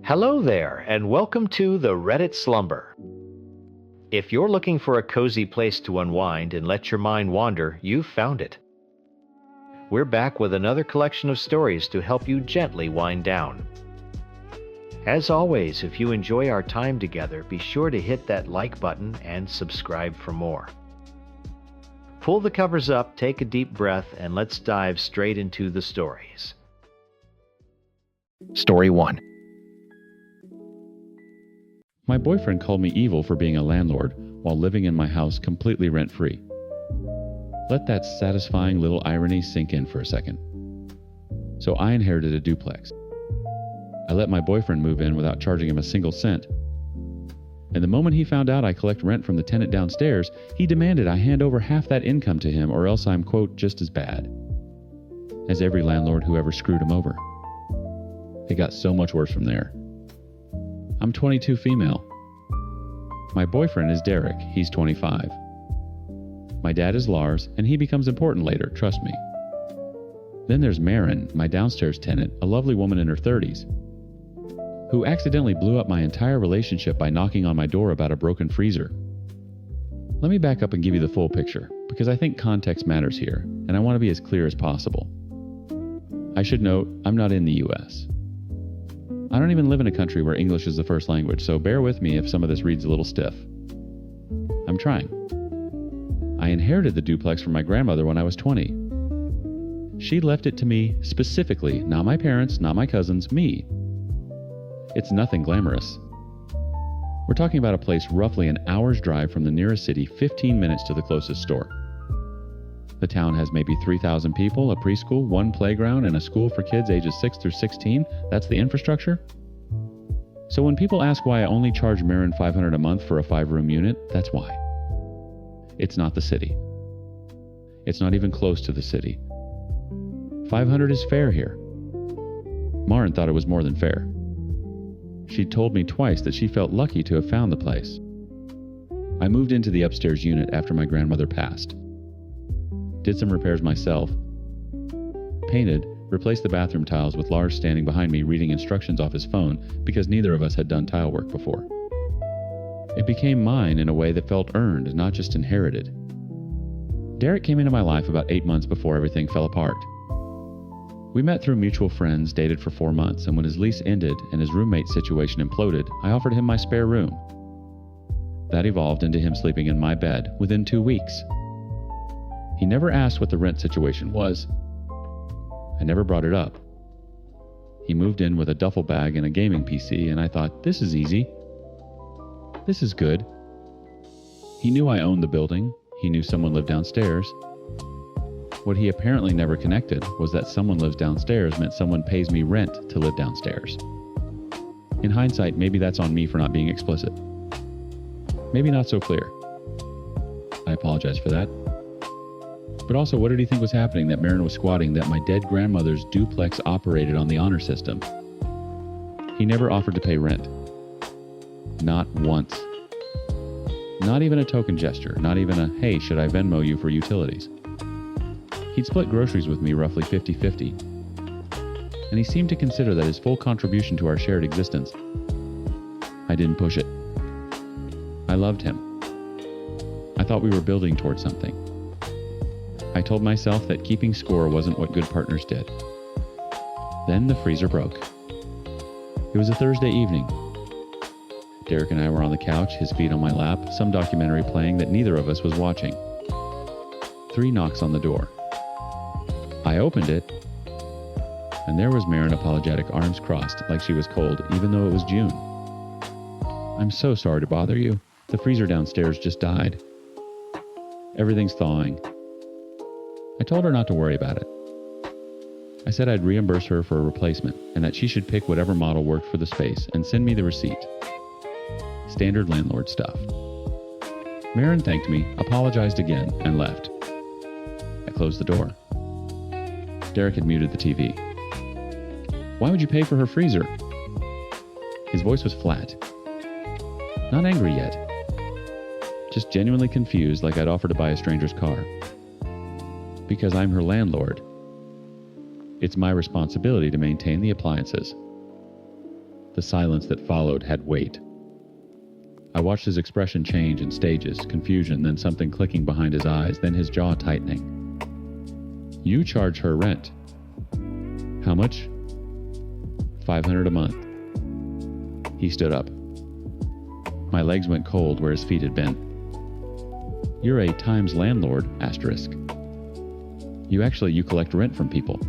Hello there, and welcome to the Reddit Slumber. If you're looking for a cozy place to unwind and let your mind wander, you've found it. We're back with another collection of stories to help you gently wind down. As always, if you enjoy our time together, be sure to hit that like button and subscribe for more. Pull the covers up, take a deep breath, and let's dive straight into the stories. Story 1. My boyfriend called me evil for being a landlord while living in my house completely rent-free. Let that satisfying little irony sink in for a second. So I inherited a duplex. I let my boyfriend move in without charging him a single cent. And the moment he found out I collect rent from the tenant downstairs, he demanded I hand over half that income to him or else I'm, quote, just as bad as every landlord who ever screwed him over. It got so much worse from there. I'm 22 female. My boyfriend is Derek, he's 25. My dad is Lars, and he becomes important later, trust me. Then there's Marin, my downstairs tenant, a lovely woman in her 30s, who accidentally blew up my entire relationship by knocking on my door about a broken freezer. Let me back up and give you the full picture, because I think context matters here, and I want to be as clear as possible. I should note, I'm not in the US. I don't even live in a country where English is the first language, so bear with me if some of this reads a little stiff. I'm trying. I inherited the duplex from my grandmother when I was 20. She left it to me specifically, not my parents, not my cousins, me. It's nothing glamorous. We're talking about a place roughly an hour's drive from the nearest city, 15 minutes to the closest store. The town has maybe 3,000 people, a preschool, one playground, and a school for kids ages 6 through 16. That's the infrastructure. So when people ask why I only charge Marin $500 a month for a 5-room unit, that's why. It's not the city. It's not even close to the city. $500 is fair here. Marin thought it was more than fair. She'd told me twice that she felt lucky to have found the place. I moved into the upstairs unit after my grandmother passed. Did some repairs myself, painted, replaced the bathroom tiles with Lars standing behind me reading instructions off his phone because neither of us had done tile work before. It became mine in a way that felt earned, not just inherited. Derek came into my life about 8 months before everything fell apart. We met through mutual friends, dated for 4 months, and when his lease ended and his roommate situation imploded, I offered him my spare room. That evolved into him sleeping in my bed within 2 weeks. He never asked what the rent situation was. I never brought it up. He moved in with a duffel bag and a gaming PC, and I thought, this is easy. This is good. He knew I owned the building. He knew someone lived downstairs. What he apparently never connected was that someone lives downstairs meant someone pays me rent to live downstairs. In hindsight, maybe that's on me for not being explicit. Maybe not so clear. I apologize for that. But also, what did he think was happening that Marin was squatting that my dead grandmother's duplex operated on the honor system? He never offered to pay rent. Not once. Not even a token gesture, not even a, hey, should I Venmo you for utilities? He'd split groceries with me roughly 50-50. And he seemed to consider that his full contribution to our shared existence. I didn't push it. I loved him. I thought we were building towards something. I told myself that keeping score wasn't what good partners did. Then the freezer broke. It was a Thursday evening. Derek and I were on the couch, his feet on my lap, some documentary playing that neither of us was watching. 3 knocks on the door. I opened it, and there was Marin apologetic, arms crossed, like she was cold, even though it was June. I'm so sorry to bother you. The freezer downstairs just died. Everything's thawing. I told her not to worry about it. I said I'd reimburse her for a replacement and that she should pick whatever model worked for the space and send me the receipt. Standard landlord stuff. Marin thanked me, apologized again, and left. I closed the door. Derek had muted the TV. Why would you pay for her freezer? His voice was flat. Not angry yet. Just genuinely confused, like I'd offered to buy a stranger's car. Because I'm her landlord. It's my responsibility to maintain the appliances. The silence that followed had weight. I watched his expression change in stages, confusion, then something clicking behind his eyes, then his jaw tightening. "You charge her rent." "How much?" $500 a month. He stood up. My legs went cold where his feet had been. "You're a Times landlord, asterisk. You collect rent from people.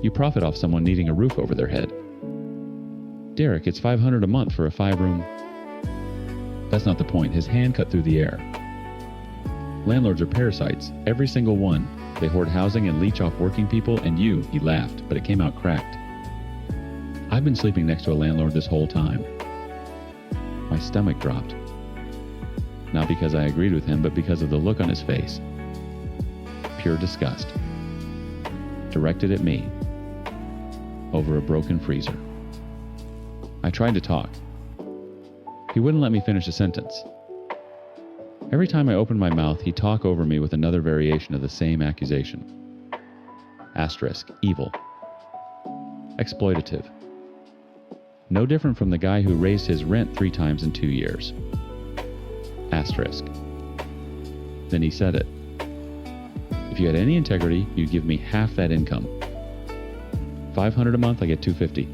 You profit off someone needing a roof over their head." "Derek, it's $500 a month for a 5-room. That's not the point. His hand cut through the air. "Landlords are parasites, every single one. They hoard housing and leech off working people, and you," he laughed, but it came out cracked. "I've been sleeping next to a landlord this whole time." My stomach dropped. Not because I agreed with him, but because of the look on his face. Pure disgust. Directed at me. Over a broken freezer. I tried to talk. He wouldn't let me finish a sentence. Every time I opened my mouth, he'd talk over me with another variation of the same accusation. Asterisk, evil. Exploitative. No different from the guy who raised his rent 3 times in 2 years. Asterisk. Then he said it. "If you had any integrity, you'd give me half that income. $500 a month, I get $250.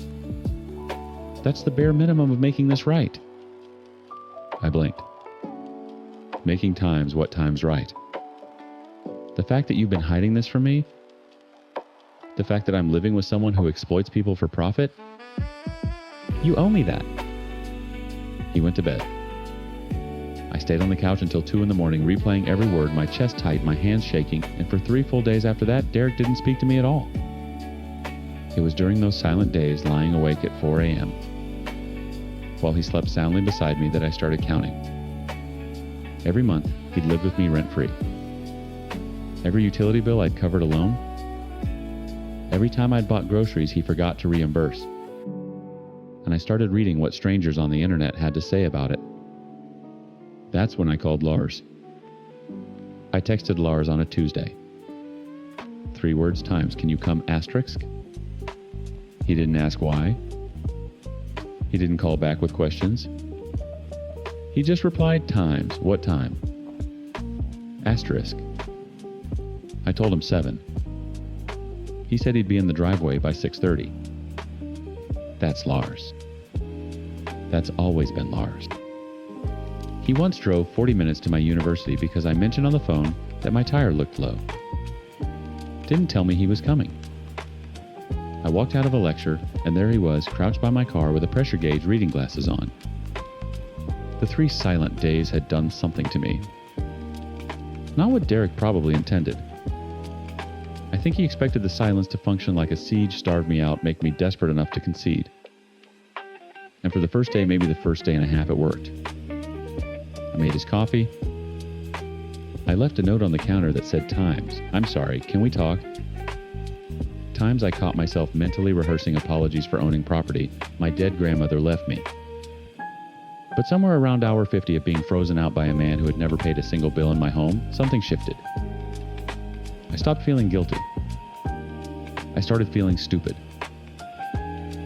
That's the bare minimum of making this right." I blinked. Making times what time's right. The fact that you've been hiding this from me? The fact that I'm living with someone who exploits people for profit? You owe me that. He went to bed. I stayed on the couch until 2 in the morning, replaying every word, my chest tight, my hands shaking, and for 3 full days after that, Derek didn't speak to me at all. It was during those silent days, lying awake at 4 a.m., while he slept soundly beside me, that I started counting. Every month, he'd lived with me rent-free. Every utility bill I'd covered alone. Every time I'd bought groceries, he forgot to reimburse. And I started reading what strangers on the internet had to say about it. That's when I called Lars. I texted Lars on a Tuesday. 3 words times, "Can you come asterisk?" He didn't ask why. He didn't call back with questions. He just replied times. What time? Asterisk. I told him 7. He said he'd be in the driveway by 6:30. That's Lars. That's always been Lars. He once drove 40 minutes to my university because I mentioned on the phone that my tire looked low. Didn't tell me he was coming. I walked out of a lecture, and there he was, crouched by my car with a pressure gauge reading glasses on. The 3 silent days had done something to me. Not what Derek probably intended. I think he expected the silence to function like a siege, starve me out, make me desperate enough to concede. And for the first day, maybe the first day and a half, it worked. I made his coffee. I left a note on the counter that said times. "I'm sorry, can we talk?" Times I caught myself mentally rehearsing apologies for owning property my dead grandmother left me. But somewhere around hour 50 of being frozen out by a man who had never paid a single bill in my home, something shifted. I stopped feeling guilty. I started feeling stupid.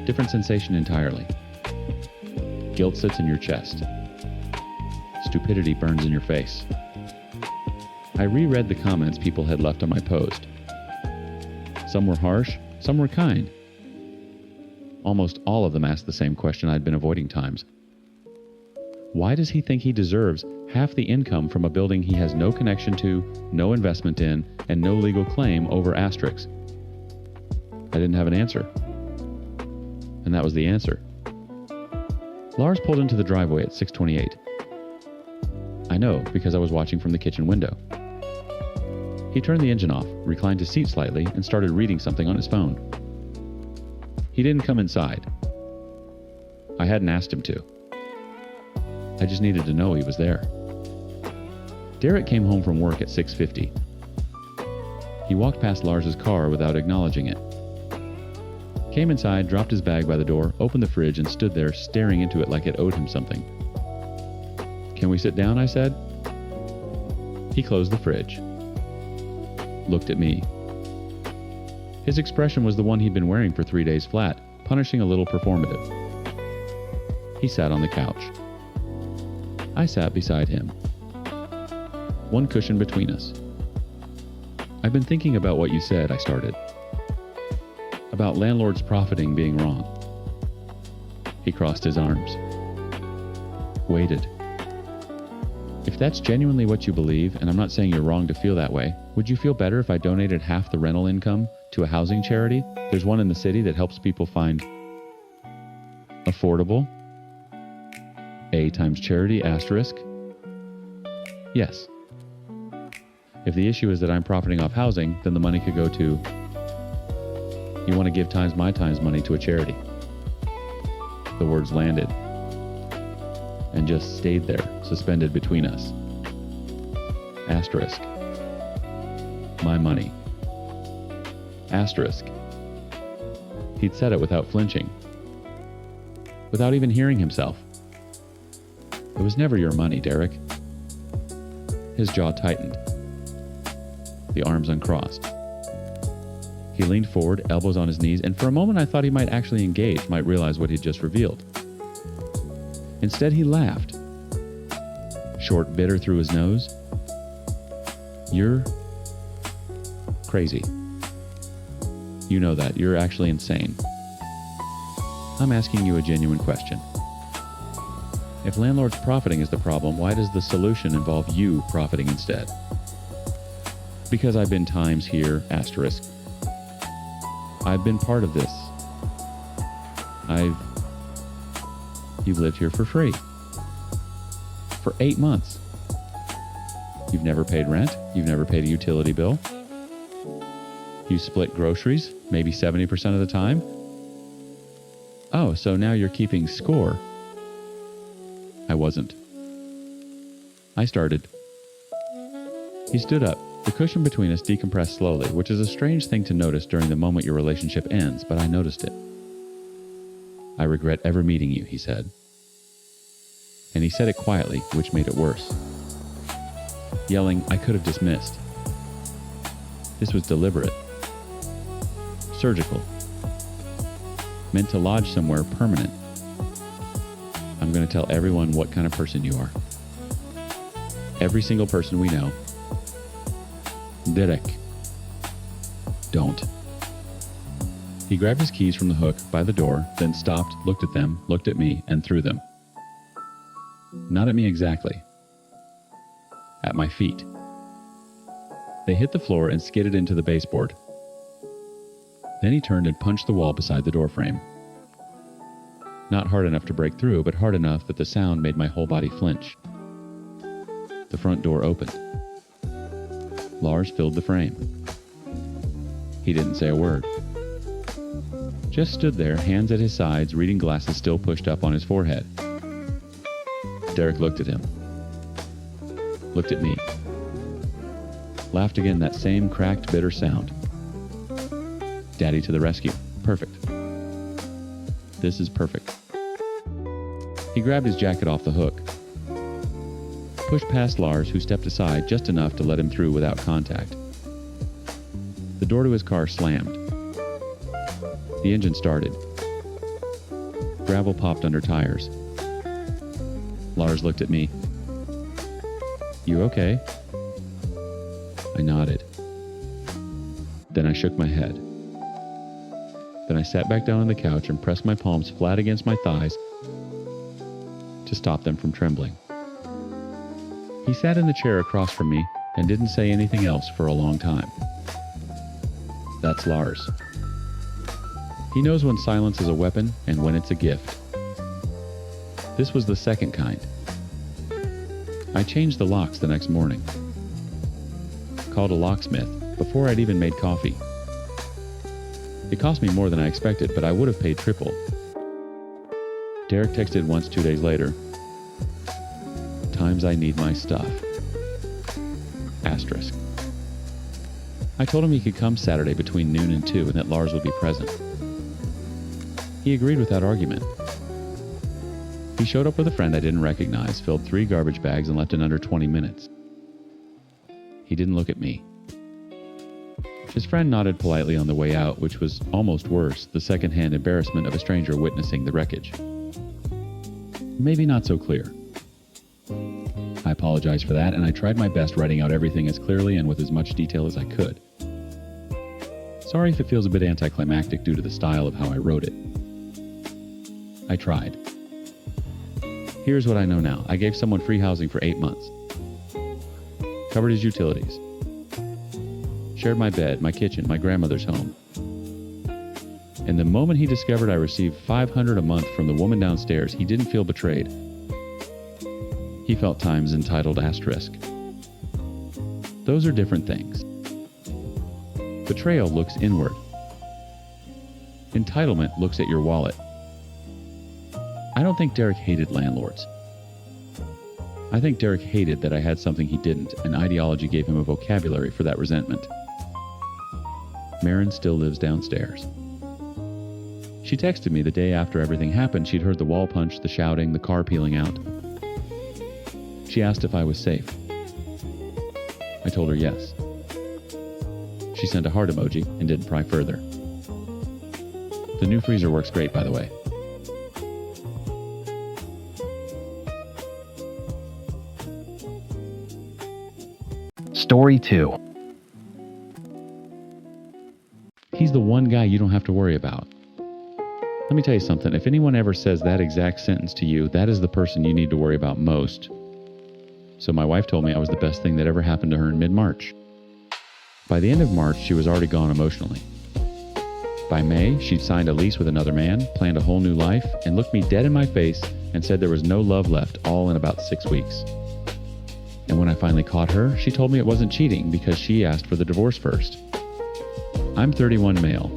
Different sensation entirely. Guilt sits in your chest. Stupidity burns in your face. I reread the comments people had left on my post. Some were harsh, some were kind. Almost all of them asked the same question I'd been avoiding times. Why does he think he deserves half the income from a building he has no connection to, no investment in, and no legal claim over asterisks? I didn't have an answer. And that was the answer. Lars pulled into the driveway at 6:28. I know, because I was watching from the kitchen window. He turned the engine off, reclined his seat slightly, and started reading something on his phone. He didn't come inside. I hadn't asked him to. I just needed to know he was there. Derek came home from work at 6:50. He walked past Lars's car without acknowledging it. Came inside, dropped his bag by the door, opened the fridge, and stood there staring into it like it owed him something. "Can we sit down?" I said. He closed the fridge. Looked at me. His expression was the one he'd been wearing for 3 days flat, punishing a little performative. He sat on the couch. I sat beside him. One cushion between us. I've been thinking about what you said, I started. About landlords profiting being wrong. He crossed his arms. Waited. If that's genuinely what you believe, and I'm not saying you're wrong to feel that way, would you feel better if I donated half the rental income to a housing charity? There's one in the city that helps people find affordable. A times charity asterisk. Yes. If the issue is that I'm profiting off housing, then the money could go to... You want to give times my times money to a charity. The words landed and just stayed there, suspended between us. Asterisk. My money. Asterisk. He'd said it without flinching. Without even hearing himself. It was never your money, Derek. His jaw tightened. The arms uncrossed. He leaned forward, elbows on his knees, and for a moment I thought he might actually engage, might realize what he'd just revealed. Instead, he laughed. Short, bitter through his nose. You're crazy. You know that. You're actually insane. I'm asking you a genuine question. If landlords profiting is the problem, why does the solution involve you profiting instead? Because I've been times here, asterisk. I've been part of this. You've lived here for free. For 8 months. You've never paid rent. You've never paid a utility bill. You split groceries, maybe 70% of the time. Oh, so now you're keeping score. I wasn't. I started. He stood up. The cushion between us decompressed slowly, which is a strange thing to notice during the moment your relationship ends, but I noticed it. I regret ever meeting you, he said. And he said it quietly, which made it worse. Yelling, I could have dismissed. This was deliberate. Surgical. Meant to lodge somewhere permanent. I'm going to tell everyone what kind of person you are. Every single person we know. Derek. Don't. He grabbed his keys from the hook by the door, then stopped, looked at them, looked at me, and threw them. Not at me exactly. At my feet. They hit the floor and skidded into the baseboard. Then he turned and punched the wall beside the doorframe. Not hard enough to break through, but hard enough that the sound made my whole body flinch. The front door opened. Lars filled the frame. He didn't say a word. Just stood there, hands at his sides, reading glasses still pushed up on his forehead. Derek looked at him. Looked at me. Laughed again, that same cracked, bitter sound. Daddy to the rescue. Perfect. This is perfect. He grabbed his jacket off the hook. Pushed past Lars, who stepped aside just enough to let him through without contact. The door to his car slammed. The engine started. Gravel popped under tires. Lars looked at me. You okay? I nodded. Then I shook my head. Then I sat back down on the couch and pressed my palms flat against my thighs to stop them from trembling. He sat in the chair across from me and didn't say anything else for a long time. That's Lars. He knows when silence is a weapon and when it's a gift. This was the second kind. I changed the locks the next morning. Called a locksmith before I'd even made coffee. It cost me more than I expected, but I would have paid triple. Derek texted once 2 days later. Times I need my stuff. Asterisk. I told him he could come Saturday between noon and 2 and that Lars would be present. He agreed without argument. He showed up with a friend I didn't recognize, filled 3 garbage bags, and left in under 20 minutes. He didn't look at me. His friend nodded politely on the way out, which was almost worse, the second-hand embarrassment of a stranger witnessing the wreckage. maybe not so clear. I apologize for that, and I tried my best writing out everything as clearly and with as much detail as I could. Sorry if it feels a bit anticlimactic due to the style of how I wrote it. I tried. Here's what I know now. I gave someone free housing for 8 months. Covered his utilities. Shared my bed, my kitchen, my grandmother's home. And the moment he discovered I received $500 a month from the woman downstairs, he didn't feel betrayed. He felt times entitled asterisk. Those are different things. Betrayal looks inward. Entitlement looks at your wallet. I don't think Derek hated landlords. I think Derek hated that I had something he didn't, and ideology gave him a vocabulary for that resentment. Marin still lives downstairs. She texted me the day after everything happened. She'd heard the wall punch, the shouting, the car peeling out. She asked if I was safe. I told her yes. She sent a heart emoji and didn't pry further. The new freezer works great, by the way. Story 2. He's the one guy you don't have to worry about. Let me tell you something. If anyone ever says that exact sentence to you, that is the person you need to worry about most. So my wife told me I was the best thing that ever happened to her in mid-March. By the end of March, she was already gone emotionally. By May, she'd signed a lease with another man, planned a whole new life, and looked me dead in my face and said there was no love left, all in about 6 weeks. And when I finally caught her, she told me it wasn't cheating because she asked for the divorce first. I'm 31 male.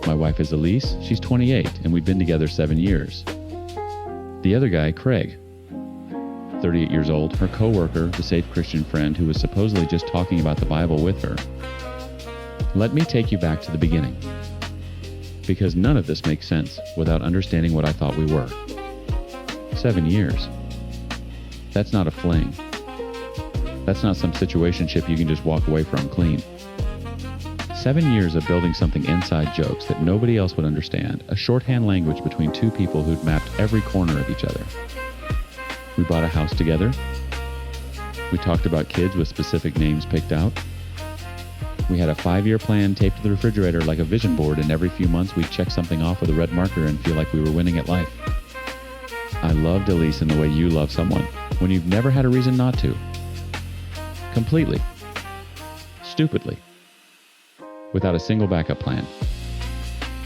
My wife is Elise, she's 28, and we've been together 7 years. The other guy, Craig, 38 years old, her co-worker, the safe Christian friend who was supposedly just talking about the Bible with her. Let me take you back to the beginning, because none of this makes sense without understanding what I thought we were. 7 years. That's not a fling. That's not some situationship you can just walk away from clean. 7 years of building something inside jokes that nobody else would understand, a shorthand language between two people who'd mapped every corner of each other. We bought a house together. We talked about kids with specific names picked out. We had a 5-year plan taped to the refrigerator like a vision board, and every few months we'd check something off with a red marker and feel like we were winning at life. I loved Elise in the way you love someone, when you've never had a reason not to. Completely. Stupidly. Without a single backup plan.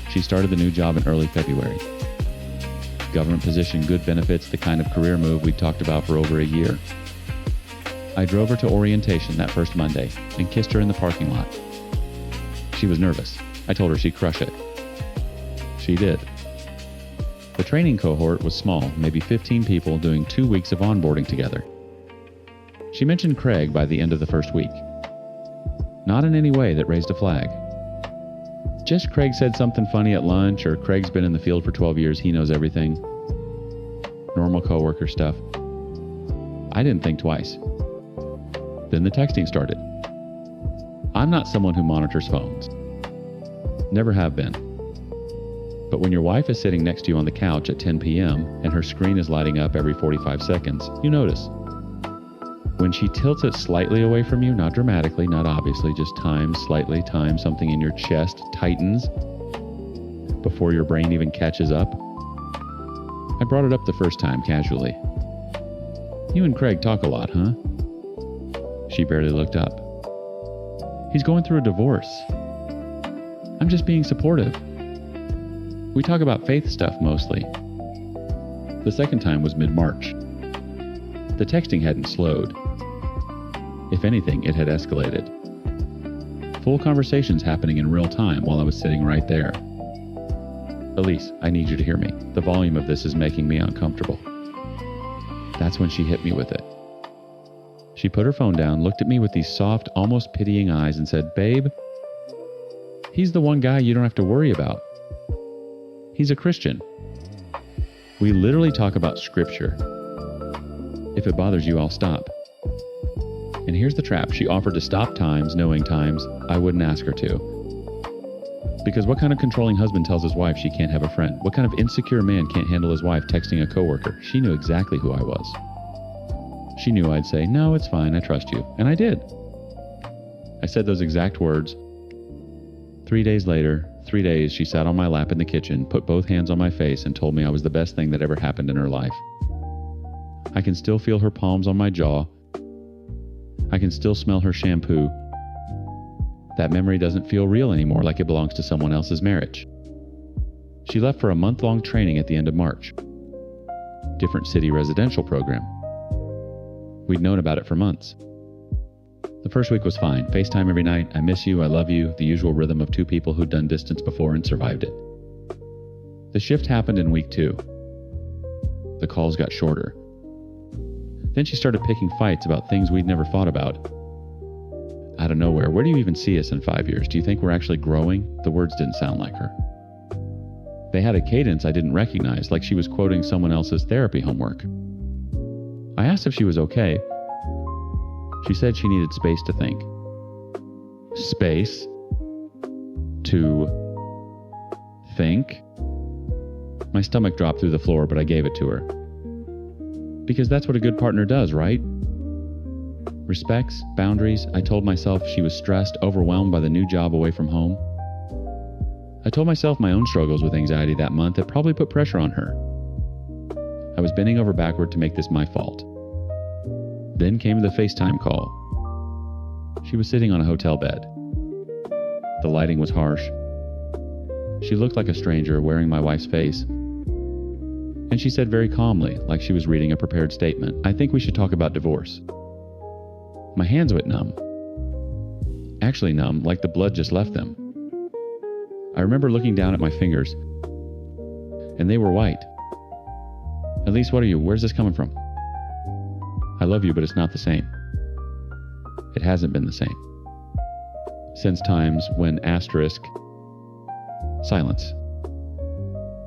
She started the new job in early February. Government position, good benefits, the kind of career move we'd talked about for over a year. I drove her to orientation that first Monday and kissed her in the parking lot. She was nervous. I told her she'd crush it. She did. The training cohort was small, maybe 15 people doing 2 weeks of onboarding together. She mentioned Craig by the end of the first week. Not in any way that raised a flag. Just Craig said something funny at lunch, or Craig's been in the field for 12 years, he knows everything. Normal coworker stuff. I didn't think twice. Then the texting started. I'm not someone who monitors phones. Never have been. But when your wife is sitting next to you on the couch at 10 p.m. and her screen is lighting up every 45 seconds, you notice. When she tilts it slightly away from you, not dramatically, not obviously, just slightly time, something in your chest tightens before your brain even catches up. I brought it up the first time casually. You and Craig talk a lot, huh? She barely looked up. He's going through a divorce. I'm just being supportive. We talk about faith stuff mostly. The second time was mid-March. The texting hadn't slowed. If anything, it had escalated. Full conversations happening in real time while I was sitting right there. Elise, I need you to hear me. The volume of this is making me uncomfortable. That's when she hit me with it. She put her phone down, looked at me with these soft, almost pitying eyes and said, "Babe, he's the one guy you don't have to worry about. He's a Christian. We literally talk about scripture. If it bothers you, I'll stop." And here's the trap. She offered to stop times, knowing times I wouldn't ask her to. Because what kind of controlling husband tells his wife she can't have a friend? What kind of insecure man can't handle his wife texting a coworker? She knew exactly who I was. She knew I'd say, "No, it's fine, I trust you." And I did. I said those exact words. 3 days later, 3 days, she sat on my lap in the kitchen, put both hands on my face, and told me I was the best thing that ever happened in her life. I can still feel her palms on my jaw. I can still smell her shampoo. That memory doesn't feel real anymore, like it belongs to someone else's marriage. She left for a month-long training at the end of March. Different city residential program. We'd known about it for months. The first week was fine. FaceTime every night. I miss you. I love you. The usual rhythm of two people who'd done distance before and survived it. The shift happened in week 2. The calls got shorter. Then she started picking fights about things we'd never thought about. Out of nowhere, where do you even see us in 5 years? Do you think we're actually growing? The words didn't sound like her. They had a cadence I didn't recognize, like she was quoting someone else's therapy homework. I asked if she was okay. She said she needed space to think. Space to think? My stomach dropped through the floor, but I gave it to her. Because that's what a good partner does, right? Respects, boundaries. I told myself she was stressed, overwhelmed by the new job away from home. I told myself my own struggles with anxiety that month had probably put pressure on her. I was bending over backward to make this my fault. Then came the FaceTime call. She was sitting on a hotel bed. The lighting was harsh. She looked like a stranger wearing my wife's face. And she said very calmly, like she was reading a prepared statement, "I think we should talk about divorce." My hands went numb. Actually numb, like the blood just left them. I remember looking down at my fingers, and they were white. "Elise, what are you? Where's this coming from?" "I love you, but it's not the same." It hasn't been the same. Since times when asterisk, silence.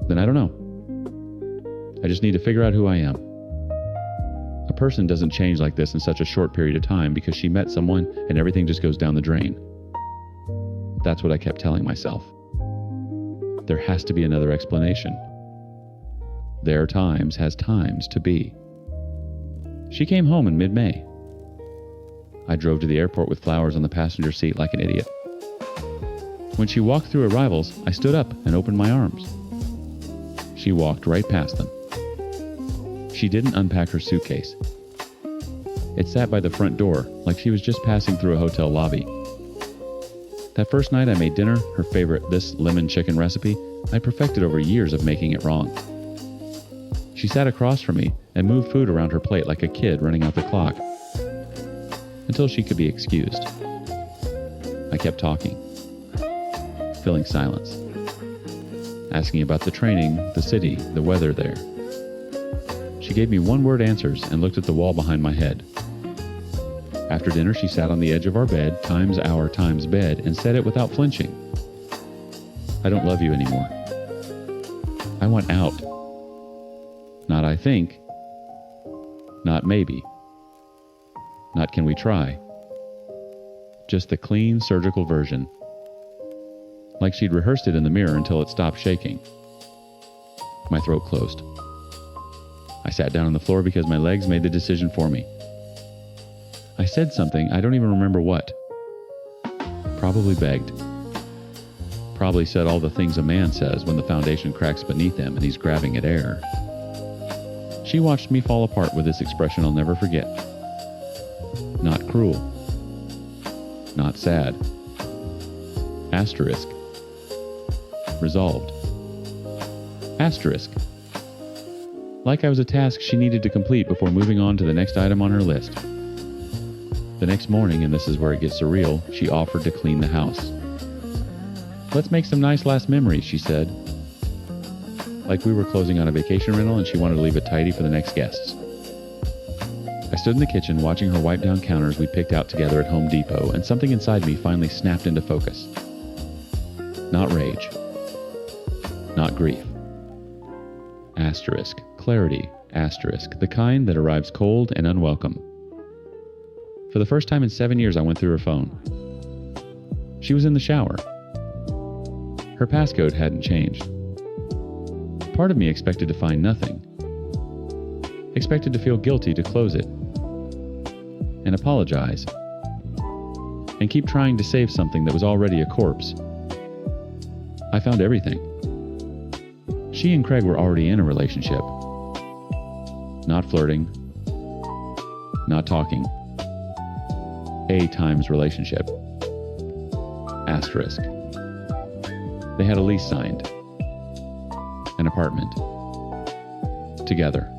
Then I don't know. I just need to figure out who I am. A person doesn't change like this in such a short period of time because she met someone and everything just goes down the drain. That's what I kept telling myself. There has to be another explanation. There times has times to be. She came home in mid-May. I drove to the airport with flowers on the passenger seat like an idiot. When she walked through arrivals, I stood up and opened my arms. She walked right past them. She didn't unpack her suitcase. It sat by the front door like she was just passing through a hotel lobby. That first night I made dinner, her favorite this lemon chicken recipe, I perfected over years of making it wrong. She sat across from me and moved food around her plate like a kid running out the clock, until she could be excused. I kept talking, filling silence, asking about the training, the city, the weather there. She gave me one-word answers and looked at the wall behind my head. After dinner, she sat on the edge of our bed, times hour times bed, and said it without flinching. "I don't love you anymore. I want out. Not I think. Not maybe. Not can we try. Just the clean, surgical version. Like she'd rehearsed it in the mirror until it stopped shaking." My throat closed. I sat down on the floor because my legs made the decision for me. I said something, I don't even remember what. Probably begged. Probably said all the things a man says when the foundation cracks beneath him and he's grabbing at air. She watched me fall apart with this expression I'll never forget. Not cruel. Not sad. Asterisk. Resolved. Asterisk. Like I was a task she needed to complete before moving on to the next item on her list. The next morning, and this is where it gets surreal, she offered to clean the house. "Let's make some nice last memories," she said. Like we were closing on a vacation rental and she wanted to leave it tidy for the next guests. I stood in the kitchen watching her wipe down counters we picked out together at Home Depot, and something inside me finally snapped into focus. Not rage. Not grief. Asterisk. Clarity. Asterisk. The kind that arrives cold and unwelcome. For the first time in 7 years, I went through her phone. She was in the shower. Her passcode hadn't changed. Part of me expected to find nothing. Expected to feel guilty to close it. And apologize. And keep trying to save something that was already a corpse. I found everything. She and Craig were already in a relationship. Not flirting. Not talking. A times relationship. Asterisk. They had a lease signed. An apartment. Together.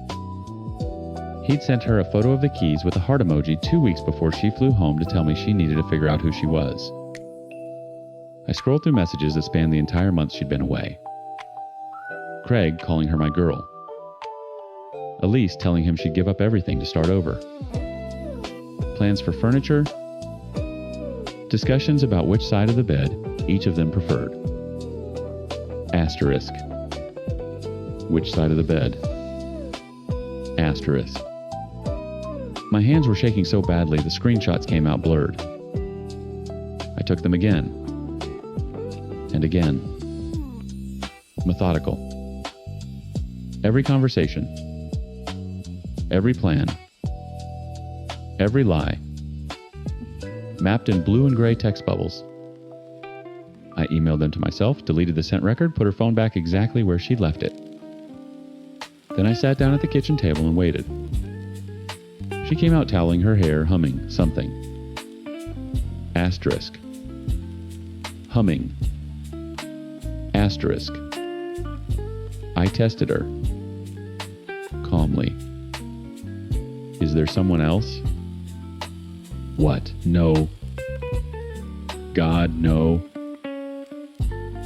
He'd sent her a photo of the keys with a heart emoji 2 weeks before she flew home to tell me she needed to figure out who she was. I scrolled through messages that spanned the entire month she'd been away. Craig calling her my girl. Elise telling him she'd give up everything to start over. Plans for furniture. Discussions about which side of the bed each of them preferred. Asterisk. Which side of the bed? Asterisk. My hands were shaking so badly the screenshots came out blurred. I took them again. And again. Methodical. Every conversation. Every plan. Every lie. Mapped in blue and gray text bubbles. I emailed them to myself, deleted the sent record, put her phone back exactly where she'd left it. Then I sat down at the kitchen table and waited. She came out toweling her hair, humming something. Asterisk. Humming. Asterisk. I tested her. Calmly. Is there someone else? What? No. God, no.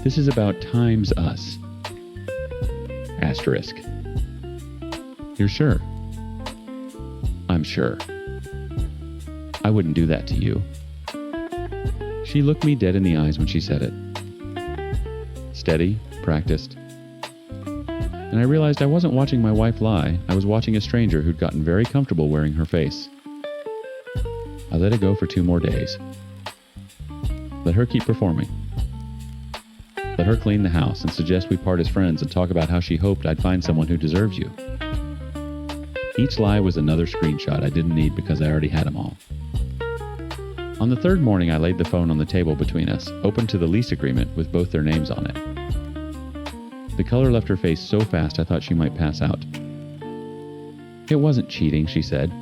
This is about times us. Asterisk. You're sure? I'm sure. I wouldn't do that to you. She looked me dead in the eyes when she said it. Steady, practiced. And I realized I wasn't watching my wife lie. I was watching a stranger who'd gotten very comfortable wearing her face. I let it go for 2 more days. Let her keep performing. Let her clean the house and suggest we part as friends and talk about how she hoped I'd find someone who deserves you. Each lie was another screenshot I didn't need because I already had them all. On the 3rd morning, I laid the phone on the table between us, open to the lease agreement with both their names on it. The color left her face so fast I thought she might pass out. It wasn't cheating, she said.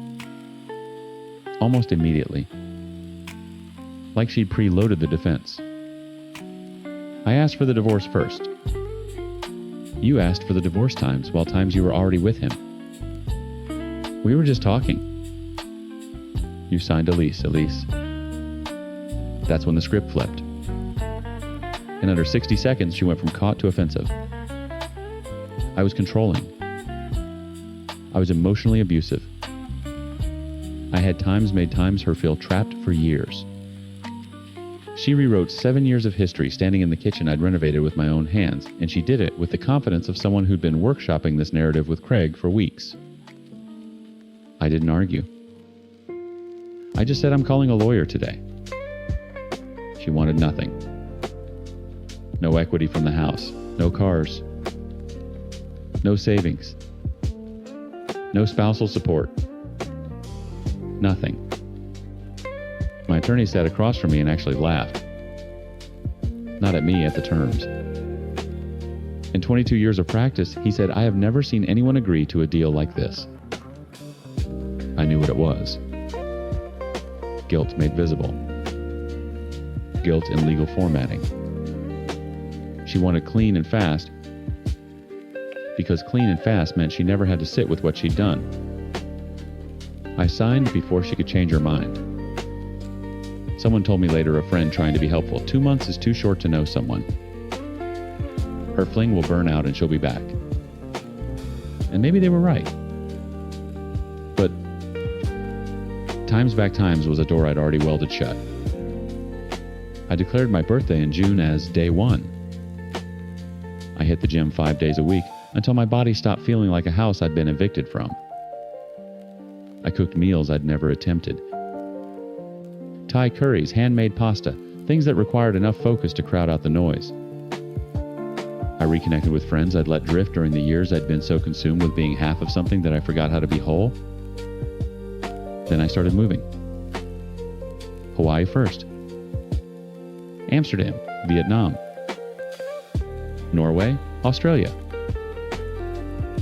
Almost immediately. Like she'd preloaded the defense. I asked for the divorce first. You asked for the divorce times, while times you were already with him. We were just talking. You signed a lease, Elise. That's when the script flipped. In under 60 seconds, she went from caught to offensive. I was controlling. I was emotionally abusive. I had made times her feel trapped for years. She rewrote 7 years of history standing in the kitchen I'd renovated with my own hands, and she did it with the confidence of someone who'd been workshopping this narrative with Craig for weeks. I didn't argue. I just said I'm calling a lawyer today. She wanted nothing. No equity from the house, no cars, no savings, no spousal support, nothing. My attorney sat across from me and actually laughed. Not at me, at the terms. In 22 years of practice, he said, I have never seen anyone agree to a deal like this. I knew what it was. Guilt made visible. Guilt in legal formatting. She wanted clean and fast because clean and fast meant she never had to sit with what she'd done. I signed before she could change her mind. Someone told me later, a friend trying to be helpful, 2 months is too short to know someone. Her fling will burn out and she'll be back. And maybe they were right. But Times Back Times was a door I'd already welded shut. I declared my birthday in June as day 1. I hit the gym 5 days a week until my body stopped feeling like a house I'd been evicted from. I cooked meals I'd never attempted. Thai curries, handmade pasta, things that required enough focus to crowd out the noise. I reconnected with friends I'd let drift during the years I'd been so consumed with being half of something that I forgot how to be whole. Then I started moving. Hawaii first. Amsterdam, Vietnam. Norway, Australia.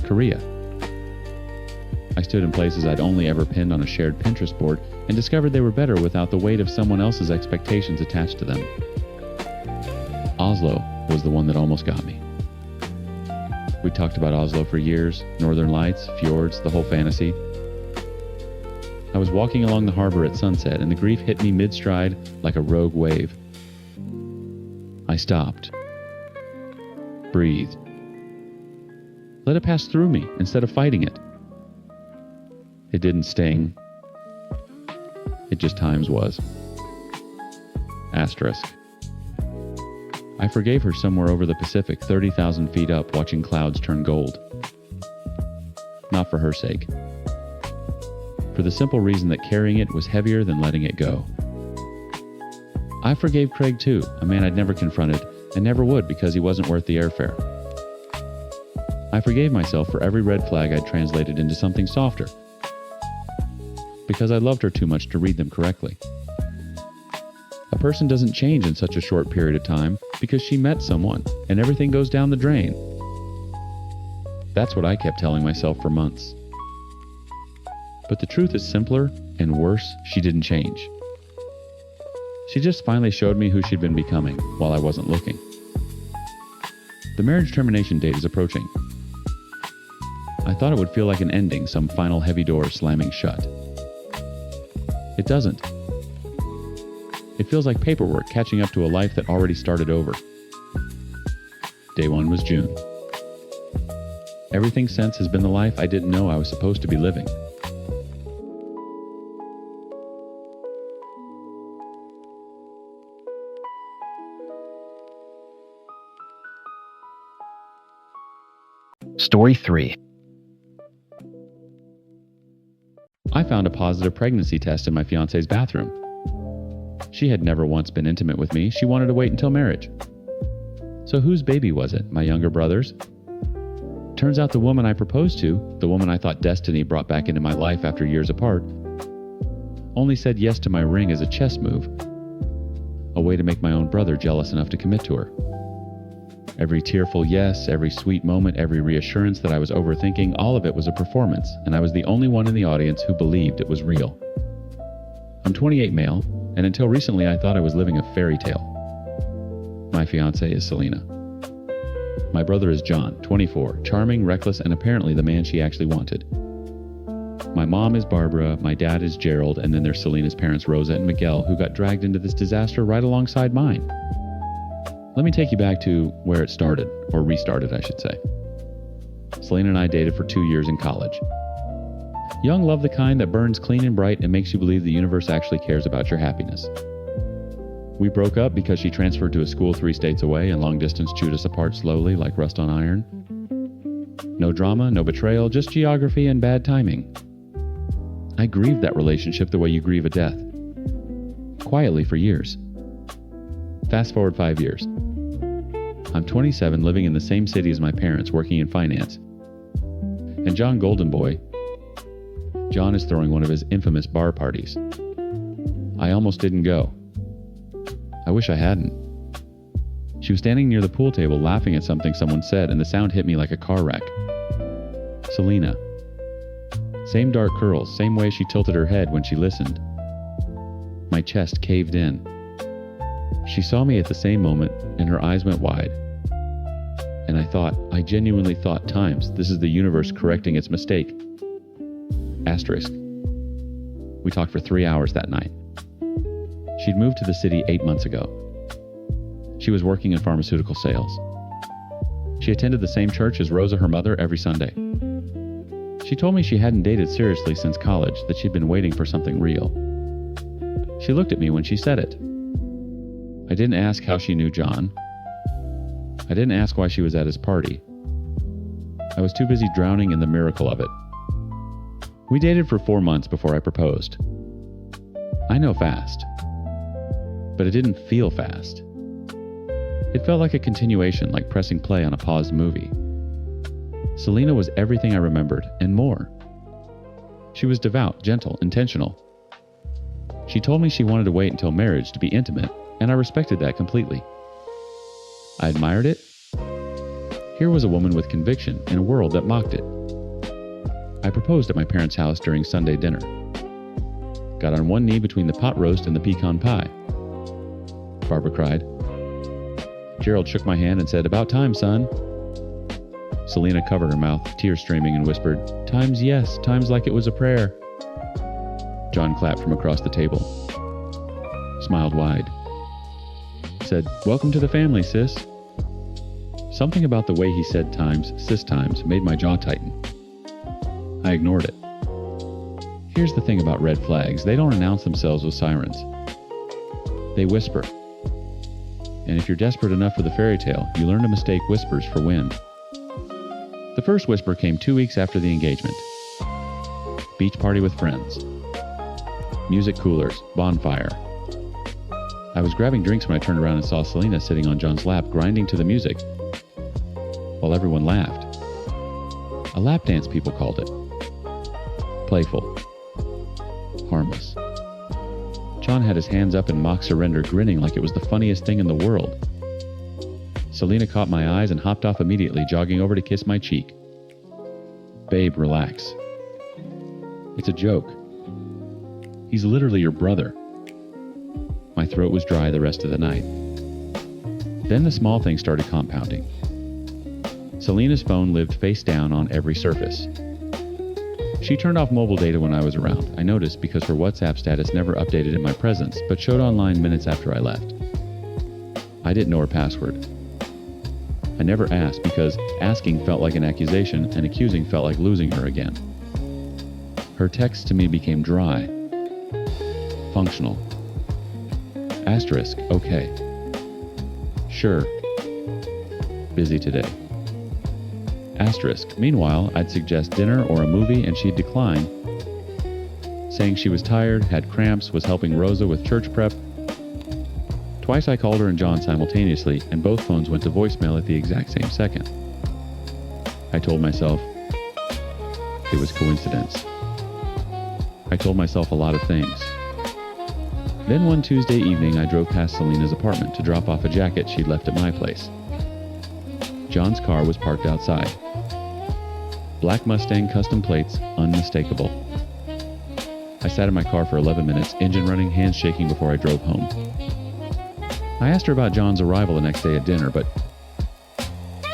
Korea. I stood in places I'd only ever pinned on a shared Pinterest board and discovered they were better without the weight of someone else's expectations attached to them. Oslo was the one that almost got me. We talked about Oslo for years, northern lights, fjords, the whole fantasy. I was walking along the harbor at sunset and the grief hit me mid-stride like a rogue wave. I stopped. Breathed. Let it pass through me instead of fighting it. It didn't sting. It just times was. Asterisk. I forgave her somewhere over the Pacific, 30,000 feet up, watching clouds turn gold. Not for her sake. For the simple reason that carrying it was heavier than letting it go. I forgave Craig too, a man I'd never confronted, and never would because he wasn't worth the airfare. I forgave myself for every red flag I'd translated into something softer, because I loved her too much to read them correctly. A person doesn't change in such a short period of time because she met someone and everything goes down the drain. That's what I kept telling myself for months. But the truth is simpler and worse, she didn't change. She just finally showed me who she'd been becoming while I wasn't looking. The marriage termination date is approaching. I thought it would feel like an ending, some final heavy door slamming shut. It doesn't. It feels like paperwork catching up to a life that already started over. Day one was June. Everything since has been the life I didn't know I was supposed to be living. Story 3. I found a positive pregnancy test in my fiance's bathroom. She had never once been intimate with me. She wanted to wait until marriage. So whose baby was it? My younger brother's? Turns out the woman I proposed to, the woman I thought destiny brought back into my life after years apart, only said yes to my ring as a chess move, a way to make my own brother jealous enough to commit to her. Every tearful yes, every sweet moment, every reassurance that I was overthinking, all of it was a performance, and I was the only one in the audience who believed it was real. I'm 28 male, and until recently I thought I was living a fairy tale. My fiancée is Selena. My brother is John, 24, charming, reckless, and apparently the man she actually wanted. My mom is Barbara, my dad is Gerald, and then there's Selena's parents Rosa and Miguel, who got dragged into this disaster right alongside mine. Let me take you back to where it started, or restarted, I should say. Selena and I dated for 2 years in college. Young love, the kind that burns clean and bright and makes you believe the universe actually cares about your happiness. We broke up because she transferred to a school 3 states away and long distance chewed us apart slowly like rust on iron. No drama, no betrayal, just geography and bad timing. I grieved that relationship the way you grieve a death. Quietly for years. Fast forward 5 years. I'm 27, living in the same city as my parents, working in finance. And John Goldenboy, John is throwing one of his infamous bar parties. I almost didn't go. I wish I hadn't. She was standing near the pool table laughing at something someone said, and the sound hit me like a car wreck. Selena. Same dark curls, same way she tilted her head when she listened. My chest caved in. She saw me at the same moment, and her eyes went wide. And I genuinely thought times, this is the universe correcting its mistake. Asterisk. We talked for 3 hours that night. She'd moved to the city 8 months ago. She was working in pharmaceutical sales. She attended the same church as Rosa, her mother, every Sunday. She told me she hadn't dated seriously since college, that she'd been waiting for something real. She looked at me when she said it. I didn't ask how she knew John. I didn't ask why she was at his party. I was too busy drowning in the miracle of it. We dated for 4 months before I proposed. I know fast, but it didn't feel fast. It felt like a continuation, like pressing play on a paused movie. Selena was everything I remembered, and more. She was devout, gentle, intentional. She told me she wanted to wait until marriage to be intimate, and I respected that completely. I admired it. Here was a woman with conviction in a world that mocked it. I proposed at my parents' house during Sunday dinner. Got on one knee between the pot roast and the pecan pie. Barbara cried. Gerald shook my hand and said, "About time, son." Selena covered her mouth, tears streaming, and whispered, "Times yes, times like it was a prayer." John clapped from across the table, smiled wide, said, "Welcome to the family, sis." Something about the way he said times, sis times, made my jaw tighten. I ignored it. Here's the thing about red flags. They don't announce themselves with sirens. They whisper. And if you're desperate enough for the fairy tale, you learn to mistake whispers for wind. The first whisper came 2 weeks after the engagement. Beach party with friends. Music coolers, bonfire. I was grabbing drinks when I turned around and saw Selena sitting on John's lap, grinding to the music, while everyone laughed. A lap dance, people called it. Playful. Harmless. John had his hands up in mock surrender, grinning like it was the funniest thing in the world. Selena caught my eyes and hopped off immediately, jogging over to kiss my cheek. "Babe, relax. It's a joke. He's literally your brother." My throat was dry the rest of the night. Then the small things started compounding. Selena's phone lived face down on every surface. She turned off mobile data when I was around. I noticed because her WhatsApp status never updated in my presence, but showed online minutes after I left. I didn't know her password. I never asked because asking felt like an accusation and accusing felt like losing her again. Her texts to me became dry. Functional. Asterisk, okay. Sure. Busy today. Asterisk, meanwhile, I'd suggest dinner or a movie and she'd decline, saying she was tired, had cramps, was helping Rosa with church prep. Twice I called her and John simultaneously, and both phones went to voicemail at the exact same second. I told myself it was coincidence. I told myself a lot of things. Then one Tuesday evening, I drove past Selena's apartment to drop off a jacket she'd left at my place. John's car was parked outside. Black Mustang custom plates, unmistakable. I sat in my car for 11 minutes, engine running, hands shaking before I drove home. I asked her about John's arrival the next day at dinner, but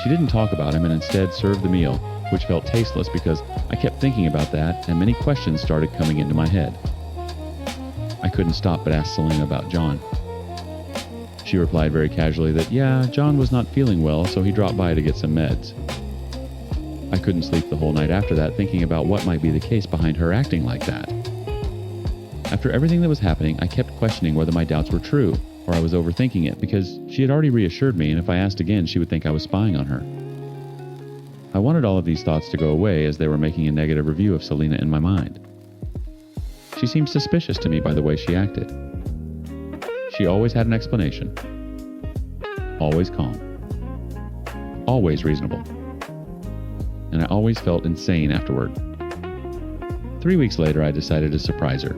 she didn't talk about him and instead served the meal, which felt tasteless because I kept thinking about that and many questions started coming into my head. I couldn't stop but ask Selena about John. She replied very casually that, yeah, John was not feeling well, so he dropped by to get some meds. I couldn't sleep the whole night after that, thinking about what might be the case behind her acting like that. After everything that was happening, I kept questioning whether my doubts were true, or I was overthinking it, because she had already reassured me, and if I asked again, she would think I was spying on her. I wanted all of these thoughts to go away as they were making a negative review of Selena in my mind. She seemed suspicious to me by the way she acted. She always had an explanation. Always calm. Always reasonable. And I always felt insane afterward. 3 weeks later, I decided to surprise her.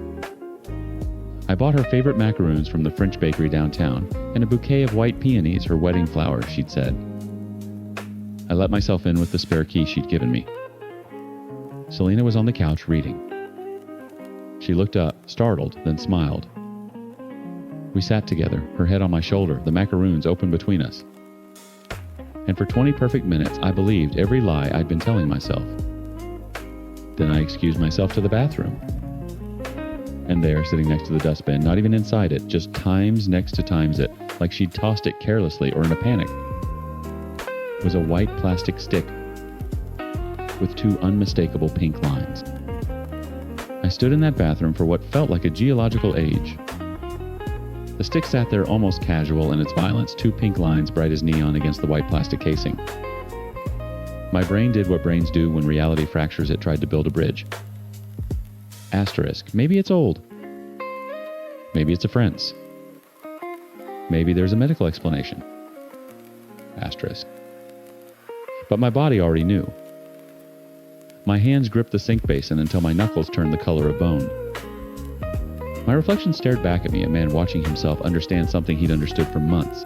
I bought her favorite macaroons from the French bakery downtown and a bouquet of white peonies, her wedding flowers, she'd said. I let myself in with the spare key she'd given me. Selena was on the couch reading. She looked up, startled, then smiled. We sat together, her head on my shoulder, the macaroons open between us. And for 20 perfect minutes, I believed every lie I'd been telling myself. Then I excused myself to the bathroom. And there, sitting next to the dustbin, not even inside it, just times next to times it, like she'd tossed it carelessly or in a panic, was a white plastic stick with 2 unmistakable pink lines. I stood in that bathroom for what felt like a geological age. The stick sat there almost casual in its violence, 2 pink lines bright as neon against the white plastic casing. My brain did what brains do when reality fractures it tried to build a bridge. Asterisk, maybe it's old. Maybe it's a fence. Maybe there's a medical explanation. Asterisk. But my body already knew. My hands gripped the sink basin until my knuckles turned the color of bone. My reflection stared back at me, a man watching himself understand something he'd understood for months.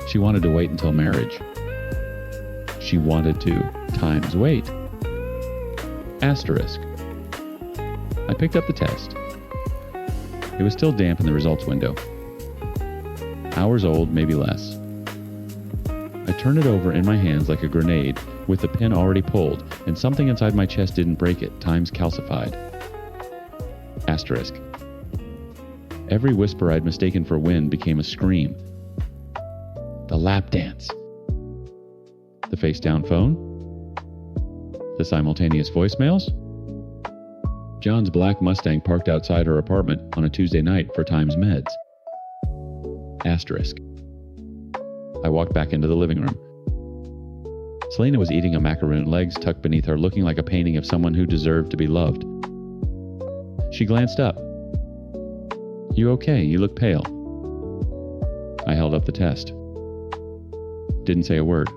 She wanted to wait until marriage. She wanted to times wait. Asterisk. I picked up the test. It was still damp in the results window. Hours old, maybe less. I turned it over in my hands like a grenade, with the pin already pulled, and something inside my chest didn't break it, times calcified. Asterisk. Every whisper I'd mistaken for wind became a scream. The lap dance. The face-down phone. The simultaneous voicemails. John's black Mustang parked outside her apartment on a Tuesday night for Times meds. Asterisk. I walked back into the living room. Selena was eating a macaroon, legs tucked beneath her, looking like a painting of someone who deserved to be loved. She glanced up. "You okay? You look pale." I held up the test. Didn't say a word.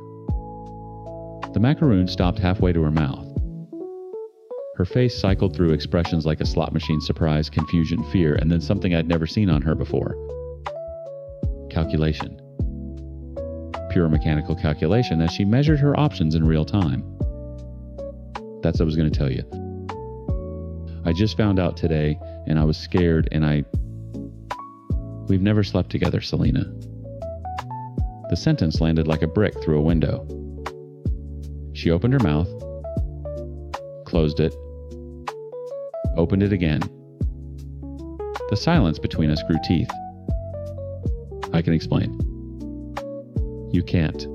The macaroon stopped halfway to her mouth. Her face cycled through expressions like a slot machine: surprise, confusion, fear, and then something I'd never seen on her before. Calculation. Pure mechanical calculation as she measured her options in real time. That's what I was going to tell you. I just found out today, and I was scared, and We've never slept together, Selena. The sentence landed like a brick through a window. She opened her mouth, closed it, opened it again. The silence between us grew teeth. I can explain. You can't.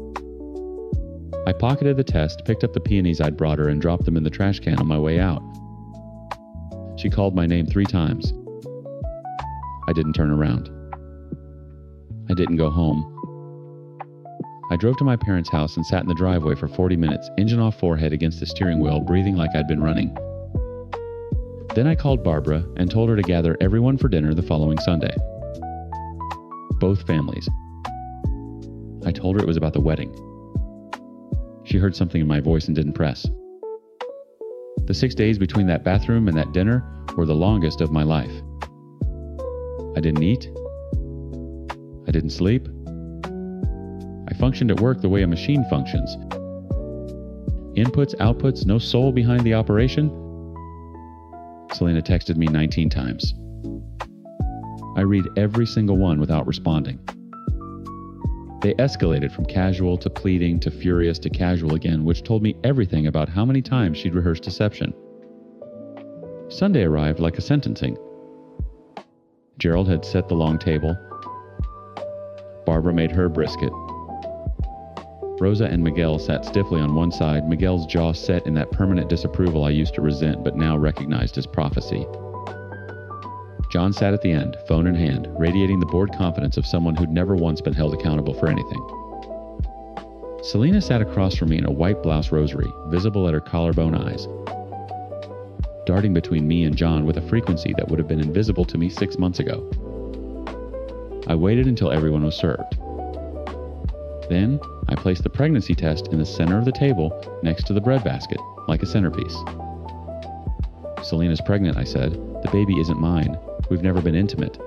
I pocketed the test, picked up the peonies I'd brought her, and dropped them in the trash can on my way out. She called my name 3 times. I didn't turn around. I didn't go home. I drove to my parents' house and sat in the driveway for 40 minutes, engine off, forehead against the steering wheel, breathing like I'd been running. Then I called Barbara and told her to gather everyone for dinner the following Sunday. Both families. I told her it was about the wedding. She heard something in my voice and didn't press. The 6 days between that bathroom and that dinner were the longest of my life. I didn't eat. I didn't sleep. I functioned at work the way a machine functions. Inputs, outputs, no soul behind the operation. Selena texted me 19 times. I read every single one without responding. They escalated from casual to pleading to furious to casual again, which told me everything about how many times she'd rehearsed deception. Sunday arrived like a sentencing. Gerald had set the long table. Barbara made her brisket. Rosa and Miguel sat stiffly on one side, Miguel's jaw set in that permanent disapproval I used to resent but now recognized as prophecy. John sat at the end, phone in hand, radiating the bored confidence of someone who'd never once been held accountable for anything. Selena sat across from me in a white blouse rosary, visible at her collarbone eyes, darting between me and John with a frequency that would have been invisible to me 6 months ago. I waited until everyone was served. Then, I placed the pregnancy test in the center of the table next to the breadbasket, like a centerpiece. "Selena's pregnant," I said. "The baby isn't mine. We've never been intimate."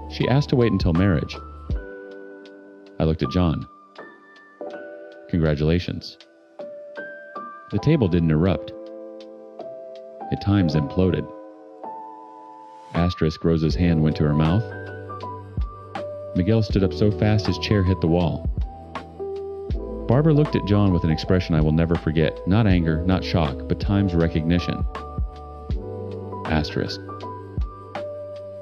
She asked to wait until marriage. I looked at John. "Congratulations." The table didn't erupt. At times imploded. Asterisk Rosa's hand went to her mouth. Miguel stood up so fast his chair hit the wall. Barbara looked at John with an expression I will never forget. Not anger, not shock, but times recognition. Asterisk.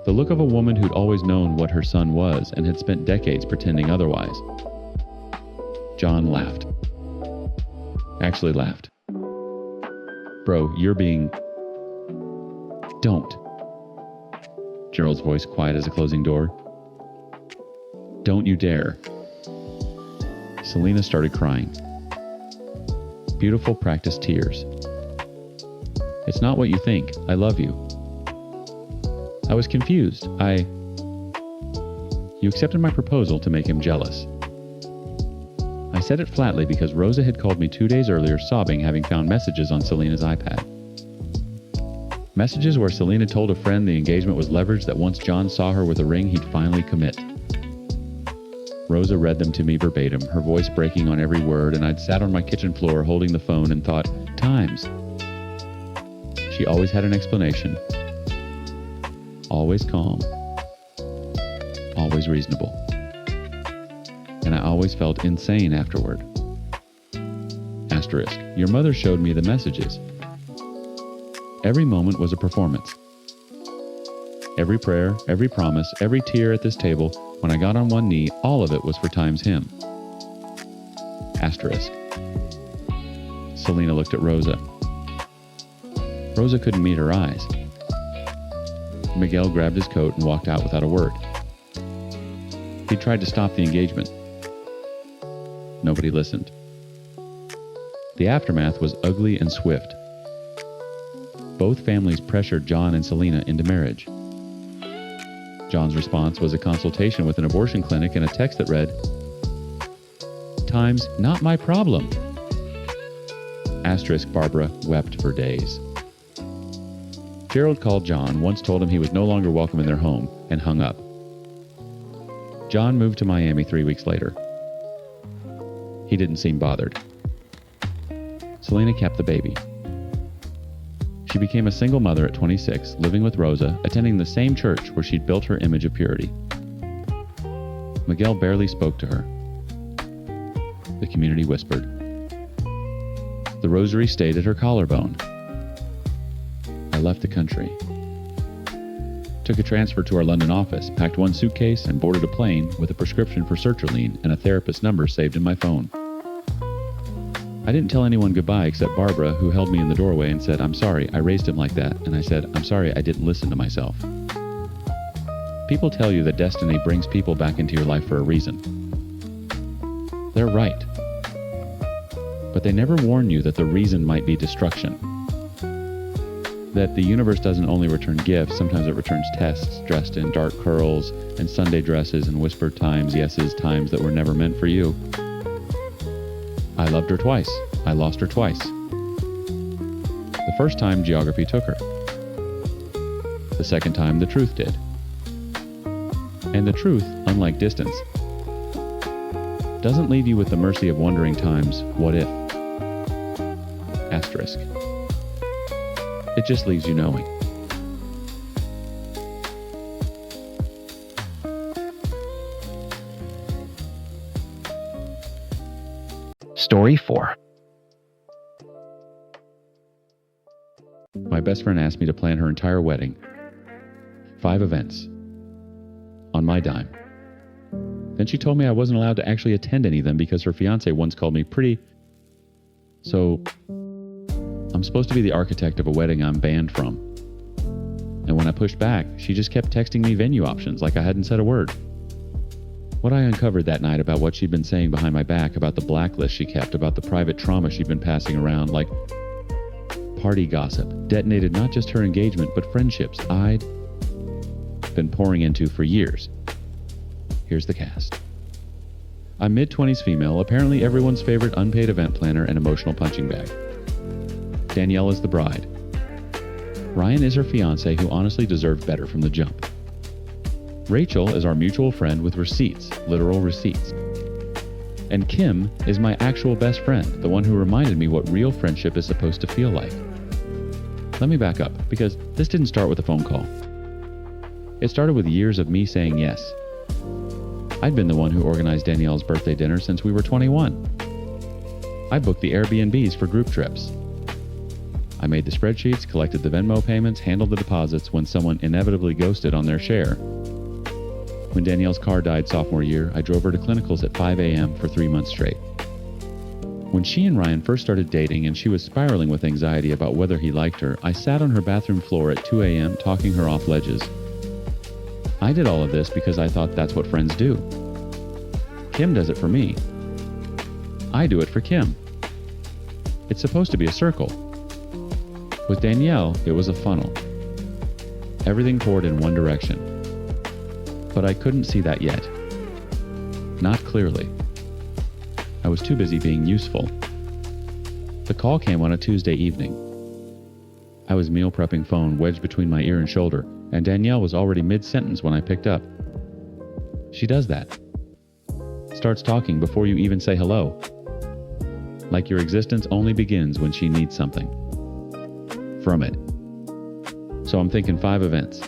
The look of a woman who'd always known what her son was and had spent decades pretending otherwise. John laughed. Actually laughed. "Bro, you're being..." "Don't." Gerald's voice quiet as a closing door. "Don't you dare." Selena started crying. Beautiful practiced tears. "It's not what you think. I love you." I was confused. You accepted my proposal to make him jealous. I said it flatly because Rosa had called me 2 days earlier sobbing, having found messages on Selena's iPad. Messages where Selena told a friend the engagement was leverage, that once John saw her with a ring, he'd finally commit. Rosa read them to me verbatim, her voice breaking on every word, and I'd sat on my kitchen floor holding the phone and thought, times. She always had an explanation. Always calm. Always reasonable. And I always felt insane afterward. Asterisk. Your mother showed me the messages. Every moment was a performance. Every prayer, every promise, every tear at this table, when I got on one knee, all of it was for Time's hymn. Asterisk. Selena looked at Rosa. Rosa couldn't meet her eyes. Miguel grabbed his coat and walked out without a word. He tried to stop the engagement. Nobody listened. The aftermath was ugly and swift. Both families pressured John and Selena into marriage. John's response was a consultation with an abortion clinic and a text that read, "Time's not my problem." Asterisk. Barbara wept for days. Gerald called John, once told him he was no longer welcome in their home, and hung up. John moved to Miami 3 weeks later. He didn't seem bothered. Selena kept the baby. She became a single mother at 26, living with Rosa, attending the same church where she'd built her image of purity. Miguel barely spoke to her. The community whispered. The rosary stayed at her collarbone. I left the country. Took a transfer to our London office, packed one suitcase, and boarded a plane with a prescription for sertraline and a therapist's number saved in my phone. I didn't tell anyone goodbye except Barbara, who held me in the doorway and said, "I'm sorry, I raised him like that." And I said, "I'm sorry, I didn't listen to myself." People tell you that destiny brings people back into your life for a reason. They're right. But they never warn you that the reason might be destruction. That the universe doesn't only return gifts, sometimes it returns tests dressed in dark curls and Sunday dresses and whispered times, yeses, times that were never meant for you. I loved her twice. I lost her twice. The first time, geography took her. The second time, the truth did. And the truth, unlike distance, doesn't leave you with the mercy of wondering times, what if? Asterisk. It just leaves you knowing. Story 4. My best friend asked me to plan her entire wedding. 5 events. On my dime. Then she told me I wasn't allowed to actually attend any of them because her fiancé once called me pretty. So, I'm supposed to be the architect of a wedding I'm banned from. And when I pushed back, she just kept texting me venue options like I hadn't said a word. What I uncovered that night about what she'd been saying behind my back, about the blacklist she kept, about the private trauma she'd been passing around, like party gossip, detonated not just her engagement, but friendships I'd been pouring into for years. Here's the cast. I'm mid-20s female, apparently everyone's favorite unpaid event planner and emotional punching bag. Danielle is the bride. Ryan is her fiancé, who honestly deserved better from the jump. Rachel is our mutual friend with receipts, literal receipts. And Kim is my actual best friend, the one who reminded me what real friendship is supposed to feel like. Let me back up, because this didn't start with a phone call. It started with years of me saying yes. I'd been the one who organized Danielle's birthday dinner since we were 21. I booked the Airbnbs for group trips. I made the spreadsheets, collected the Venmo payments, handled the deposits when someone inevitably ghosted on their share. When Danielle's car died sophomore year, I drove her to clinicals at 5 a.m. for 3 months straight. When she and Ryan first started dating and she was spiraling with anxiety about whether he liked her, I sat on her bathroom floor at 2 a.m. talking her off ledges. I did all of this because I thought that's what friends do. Kim does it for me. I do it for Kim. It's supposed to be a circle. With Danielle, it was a funnel. Everything poured in one direction. But I couldn't see that yet. Not clearly. I was too busy being useful. The call came on a Tuesday evening. I was meal prepping phone wedged between my ear and shoulder, and Danielle was already mid-sentence when I picked up. She does that. Starts talking before you even say hello. Like your existence only begins when she needs something. From it. So I'm thinking 5 events.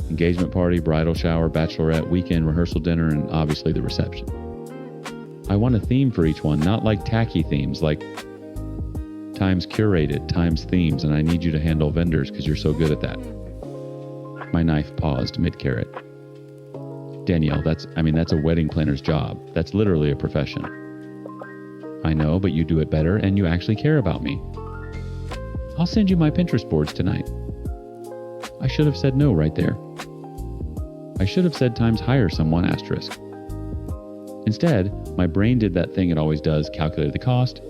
Engagement party, bridal shower, bachelorette, weekend rehearsal dinner, and obviously the reception. I want a theme for each one, not like tacky themes, like times curated, times themes, and I need you to handle vendors because you're so good at that. My knife paused mid-carrot. Danielle, that's a wedding planner's job. That's literally a profession. I know, but you do it better and you actually care about me. I'll send you my Pinterest boards tonight. I should have said no right there. I should have said times hire someone, asterisk. Instead, my brain did that thing it always does, calculated the cost,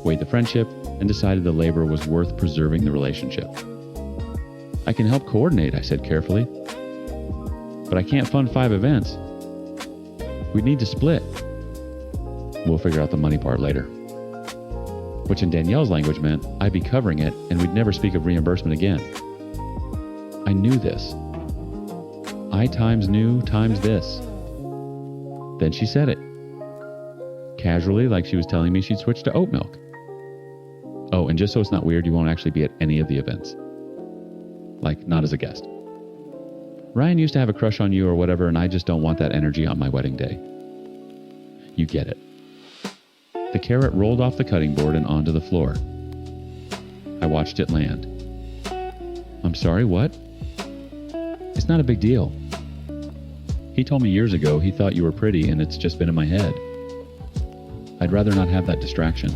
weighed the friendship, and decided the labor was worth preserving the relationship. I can help coordinate, I said carefully. But I can't fund 5 events. We'd need to split. We'll figure out the money part later. Which in Danielle's language meant I'd be covering it and we'd never speak of reimbursement again. I knew this. I times knew times this. Then she said it. Casually, like she was telling me she'd switch to oat milk. Oh, and just so it's not weird, you won't actually be at any of the events. Like, not as a guest. Ryan used to have a crush on you or whatever, and I just don't want that energy on my wedding day. You get it. The carrot rolled off the cutting board and onto the floor. I watched it land. I'm sorry, what? It's not a big deal. He told me years ago he thought you were pretty and it's just been in my head. I'd rather not have that distraction.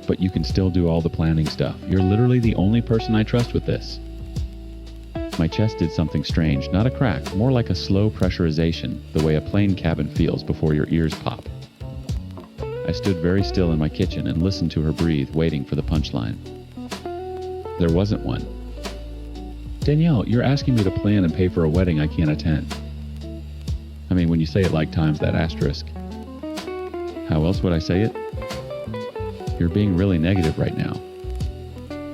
But you can still do all the planning stuff. You're literally the only person I trust with this. My chest did something strange, not a crack, more like a slow pressurization, the way a plane cabin feels before your ears pop. I stood very still in my kitchen and listened to her breathe, waiting for the punchline. There wasn't one. Danielle, you're asking me to plan and pay for a wedding I can't attend. I mean, when you say it like times that asterisk. How else would I say it? You're being really negative right now.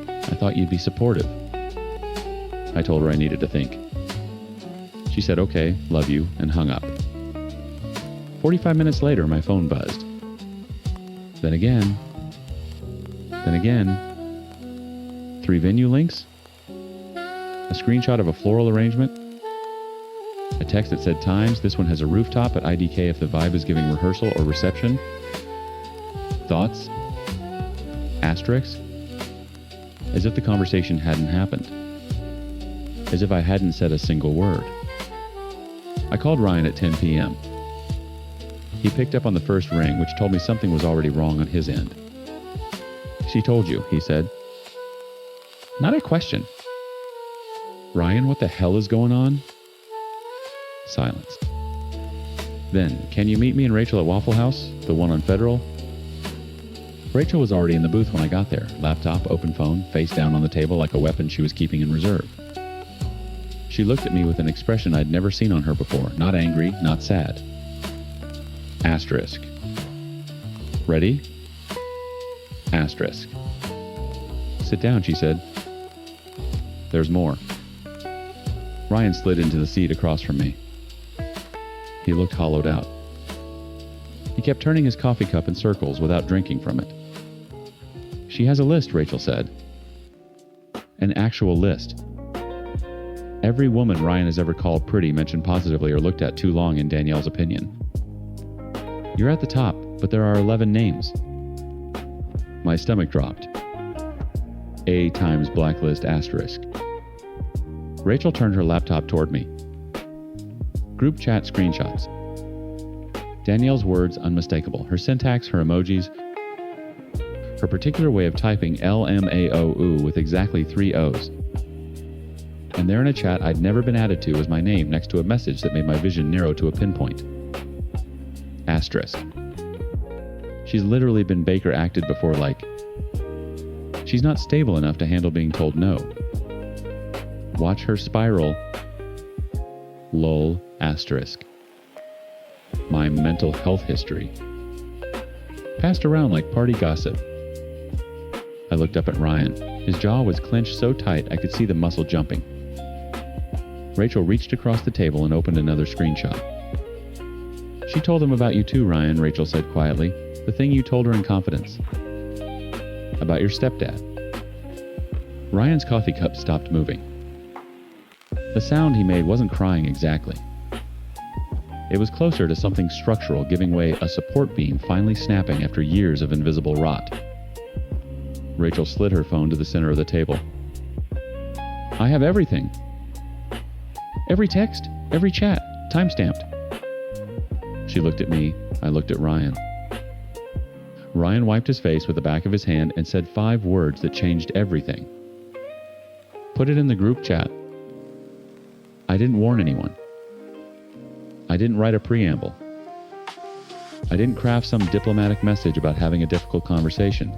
I thought you'd be supportive. I told her I needed to think. She said, okay, love you, and hung up. 45 minutes later, my phone buzzed. Then again. 3 venue links. A screenshot of a floral arrangement. A text that said times, this one has a rooftop at IDK if the vibe is giving rehearsal or reception. Thoughts? Asterisks? As if the conversation hadn't happened. As if I hadn't said a single word. I called Ryan at 10 p.m. He picked up on the first ring, which told me something was already wrong on his end. She told you, he said. Not a question. Ryan, what the hell is going on? Silence. Then, can you meet me and Rachel at Waffle House, the one on Federal? Rachel was already in the booth when I got there, laptop, open phone, face down on the table like a weapon she was keeping in reserve. She looked at me with an expression I'd never seen on her before, not angry, not sad. Asterisk. Ready? Asterisk. Sit down, she said. There's more. Ryan slid into the seat across from me. He looked hollowed out. He kept turning his coffee cup in circles without drinking from it. She has a list, Rachel said. An actual list. Every woman Ryan has ever called pretty, mentioned positively, or looked at too long in Danielle's opinion. You're at the top, but there are 11 names. My stomach dropped. A times blacklist asterisk. Rachel turned her laptop toward me. Group chat screenshots. Danielle's words unmistakable. Her syntax, her emojis, her particular way of typing LMAOO with exactly 3 O's. And there in a chat I'd never been added to was my name next to a message that made my vision narrow to a pinpoint. Asterisk. She's literally been Baker acted before, like, she's not stable enough to handle being told no. Watch her spiral. Lol. Asterisk. my mental health history. Passed around like party gossip. I looked up at Ryan. His jaw was clenched so tight I could see the muscle jumping. Rachel reached across the table and opened another screenshot. She told him about you too, Ryan, Rachel said quietly. The thing you told her in confidence. About your stepdad. Ryan's coffee cup stopped moving. The sound he made wasn't crying exactly. It was closer to something structural, giving way, a support beam finally snapping after years of invisible rot. Rachel slid her phone to the center of the table. I have everything. Every text, every chat, timestamped. She looked at me. I looked at Ryan. Ryan wiped his face with the back of his hand and said 5 words that changed everything. Put it in the group chat. I didn't warn anyone. I didn't write a preamble. I didn't craft some diplomatic message about having a difficult conversation.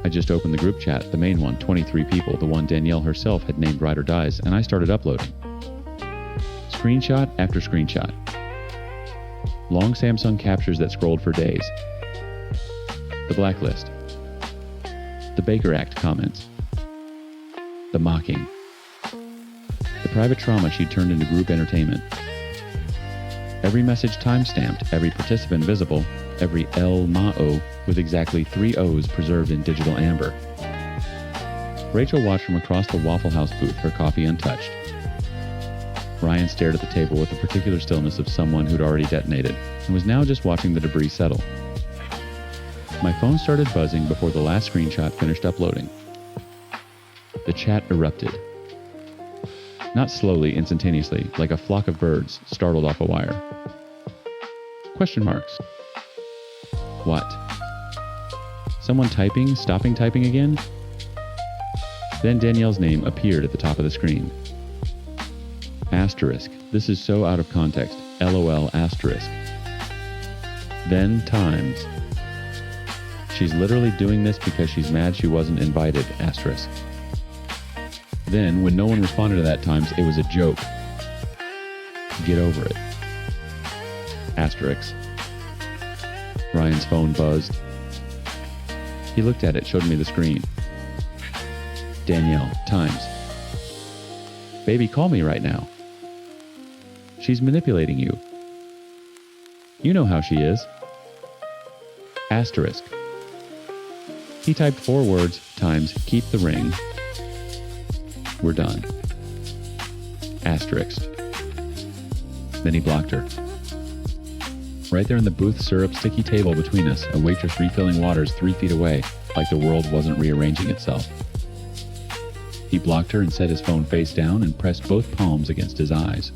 I just opened the group chat, the main one, 23 people, the one Danielle herself had named Ride or Dies, and I started uploading. Screenshot after screenshot. Long Samsung captures that scrolled for days. The blacklist. The Baker Act comments. The mocking. The private trauma she'd turned into group entertainment. Every message time-stamped, every participant visible, every El Ma'o with exactly 3 O's preserved in digital amber. Rachel watched from across the Waffle House booth, her coffee untouched. Ryan stared at the table with the particular stillness of someone who'd already detonated, and was now just watching the debris settle. My phone started buzzing before the last screenshot finished uploading. The chat erupted. Not slowly, instantaneously, like a flock of birds startled off a wire. Question marks. What? Someone typing, stopping typing again? Then Danielle's name appeared at the top of the screen. Asterisk. This is so out of context. LOL asterisk. Then times. She's literally doing this because she's mad she wasn't invited, asterisk. Then, when no one responded to that times, it was a joke. Get over it. Asterisk. Ryan's phone buzzed. He looked at it, showed me the screen. Danielle, times. Baby, call me right now. She's manipulating you. You know how she is. Asterisk. He typed 4 words, times, keep the ring. We're done. Asterisk. Then he blocked her. Right there in the booth syrup sticky table between us, a waitress refilling waters 3 feet away, like the world wasn't rearranging itself. He blocked her and set his phone face down and pressed both palms against his eyes.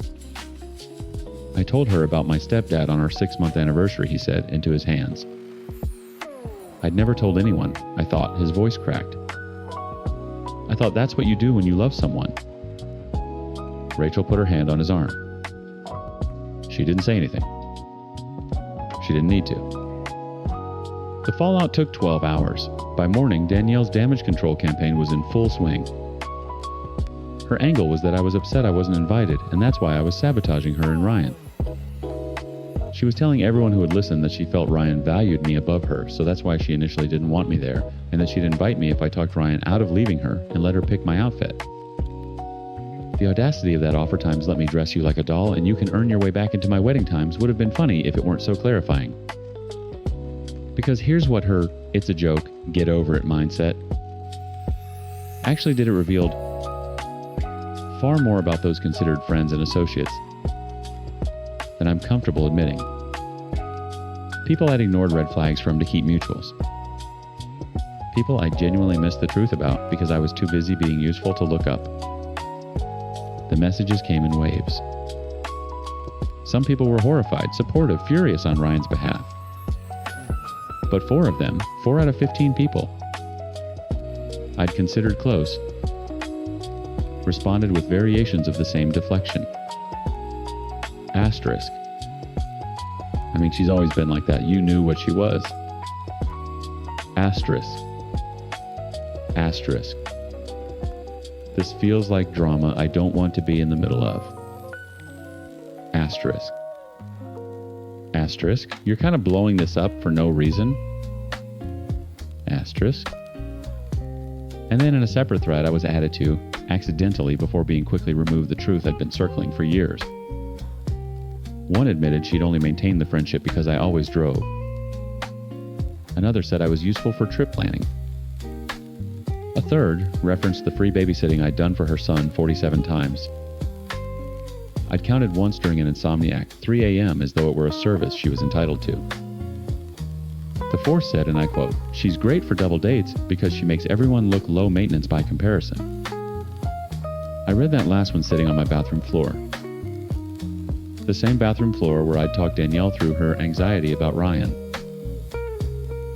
I told her about my stepdad on our 6-month anniversary, he said, into his hands. I'd never told anyone, I thought, his voice cracked. I thought that's what you do when you love someone. Rachel put her hand on his arm. She didn't say anything. She didn't need to. The fallout took 12 hours. By morning, Danielle's damage control campaign was in full swing. Her angle was that I was upset I wasn't invited, and that's why I was sabotaging her and Ryan. She was telling everyone who would listen that she felt Ryan valued me above her, so that's why she initially didn't want me there, and that she'd invite me if I talked Ryan out of leaving her and let her pick my outfit. The audacity of that offer times let me dress you like a doll and you can earn your way back into my wedding times would have been funny if it weren't so clarifying. Because here's what her, it's a joke, get over it mindset actually did. It revealed far more about those considered friends and associates than I'm comfortable admitting. People I'd ignored red flags from to keep mutuals. People I genuinely missed the truth about because I was too busy being useful to look up. The messages came in waves. Some people were horrified, supportive, furious on Ryan's behalf. But 4 of them, 4 out of 15 people, I'd considered close, responded with variations of the same deflection. Asterisk. I mean, she's always been like that. You knew what she was. Asterisk. Asterisk. This feels like drama I don't want to be in the middle of. Asterisk. Asterisk. You're kind of blowing this up for no reason. Asterisk. And then in a separate thread I was added to, accidentally before being quickly removed, the truth I'd been circling for years. One admitted she'd only maintained the friendship because I always drove. Another said I was useful for trip planning. A third referenced the free babysitting I'd done for her son 47 times. I'd counted once during an insomniac, 3 a.m. as though it were a service she was entitled to. The fourth said, and I quote, "She's great for double dates because she makes everyone look low maintenance by comparison." I read that last one sitting on my bathroom floor. The same bathroom floor where I'd talked Danielle through her anxiety about Ryan.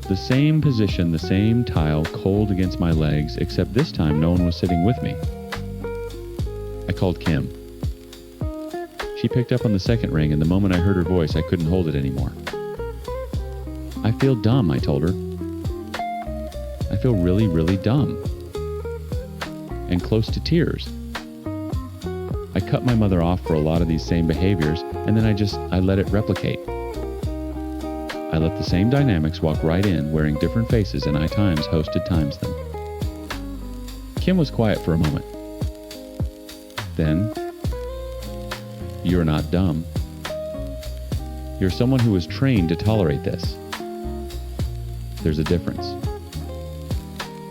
The same position, the same tile cold against my legs, except this time no one was sitting with me. I called Kim. She picked up on the second ring, and the moment I heard her voice, I couldn't hold it anymore. "I feel dumb," I told her. "I feel really, really dumb." And close to tears. I cut my mother off for a lot of these same behaviors, and then I let it replicate. I let the same dynamics walk right in, wearing different faces, and I times hosted times them. Kim was quiet for a moment. Then, "You're not dumb. You're someone who was trained to tolerate this. There's a difference."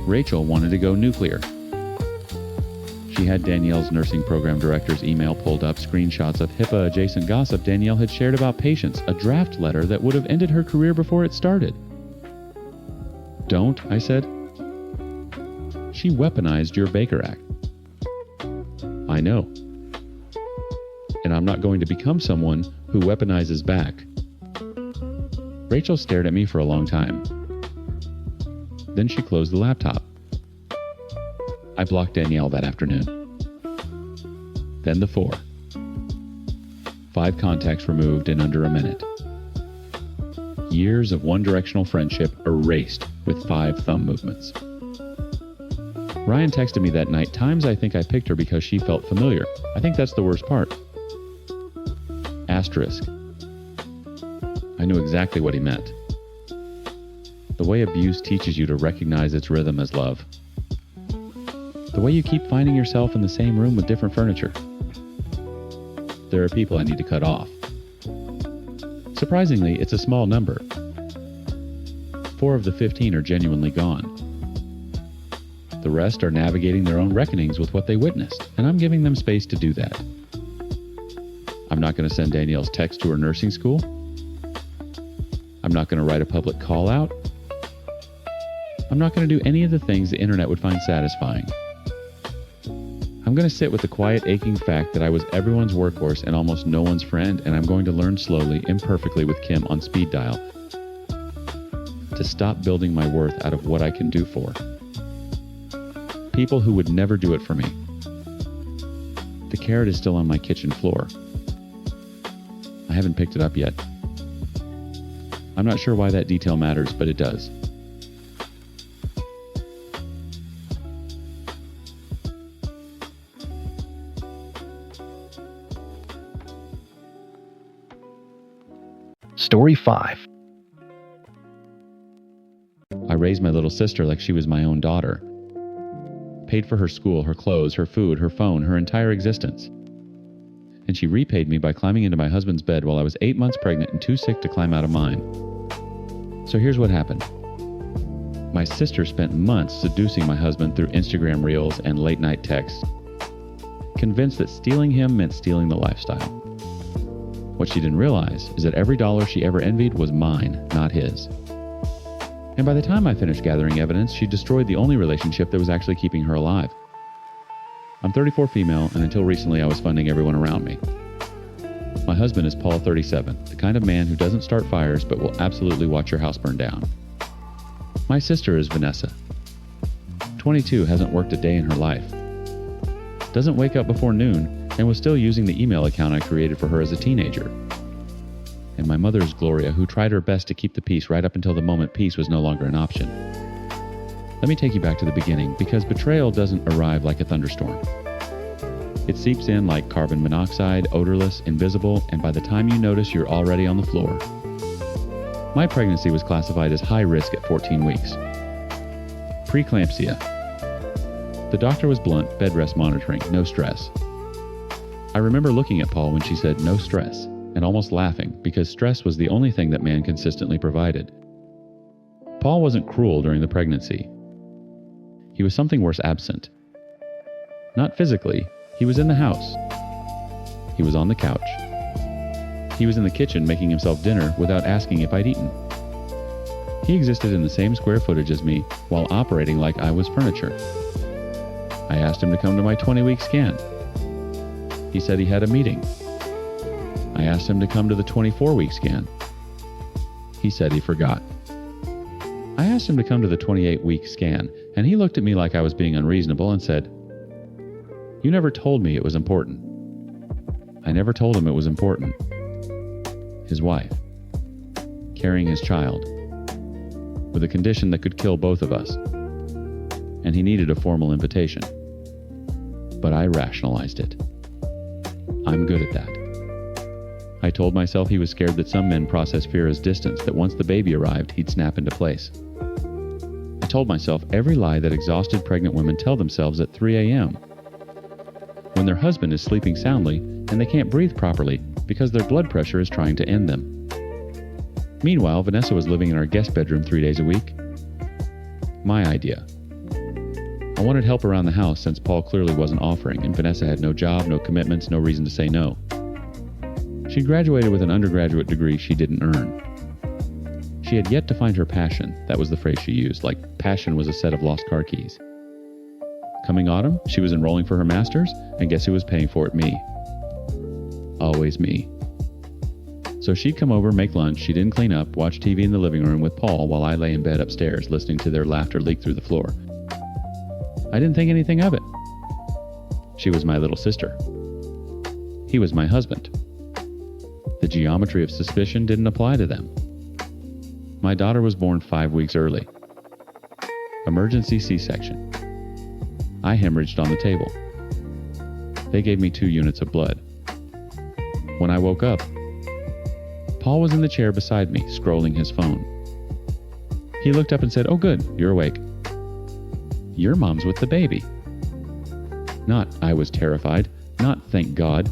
Rachel wanted to go nuclear. She had Danielle's nursing program director's email pulled up, screenshots of HIPAA-adjacent gossip Danielle had shared about patients, a draft letter that would have ended her career before it started. "Don't," I said. "She weaponized your Baker Act." "I know. And I'm not going to become someone who weaponizes back." Rachel stared at me for a long time. Then she closed the laptop. I blocked Danielle that afternoon. Then the 4. 5 contacts removed in under a minute. Years of one-directional friendship erased with 5 thumb movements. Ryan texted me that night, "Times I think I picked her because she felt familiar. I think that's the worst part." Asterisk. I knew exactly what he meant. The way abuse teaches you to recognize its rhythm as love. The way you keep finding yourself in the same room with different furniture. There are people I need to cut off. Surprisingly, it's a small number. 4 of the 15 are genuinely gone. The rest are navigating their own reckonings with what they witnessed, and I'm giving them space to do that. I'm not going to send Danielle's text to her nursing school. I'm not going to write a public call out. I'm not going to do any of the things the internet would find satisfying. I'm going to sit with the quiet, aching fact that I was everyone's workhorse and almost no one's friend, and I'm going to learn slowly, imperfectly with Kim on speed dial, to stop building my worth out of what I can do for people who would never do it for me. The carrot is still on my kitchen floor. I haven't picked it up yet. I'm not sure why that detail matters, but it does. Story 5. I raised my little sister like she was my own daughter. Paid for her school, her clothes, her food, her phone, her entire existence. And she repaid me by climbing into my husband's bed while I was 8 months pregnant and too sick to climb out of mine. So here's what happened. My sister spent months seducing my husband through Instagram reels and late night texts, convinced that stealing him meant stealing the lifestyle. What she didn't realize is that every dollar she ever envied was mine, not his. And by the time I finished gathering evidence, she destroyed the only relationship that was actually keeping her alive. I'm 34 female, and until recently I was funding everyone around me. My husband is Paul 37, the kind of man who doesn't start fires but will absolutely watch your house burn down. My sister is Vanessa. 22, hasn't worked a day in her life. Doesn't wake up before noon, and was still using the email account I created for her as a teenager. And my mother is Gloria, who tried her best to keep the peace right up until the moment peace was no longer an option. Let me take you back to the beginning, because betrayal doesn't arrive like a thunderstorm. It seeps in like carbon monoxide, odorless, invisible, and by the time you notice, you're already on the floor, My pregnancy was classified as high risk at 14 weeks. Preeclampsia. The doctor was blunt, bed rest monitoring, no stress. I remember looking at Paul when she said no stress, and almost laughing because stress was the only thing that man consistently provided. Paul wasn't cruel during the pregnancy. He was something worse absent. Not physically, he was in the house. He was on the couch. He was in the kitchen making himself dinner without asking if I'd eaten. He existed in the same square footage as me while operating like I was furniture. I asked him to come to my 20-week scan. He said he had a meeting. I asked him to come to the 24-week scan. He said he forgot. I asked him to come to the 28-week scan, and he looked at me like I was being unreasonable and said, "You never told me it was important." I never told him it was important. His wife, carrying his child, with a condition that could kill both of us, and he needed a formal invitation. But I rationalized it. I'm good at that. I told myself he was scared that some men process fear as distance, that once the baby arrived, he'd snap into place. I told myself every lie that exhausted pregnant women tell themselves at 3 a.m. when their husband is sleeping soundly and they can't breathe properly because their blood pressure is trying to end them. Meanwhile, Vanessa was living in our guest bedroom 3 days a week. My idea. I wanted help around the house since Paul clearly wasn't offering, and Vanessa had no job, no commitments, no reason to say no. She graduated with an undergraduate degree she didn't earn. She had yet to find her passion. That was the phrase she used, like passion was a set of lost car keys. Coming autumn, she was enrolling for her master's, and guess who was paying for it? Me. Always me. So she'd come over, make lunch, she didn't clean up, watch TV in the living room with Paul while I lay in bed upstairs listening to their laughter leak through the floor. I didn't think anything of it. She was my little sister. He was my husband. The geometry of suspicion didn't apply to them. My daughter was born 5 weeks early. Emergency C-section. I hemorrhaged on the table. They gave me 2 units of blood. When I woke up, Paul was in the chair beside me, scrolling his phone. He looked up and said, "Oh good, you're awake. Your mom's with the baby." Not, I was terrified. Not, thank God.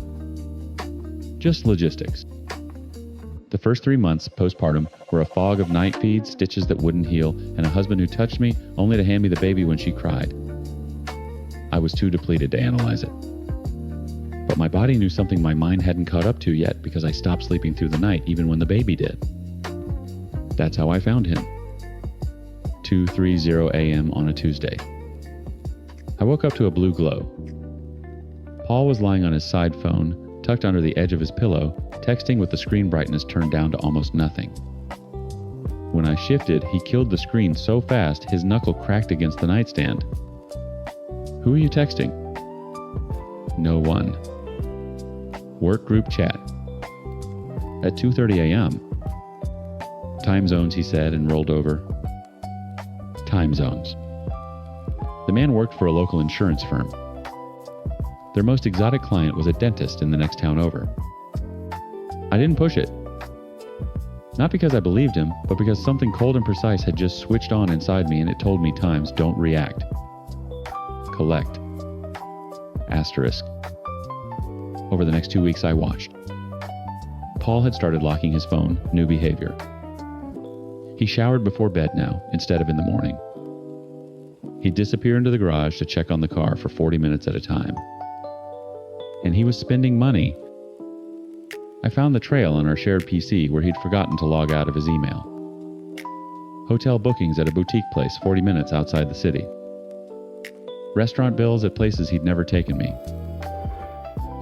Just logistics. The first 3 months postpartum were a fog of night feeds, stitches that wouldn't heal, and a husband who touched me only to hand me the baby when she cried. I was too depleted to analyze it. But my body knew something my mind hadn't caught up to yet because I stopped sleeping through the night even when the baby did. That's how I found him. 2:30 a.m. on a Tuesday. I woke up to a blue glow. Paul was lying on his side phone, tucked under the edge of his pillow, texting with the screen brightness turned down to almost nothing. When I shifted, he killed the screen so fast his knuckle cracked against the nightstand. "Who are you texting?" No one. Work group chat. At 2:30 a.m. Time zones, he said, and rolled over. Time zones. The man worked for a local insurance firm. Their most exotic client was a dentist in the next town over. I didn't push it. Not because I believed him, but because something cold and precise had just switched on inside me and it told me times don't react. Collect. Asterisk. Over the next 2 weeks I watched. Paul had started locking his phone, new behavior. He showered before bed now, instead of in the morning. He'd disappear into the garage to check on the car for 40 minutes at a time. And he was spending money. I found the trail on our shared PC where he'd forgotten to log out of his email. Hotel bookings at a boutique place 40 minutes outside the city. Restaurant bills at places he'd never taken me.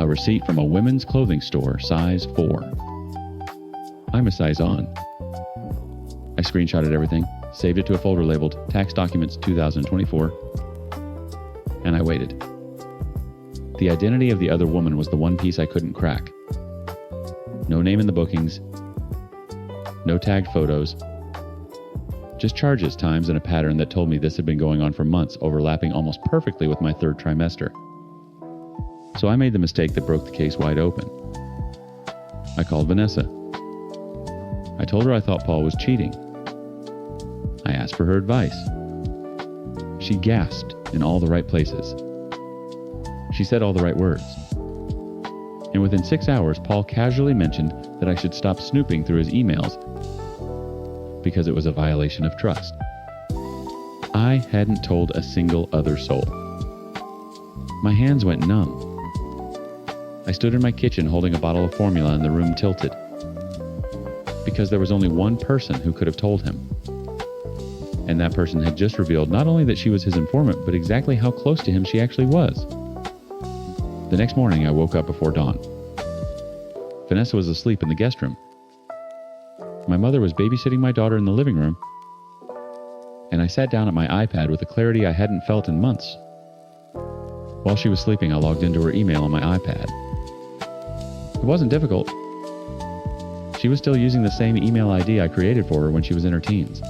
A receipt from a women's clothing store, size 4. I'm a size on. I screenshotted everything, saved it to a folder labeled Tax Documents 2024, and I waited. The identity of the other woman was the one piece I couldn't crack. No name in the bookings, no tagged photos, just charges, times, and a pattern that told me this had been going on for months, overlapping almost perfectly with my 3rd trimester. So I made the mistake that broke the case wide open. I called Vanessa. I told her I thought Paul was cheating. I asked for her advice. She gasped in all the right places. She said all the right words. And within 6 hours, Paul casually mentioned that I should stop snooping through his emails because it was a violation of trust. I hadn't told a single other soul. My hands went numb. I stood in my kitchen holding a bottle of formula and the room tilted. Because there was only one person who could have told him. And that person had just revealed not only that she was his informant, but exactly how close to him she actually was. The next morning, I woke up before dawn. Vanessa was asleep in the guest room. My mother was babysitting my daughter in the living room, and I sat down at my iPad with a clarity I hadn't felt in months. While she was sleeping, I logged into her email on my iPad. It wasn't difficult. She was still using the same email ID I created for her when she was in her teens.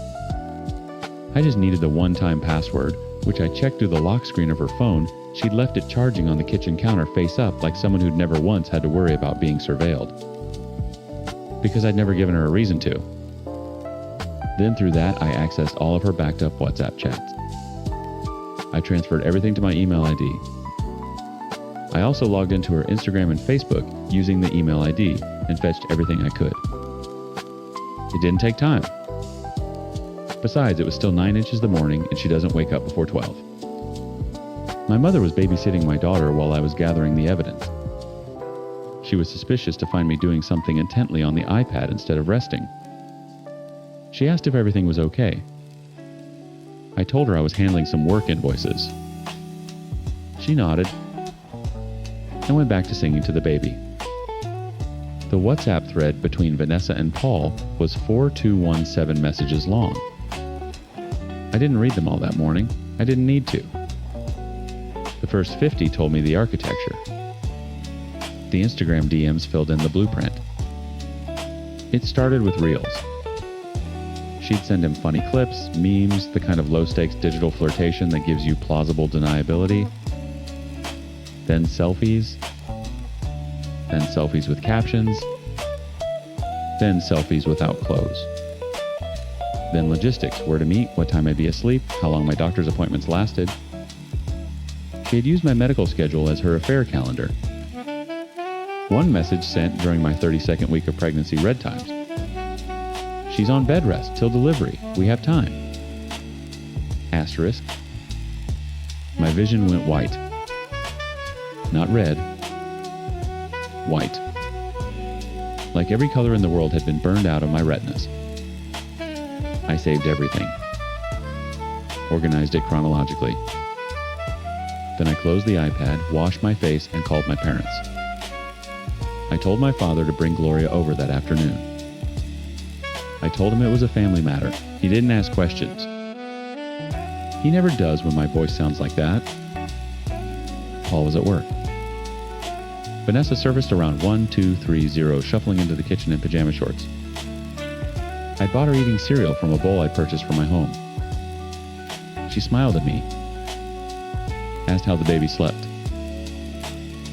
I just needed the one-time password, which I checked through the lock screen of her phone. She'd left it charging on the kitchen counter face up like someone who'd never once had to worry about being surveilled. Because I'd never given her a reason to. Then through that, I accessed all of her backed up WhatsApp chats. I transferred everything to my email ID. I also logged into her Instagram and Facebook using the email ID and fetched everything I could. It didn't take time. Besides, it was still 9 inches the morning and she doesn't wake up before 12. My mother was babysitting my daughter while I was gathering the evidence. She was suspicious to find me doing something intently on the iPad instead of resting. She asked if everything was okay. I told her I was handling some work invoices. She nodded and went back to singing to the baby. The WhatsApp thread between Vanessa and Paul was 4217 messages long. I didn't read them all that morning. I didn't need to. The first 50 told me the architecture. The Instagram DMs filled in the blueprint. It started with Reels. She'd send him funny clips, memes, the kind of low-stakes digital flirtation that gives you plausible deniability. Then selfies. Then selfies with captions. Then selfies without clothes. Then logistics, where to meet, what time I'd be asleep, how long my doctor's appointments lasted. She had used my medical schedule as her affair calendar. One message sent during my 32nd week of pregnancy read times. She's on bed rest till delivery. We have time. Asterisk. My vision went white. Not red. White. Like every color in the world had been burned out of my retinas. I saved everything. Organized it chronologically. Then I closed the iPad, washed my face, and called my parents. I told my father to bring Gloria over that afternoon. I told him it was a family matter. He didn't ask questions. He never does when my voice sounds like that. Paul was at work. Vanessa serviced around 1230, shuffling into the kitchen in pajama shorts. I bought her eating cereal from a bowl I purchased for my home. She smiled at me, asked how the baby slept.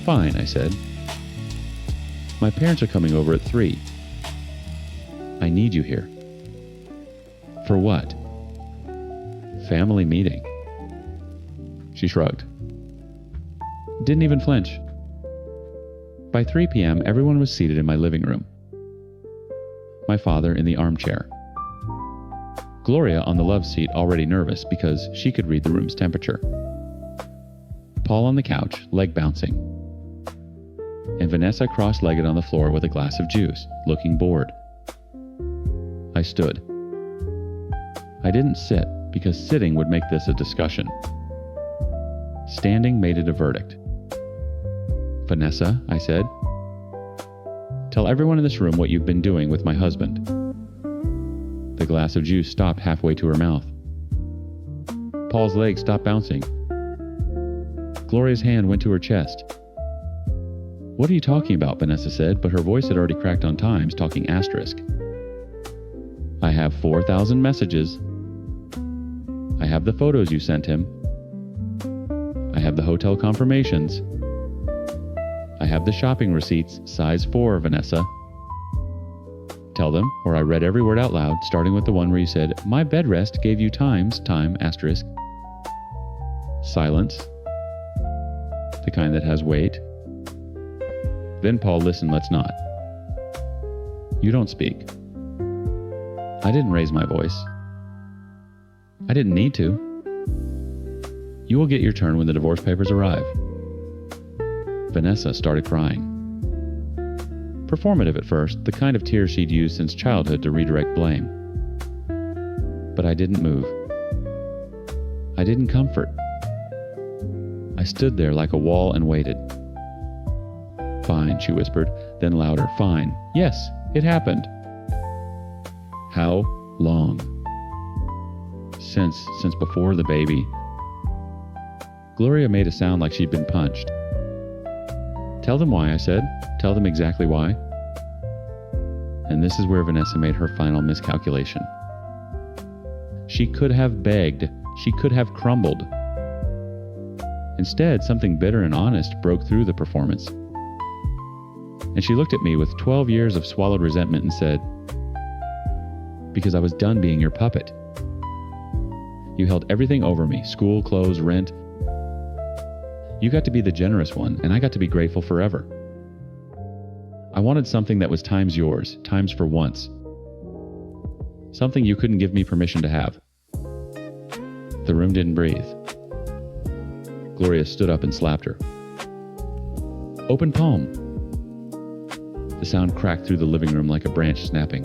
Fine, I said. My parents are coming over at 3. I need you here. For what? Family meeting. She shrugged. Didn't even flinch. By 3 p.m., everyone was seated in my living room. My father in the armchair. Gloria on the love seat, already nervous because she could read the room's temperature. Paul on the couch, leg bouncing. And Vanessa cross-legged on the floor with a glass of juice, looking bored. I stood. I didn't sit because sitting would make this a discussion. Standing made it a verdict. Vanessa, I said, tell everyone in this room what you've been doing with my husband. The glass of juice stopped halfway to her mouth. Paul's leg stopped bouncing. Gloria's hand went to her chest. What are you talking about? Vanessa said, but her voice had already cracked on times, talking asterisk. I have 4,000 messages. I have the photos you sent him. I have the hotel confirmations. I have the shopping receipts, size 4, Vanessa. Tell them, or I read every word out loud, starting with the one where you said, "My bed rest gave you time, asterisk." Silence. The kind that has weight. Then Paul, listen, let's not. You don't speak. I didn't raise my voice. I didn't need to. You will get your turn when the divorce papers arrive. Vanessa started crying. Performative at first, the kind of tears she'd used since childhood to redirect blame. But I didn't move. I didn't comfort. I stood there like a wall and waited. "Fine," she whispered, then louder, "Fine. Yes, it happened." How long? Since before the baby. Gloria made a sound like she'd been punched. "Tell them why," I said. "Tell them exactly why." And this is where Vanessa made her final miscalculation. She could have begged. She could have crumbled. Instead, something bitter and honest broke through the performance. And she looked at me with 12 years of swallowed resentment and said, "Because I was done being your puppet. You held everything over me, school, clothes, rent. You got to be the generous one, and I got to be grateful forever. I wanted something that was times yours, times for once. Something you couldn't give me permission to have." The room didn't breathe. Gloria stood up and slapped her. "Open palm." The sound cracked through the living room like a branch snapping.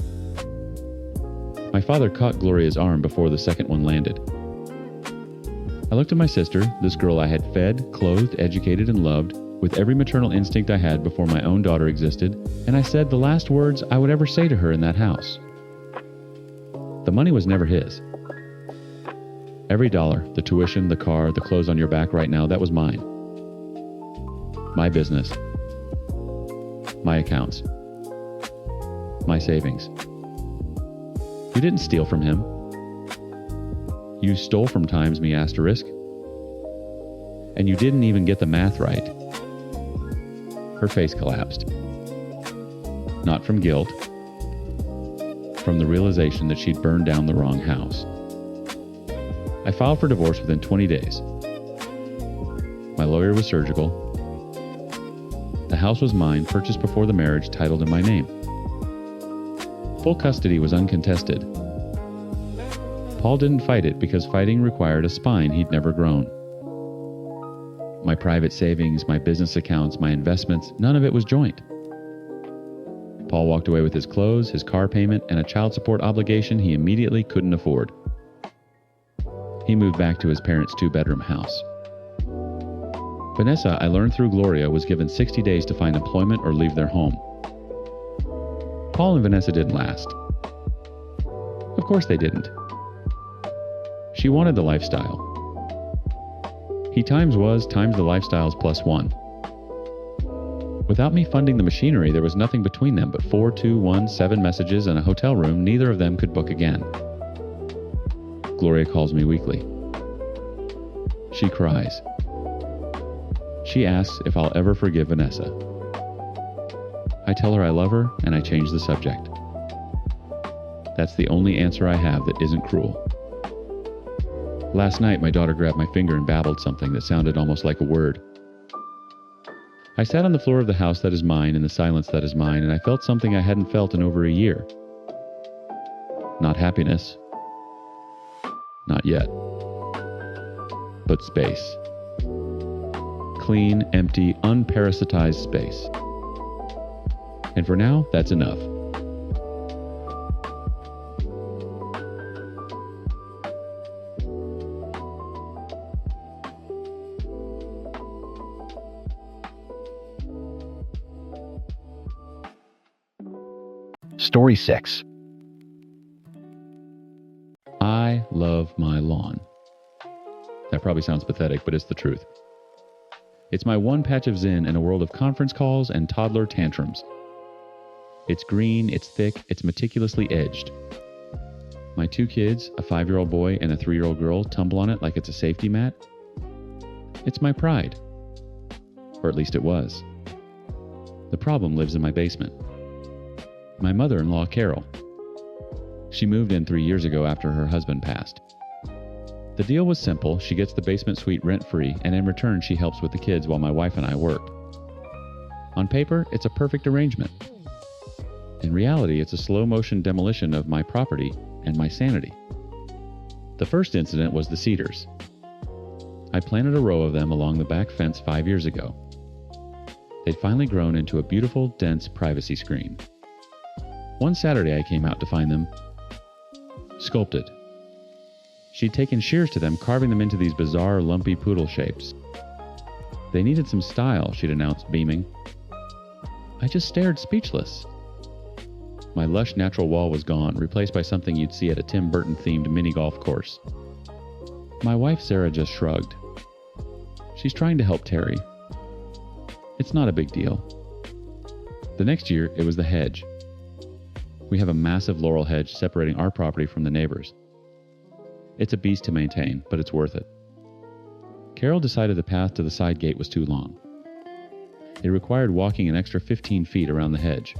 My father caught Gloria's arm before the second one landed. I looked at my sister, this girl I had fed, clothed, educated, and loved, with every maternal instinct I had before my own daughter existed, and I said the last words I would ever say to her in that house. The money was never his. Every dollar, the tuition, the car, the clothes on your back right now, that was mine. My business. My accounts. My savings. You didn't steal from him. You stole from times me asterisk. And you didn't even get the math right. Her face collapsed. Not from guilt. From the realization that she'd burned down the wrong house. I filed for divorce within 20 days. My lawyer was surgical. The house was mine, purchased before the marriage, titled in my name. Full custody was uncontested. Paul didn't fight it because fighting required a spine he'd never grown. My private savings, my business accounts, my investments, none of it was joint. Paul walked away with his clothes, his car payment, and a child support obligation he immediately couldn't afford. He moved back to his parents' two-bedroom house. Vanessa, I learned through Gloria, was given 60 days to find employment or leave their home. Paul and Vanessa didn't last. Of course they didn't. She wanted the lifestyle. He times the lifestyles plus one. Without me funding the machinery, there was nothing between them but 4-2-1-7 messages and a hotel room neither of them could book again. Gloria calls me weekly. She cries. She asks if I'll ever forgive Vanessa. I tell her I love her and I change the subject. That's the only answer I have that isn't cruel. Last night, my daughter grabbed my finger and babbled something that sounded almost like a word. I sat on the floor of the house that is mine in the silence that is mine, and I felt something I hadn't felt in over a year. Not happiness. Not yet. But space. Clean, empty, unparasitized space. And for now, that's enough. Story 6. I love my lawn. That probably sounds pathetic, but it's the truth. It's my one patch of zen in a world of conference calls and toddler tantrums. It's green, it's thick, it's meticulously edged. My 2 kids, a 5-year-old boy and a 3-year-old girl, tumble on it like it's a safety mat. It's my pride. Or at least it was. The problem lives in my basement. My mother-in-law, Carol. She moved in 3 years ago after her husband passed. The deal was simple. She gets the basement suite rent-free, and in return she helps with the kids while my wife and I work. On paper, it's a perfect arrangement. In reality, it's a slow-motion demolition of my property and my sanity. The first incident was the cedars. I planted a row of them along the back fence 5 years ago. They'd finally grown into a beautiful, dense privacy screen. One Saturday I came out to find them sculpted. She'd taken shears to them, carving them into these bizarre, lumpy poodle shapes. They needed some style, she'd announced, beaming. I just stared, speechless. My lush natural wall was gone, replaced by something you'd see at a Tim Burton-themed mini-golf course. My wife, Sarah, just shrugged. She's trying to help Terry. It's not a big deal. The next year, it was the hedge. We have a massive laurel hedge separating our property from the neighbors. It's a beast to maintain, but it's worth it. Carol decided the path to the side gate was too long. It required walking an extra 15 feet around the hedge.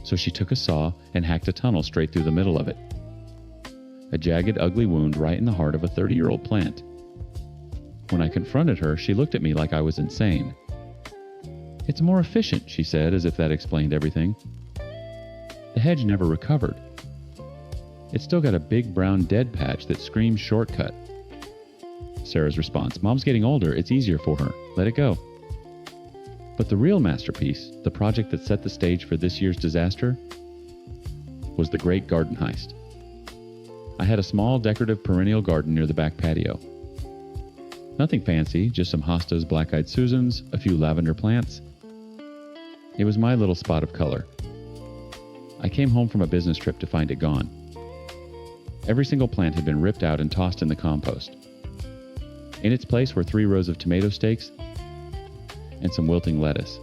So she took a saw and hacked a tunnel straight through the middle of it. A jagged, ugly wound right in the heart of a 30-year-old plant. When I confronted her, she looked at me like I was insane. It's more efficient, she said, as if that explained everything. The hedge never recovered. It's still got a big brown dead patch that screams shortcut. Sarah's response, Mom's getting older, it's easier for her. Let it go. But the real masterpiece, the project that set the stage for this year's disaster, was the Great Garden Heist. I had a small decorative perennial garden near the back patio. Nothing fancy, just some hostas, black-eyed Susans, a few lavender plants. It was my little spot of color. I came home from a business trip to find it gone. Every single plant had been ripped out and tossed in the compost. In its place were 3 rows of tomato stakes and some wilting lettuce.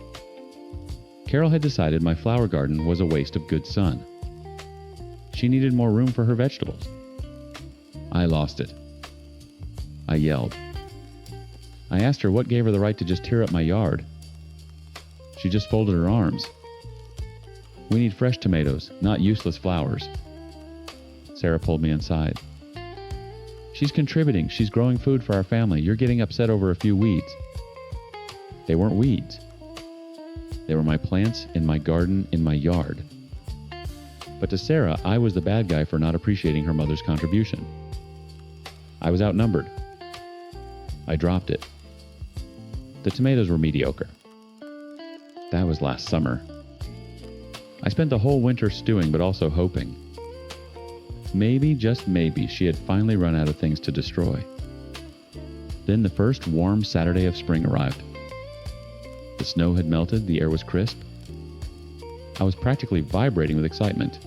Carol had decided my flower garden was a waste of good sun. She needed more room for her vegetables. I lost it. I yelled. I asked her what gave her the right to just tear up my yard. She just folded her arms. We need fresh tomatoes, not useless flowers. Sarah pulled me inside. She's contributing. She's growing food for our family. You're getting upset over a few weeds. They weren't weeds. They were my plants in my garden in my yard. But to Sarah, I was the bad guy for not appreciating her mother's contribution. I was outnumbered. I dropped it. The tomatoes were mediocre. That was last summer. I spent the whole winter stewing, but also hoping. Maybe, just maybe, she had finally run out of things to destroy. Then the first warm Saturday of spring arrived. The snow had melted, the air was crisp. I was practically vibrating with excitement.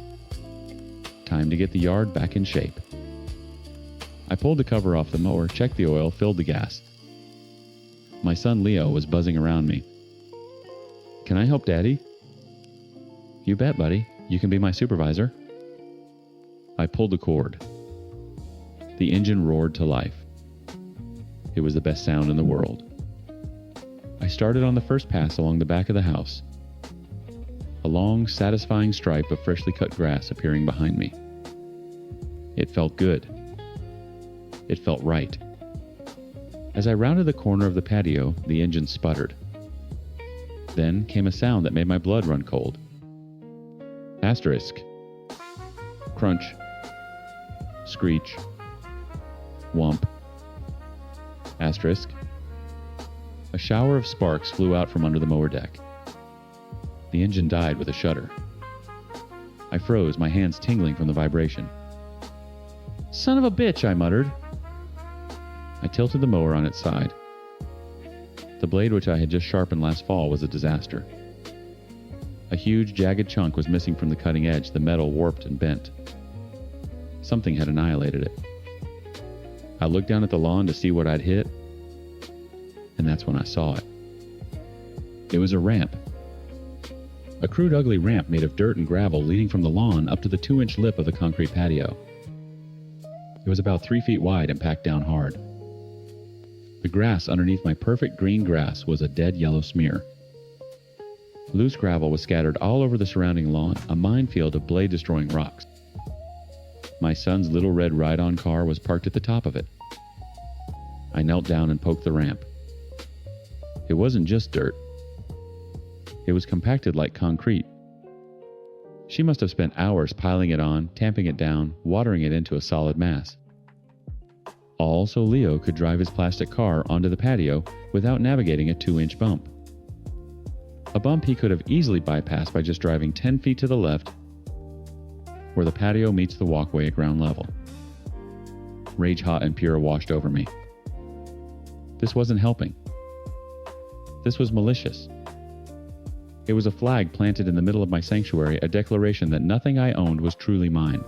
Time to get the yard back in shape. I pulled the cover off the mower, checked the oil, filled the gas. My son Leo was buzzing around me. Can I help Daddy? You bet, buddy. You can be my supervisor. I pulled the cord. The engine roared to life. It was the best sound in the world. I started on the first pass along the back of the house. A long, satisfying stripe of freshly cut grass appearing behind me. It felt good. It felt right. As I rounded the corner of the patio, the engine sputtered. Then came a sound that made my blood run cold. Asterisk. Crunch. Screech. Whomp. Asterisk. A shower of sparks flew out from under the mower deck. The engine died with a shudder. I froze, my hands tingling from the vibration. Son of a bitch, I muttered. I tilted the mower on its side. The blade which I had just sharpened last fall was a disaster. A huge, jagged chunk was missing from the cutting edge, the metal warped and bent. Something had annihilated it. I looked down at the lawn to see what I'd hit, and that's when I saw it. It was a ramp. A crude, ugly ramp made of dirt and gravel leading from the lawn up to the 2-inch lip of the concrete patio. It was about 3 feet wide and packed down hard. The grass underneath my perfect green grass was a dead yellow smear. Loose gravel was scattered all over the surrounding lawn, a minefield of blade-destroying rocks. My son's little red ride-on car was parked at the top of it. I knelt down and poked the ramp. It wasn't just dirt. It was compacted like concrete. She must have spent hours piling it on, tamping it down, watering it into a solid mass. All so Leo could drive his plastic car onto the patio without navigating a 2-inch bump. A bump he could have easily bypassed by just driving 10 feet to the left, where the patio meets the walkway at ground level. Rage hot and pure washed over me. This wasn't helping. This was malicious. It was a flag planted in the middle of my sanctuary, a declaration that nothing I owned was truly mine.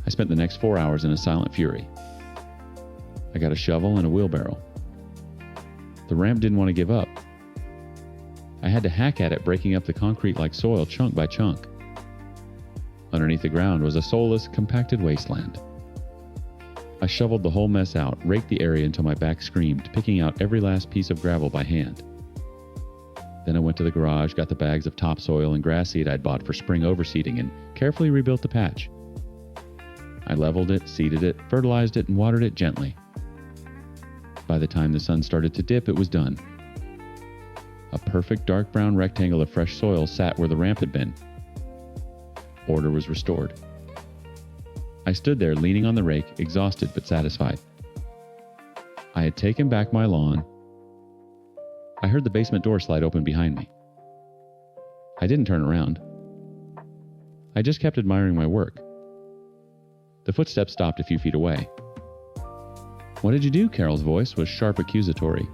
I spent the next 4 hours in a silent fury. I got a shovel and a wheelbarrow. The ramp didn't want to give up. I had to hack at it, breaking up the concrete like soil chunk by chunk. Underneath the ground was a soulless, compacted wasteland. I shoveled the whole mess out, raked the area until my back screamed, picking out every last piece of gravel by hand. Then I went to the garage, got the bags of topsoil and grass seed I'd bought for spring overseeding, and carefully rebuilt the patch. I leveled it, seeded it, fertilized it, and watered it gently. By the time the sun started to dip, it was done. A perfect dark brown rectangle of fresh soil sat where the ramp had been. Order was restored. I stood there leaning on the rake, exhausted but satisfied. I had taken back my lawn. I heard the basement door slide open behind me. I didn't turn around. I just kept admiring my work. The footsteps stopped a few feet away. "What did you do?" Carol's voice was sharp accusatory.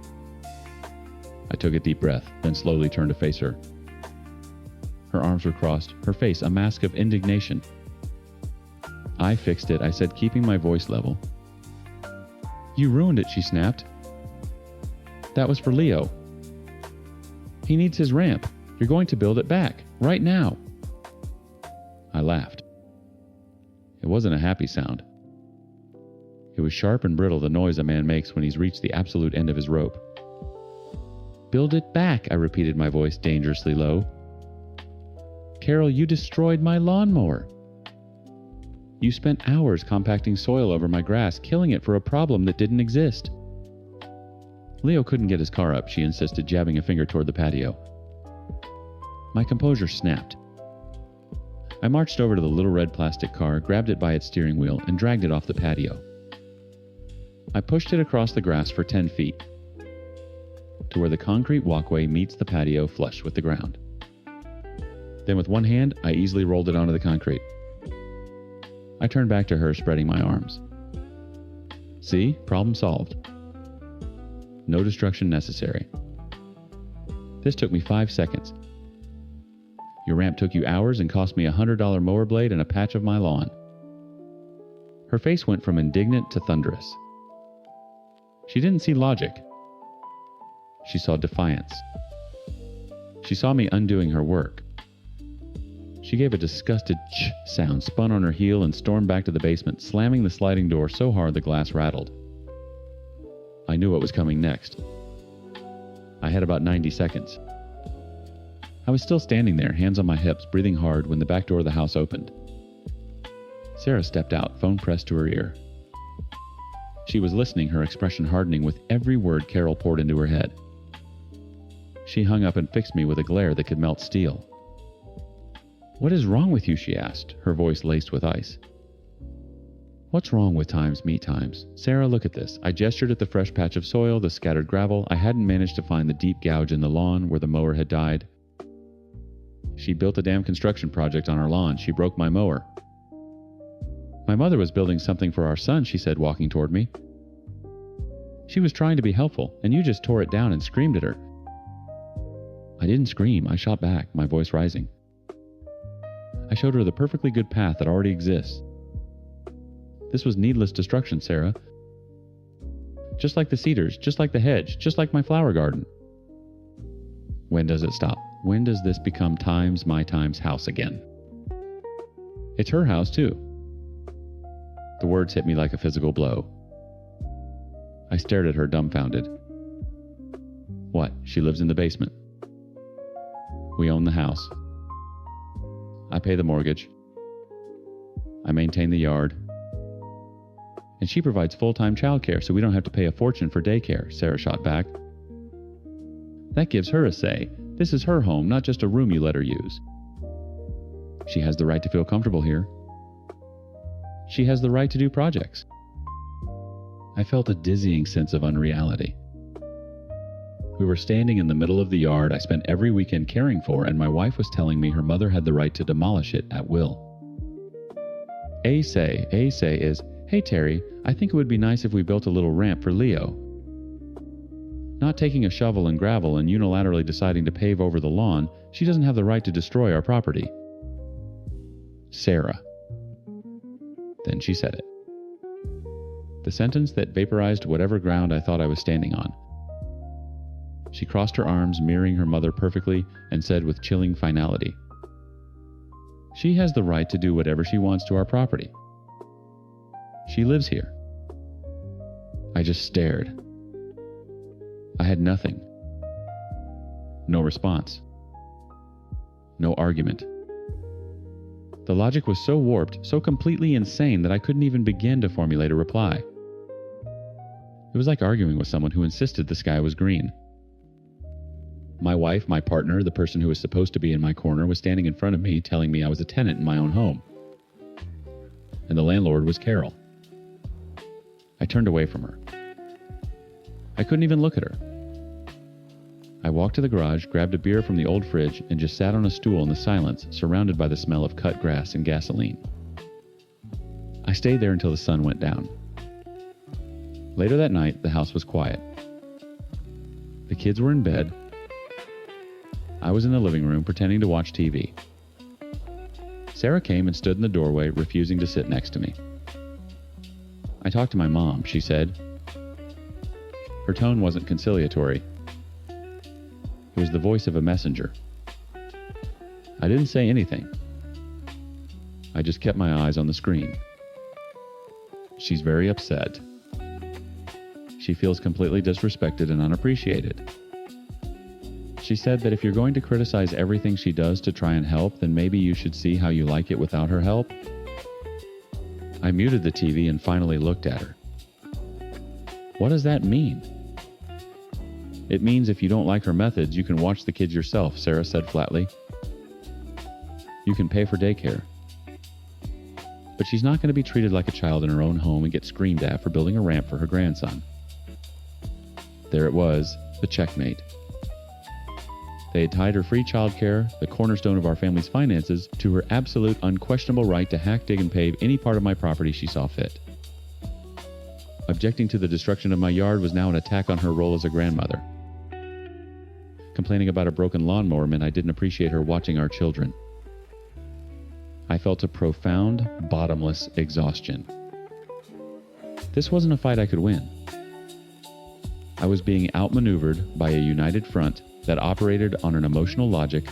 I took a deep breath, then slowly turned to face her. Her arms were crossed, her face a mask of indignation. "I fixed it," I said, keeping my voice level. "You ruined it," she snapped. "That was for Leo. He needs his ramp. You're going to build it back, right now." I laughed. It wasn't a happy sound. It was sharp and brittle, the noise a man makes when he's reached the absolute end of his rope. "Build it back," I repeated, my voice dangerously low. "Carol, you destroyed my lawnmower. You spent hours compacting soil over my grass, killing it for a problem that didn't exist." Leo couldn't get his car up, she insisted, jabbing a finger toward the patio. My composure snapped. I marched over to the little red plastic car, grabbed it by its steering wheel, and dragged it off the patio. I pushed it across the grass for 10 feet, to where the concrete walkway meets the patio flush with the ground. Then with one hand, I easily rolled it onto the concrete. I turned back to her, spreading my arms. "See? Problem solved. No destruction necessary. This took me 5 seconds. Your ramp took you hours and cost me a $100 mower blade and a patch of my lawn." Her face went from indignant to thunderous. She didn't see logic. She saw defiance. She saw me undoing her work. She gave a disgusted ch sound, spun on her heel, and stormed back to the basement, slamming the sliding door so hard the glass rattled. I knew what was coming next. I had about 90 seconds. I was still standing there, hands on my hips, breathing hard, when the back door of the house opened. Sarah stepped out, phone pressed to her ear. She was listening, her expression hardening with every word Carol poured into her head. She hung up and fixed me with a glare that could melt steel. "What is wrong with you?" she asked, her voice laced with ice. "What's wrong with times meet times? Sarah, look at this." I gestured at the fresh patch of soil, the scattered gravel. I hadn't managed to find the deep gouge in the lawn where the mower had died. She built a damn construction project on our lawn. She broke my mower. "My mother was building something for our son," she said, walking toward me. "She was trying to be helpful, and you just tore it down and screamed at her." I didn't scream. I shot back, my voice rising. I showed her the perfectly good path that already exists. This was needless destruction, Sarah. Just like the cedars, just like the hedge, just like my flower garden. When does it stop? When does this become my time's house again? It's her house, too. The words hit me like a physical blow. I stared at her, dumbfounded. What? She lives in the basement. We own the house. I pay the mortgage. I maintain the yard. And she provides full-time childcare, so we don't have to pay a fortune for daycare, Sarah shot back. That gives her a say. This is her home, not just a room you let her use. She has the right to feel comfortable here. She has the right to do projects. I felt a dizzying sense of unreality. We were standing in the middle of the yard I spent every weekend caring for, and my wife was telling me her mother had the right to demolish it at will. A say is, "Hey Terry, I think it would be nice if we built a little ramp for Leo." Not taking a shovel and gravel and unilaterally deciding to pave over the lawn, she doesn't have the right to destroy our property. Sarah. Then she said it. The sentence that vaporized whatever ground I thought I was standing on. She crossed her arms, mirroring her mother perfectly, and said with chilling finality, "She has the right to do whatever she wants to our property. She lives here." I just stared. I had nothing. No response. No argument. The logic was so warped, so completely insane that I couldn't even begin to formulate a reply. It was like arguing with someone who insisted the sky was green. My wife, my partner, the person who was supposed to be in my corner, was standing in front of me telling me I was a tenant in my own home. And the landlord was Carol. I turned away from her. I couldn't even look at her. I walked to the garage, grabbed a beer from the old fridge, and just sat on a stool in the silence, surrounded by the smell of cut grass and gasoline. I stayed there until the sun went down. Later that night, the house was quiet. The kids were in bed. I was in the living room pretending to watch TV. Sarah came and stood in the doorway, refusing to sit next to me. "I talked to my mom," she said. Her tone wasn't conciliatory. It was the voice of a messenger. I didn't say anything. I just kept my eyes on the screen. She's very upset. She feels completely disrespected and unappreciated. She said that if you're going to criticize everything she does to try and help, then maybe you should see how you like it without her help. I muted the TV and finally looked at her. What does that mean? It means if you don't like her methods, you can watch the kids yourself, Sarah said flatly. You can pay for daycare. But she's not going to be treated like a child in her own home and get screamed at for building a ramp for her grandson. There it was, the checkmate. They had tied her free childcare, the cornerstone of our family's finances, to her absolute, unquestionable right to hack, dig, and pave any part of my property she saw fit. Objecting to the destruction of my yard was now an attack on her role as a grandmother. Complaining about a broken lawnmower meant I didn't appreciate her watching our children. I felt a profound, bottomless exhaustion. This wasn't a fight I could win. I was being outmaneuvered by a united front that operated on an emotional logic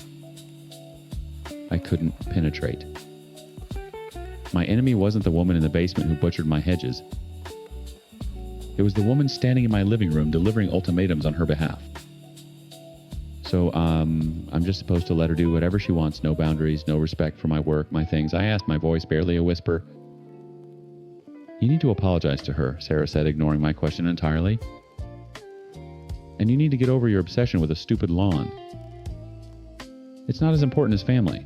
I couldn't penetrate. My enemy wasn't the woman in the basement who butchered my hedges. It was the woman standing in my living room delivering ultimatums on her behalf. So, I'm just supposed to let her do whatever she wants, no boundaries, no respect for my work, my things. I asked, my voice barely a whisper. "You need to apologize to her," Sarah said, ignoring my question entirely. "And you need to get over your obsession with a stupid lawn. It's not as important as family."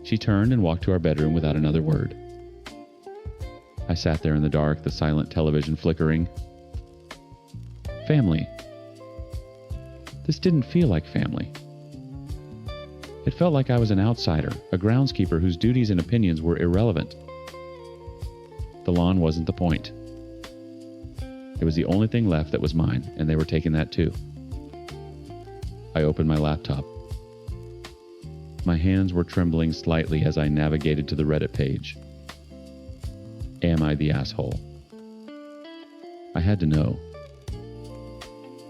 She turned and walked to our bedroom without another word. I sat there in the dark, the silent television flickering. Family. This didn't feel like family. It felt like I was an outsider, a groundskeeper whose duties and opinions were irrelevant. The lawn wasn't the point. It was the only thing left that was mine, and they were taking that too. I opened my laptop. My hands were trembling slightly as I navigated to the Reddit page. Am I the asshole? I had to know.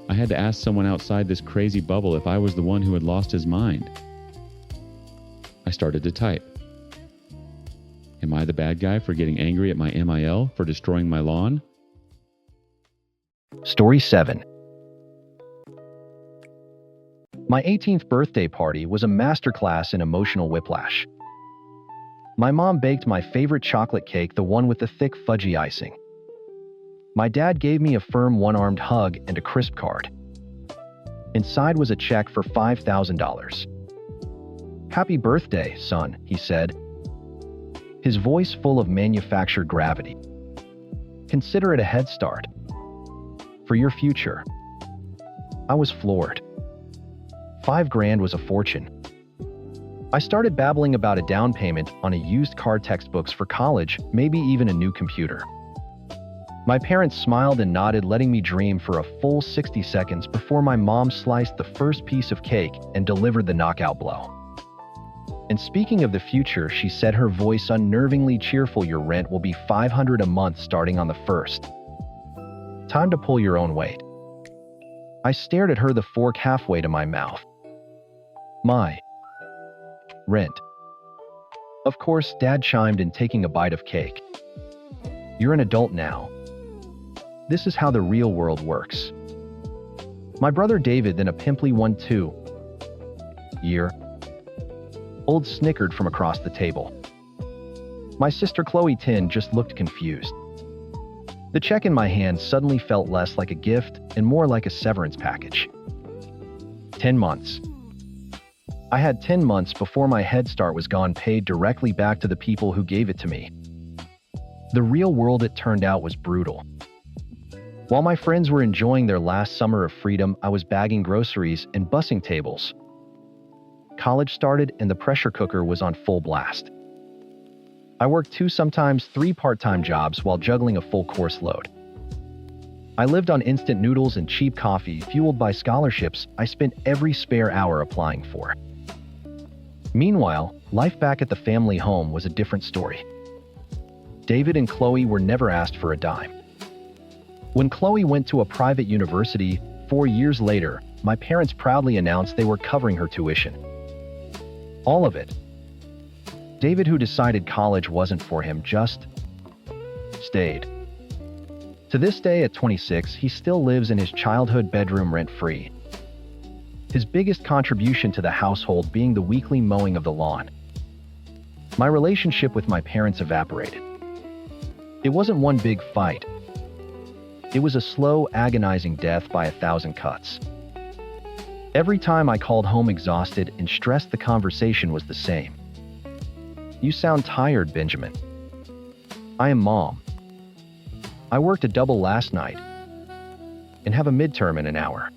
I had to ask someone outside this crazy bubble if I was the one who had lost his mind. I started to type. Am I the bad guy for getting angry at my MIL for destroying my lawn? Story 7. My 18th birthday party was a masterclass in emotional whiplash. My mom baked my favorite chocolate cake, the one with the thick fudgy icing. My dad gave me a firm one-armed hug and a crisp card. Inside was a check for $5,000. "Happy birthday, son," he said, his voice full of manufactured gravity. "Consider it a head start for your future." I was floored. $5,000 was a fortune. I started babbling about a down payment on a used car, textbooks for college, maybe even a new computer. My parents smiled and nodded, letting me dream for a full 60 seconds before my mom sliced the first piece of cake and delivered the knockout blow. "And speaking of the future," she said, her voice unnervingly cheerful, "your rent will be $500 a month starting on the 1st. Time to pull your own weight." I stared at her, the fork halfway to my mouth. "My rent." Of course, Dad chimed in, taking a bite of cake. "You're an adult now. This is how the real world works." My brother David, then a pimply 1-2-year-old, snickered from across the table. My sister Chloe Tin just looked confused. The check in my hand suddenly felt less like a gift and more like a severance package. 10 months. I had 10 months before my head start was gone, paid directly back to the people who gave it to me. The real world, it turned out, was brutal. While my friends were enjoying their last summer of freedom, I was bagging groceries and bussing tables. College started and the pressure cooker was on full blast. I worked 2, sometimes 3 part-time jobs while juggling a full course load. I lived on instant noodles and cheap coffee, fueled by scholarships I spent every spare hour applying for. Meanwhile, life back at the family home was a different story. David and Chloe were never asked for a dime. When Chloe went to a private university 4 years later, my parents proudly announced they were covering her tuition. All of it. David, who decided college wasn't for him, just stayed. To this day, at 26, he still lives in his childhood bedroom rent-free. His biggest contribution to the household being the weekly mowing of the lawn. My relationship with my parents evaporated. It wasn't one big fight. It was a slow, agonizing death by 1,000 cuts. Every time I called home exhausted and stressed, the conversation was the same. "You sound tired, Benjamin." "I am, Mom. I worked a double last night and have a midterm in an hour."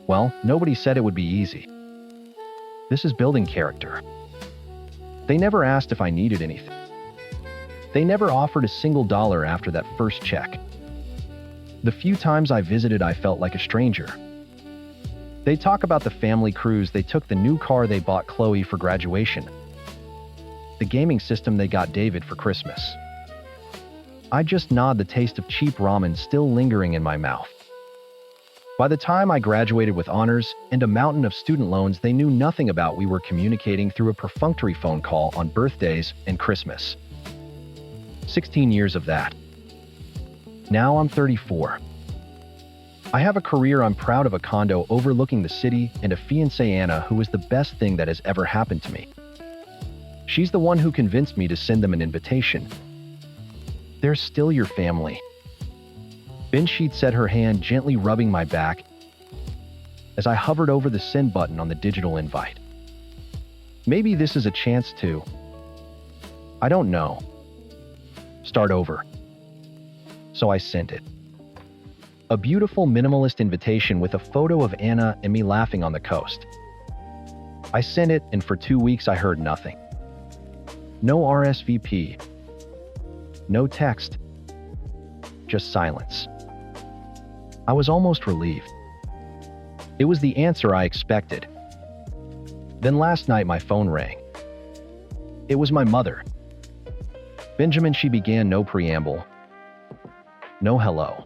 Well, nobody said it would be easy. This is building character. They never asked if I needed anything. They never offered a single dollar after that first check. The few times I visited, I felt like a stranger. They talk about the family cruise they took, the new car they bought Chloe for graduation, the gaming system they got David for Christmas. I just nod, the taste of cheap ramen still lingering in my mouth. By the time I graduated with honors and a mountain of student loans they knew nothing about, we were communicating through a perfunctory phone call on birthdays and Christmas. 16 years of that. Now I'm 34. I have a career, I'm proud of a condo overlooking the city, and a fiancée, Anna, who is the best thing that has ever happened to me. She's the one who convinced me to send them an invitation. "They're still your family." Bedsheet said, her hand gently rubbing my back as I hovered over the send button on the digital invite. Maybe this is a chance to, I don't know, start over. So I sent it. A beautiful minimalist invitation with a photo of Anna and me laughing on the coast. I sent it, and for 2 weeks I heard nothing. No RSVP. No text. Just silence. I was almost relieved. It was the answer I expected. Then last night my phone rang. It was my mother. "Benjamin," she began, no preamble. No hello.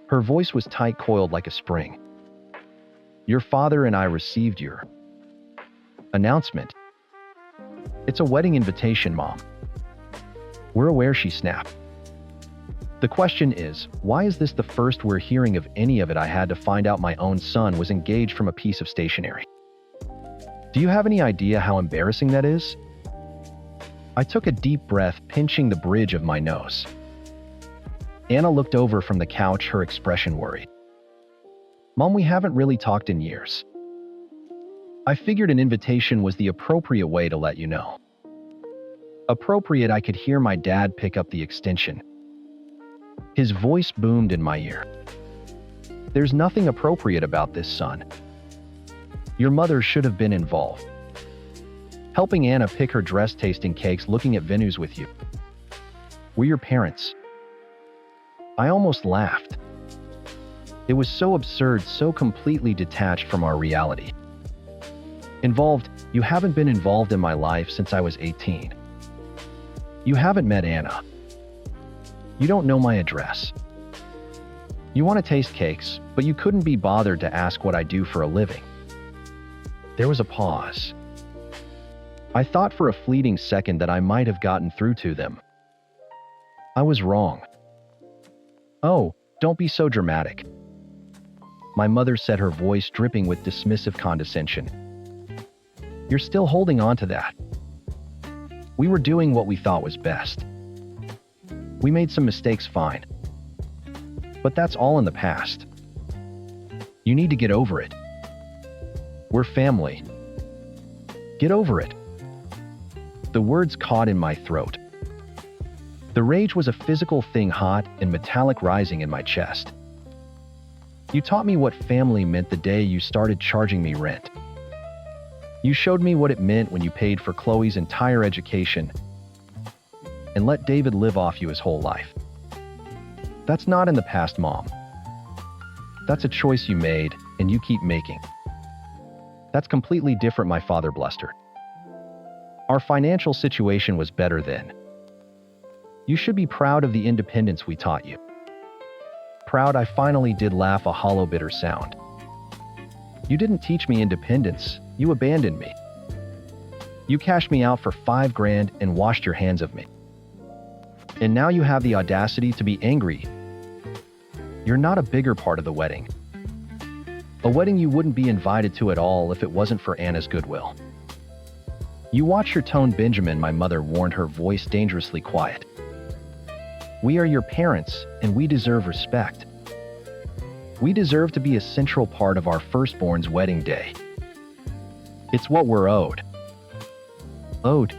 Her voice was tight, coiled like a spring. "Your father and I received your announcement. It's a wedding invitation, Mom." "We're aware," she snapped. The question is, why is this the first we're hearing of any of it? I had to find out my own son was engaged from a piece of stationery. Do you have any idea how embarrassing that is? I took a deep breath, pinching the bridge of my nose. Anna looked over from the couch, her expression worried. Mom, we haven't really talked in years. I figured an invitation was the appropriate way to let you know. Appropriate, I could hear my dad pick up the extension. His voice boomed in my ear. There's nothing appropriate about this, son. Your mother should have been involved. Helping Anna pick her dress, tasting cakes, looking at venues with you. We're your parents. I almost laughed. It was so absurd, so completely detached from our reality. Involved? You haven't been involved in my life since I was 18. You haven't met Anna. You don't know my address. You want to taste cakes, but you couldn't be bothered to ask what I do for a living. There was a pause. I thought for a fleeting second that I might have gotten through to them. I was wrong. Oh, don't be so dramatic. My mother said, her voice dripping with dismissive condescension. You're still holding on to that. We were doing what we thought was best. We made some mistakes, fine. But that's all in the past. You need to get over it. We're family. Get over it. The words caught in my throat. The rage was a physical thing, hot and metallic, rising in my chest. You taught me what family meant the day you started charging me rent. You showed me what it meant when you paid for Chloe's entire education and let David live off you his whole life. That's not in the past, Mom. That's a choice you made and you keep making. That's completely different, my father blustered. Our financial situation was better then. You should be proud of the independence we taught you. Proud? I finally did laugh, a hollow, bitter sound. You didn't teach me independence. You abandoned me. You cashed me out for $5,000 and washed your hands of me. And now you have the audacity to be angry. You're not a bigger part of the wedding. A wedding you wouldn't be invited to at all if it wasn't for Anna's goodwill. You watch your tone, Benjamin, my mother warned, her voice dangerously quiet. We are your parents, and we deserve respect. We deserve to be a central part of our firstborn's wedding day. It's what we're owed. Owed.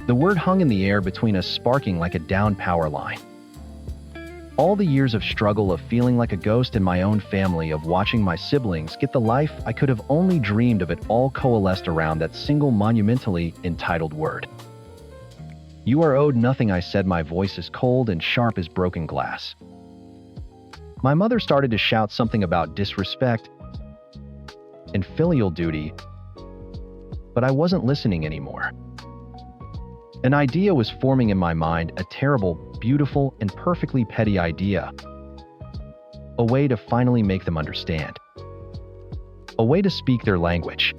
The word hung in the air between us, sparking like a downed power line. All the years of struggle, of feeling like a ghost in my own family, of watching my siblings get the life I could have only dreamed of, it all coalesced around that single monumentally entitled word. You are owed nothing, I said, my voice as cold and sharp as broken glass. My mother started to shout something about disrespect and filial duty, but I wasn't listening anymore. An idea was forming in my mind, a terrible, beautiful, and perfectly petty idea. A way to finally make them understand. A way to speak their language.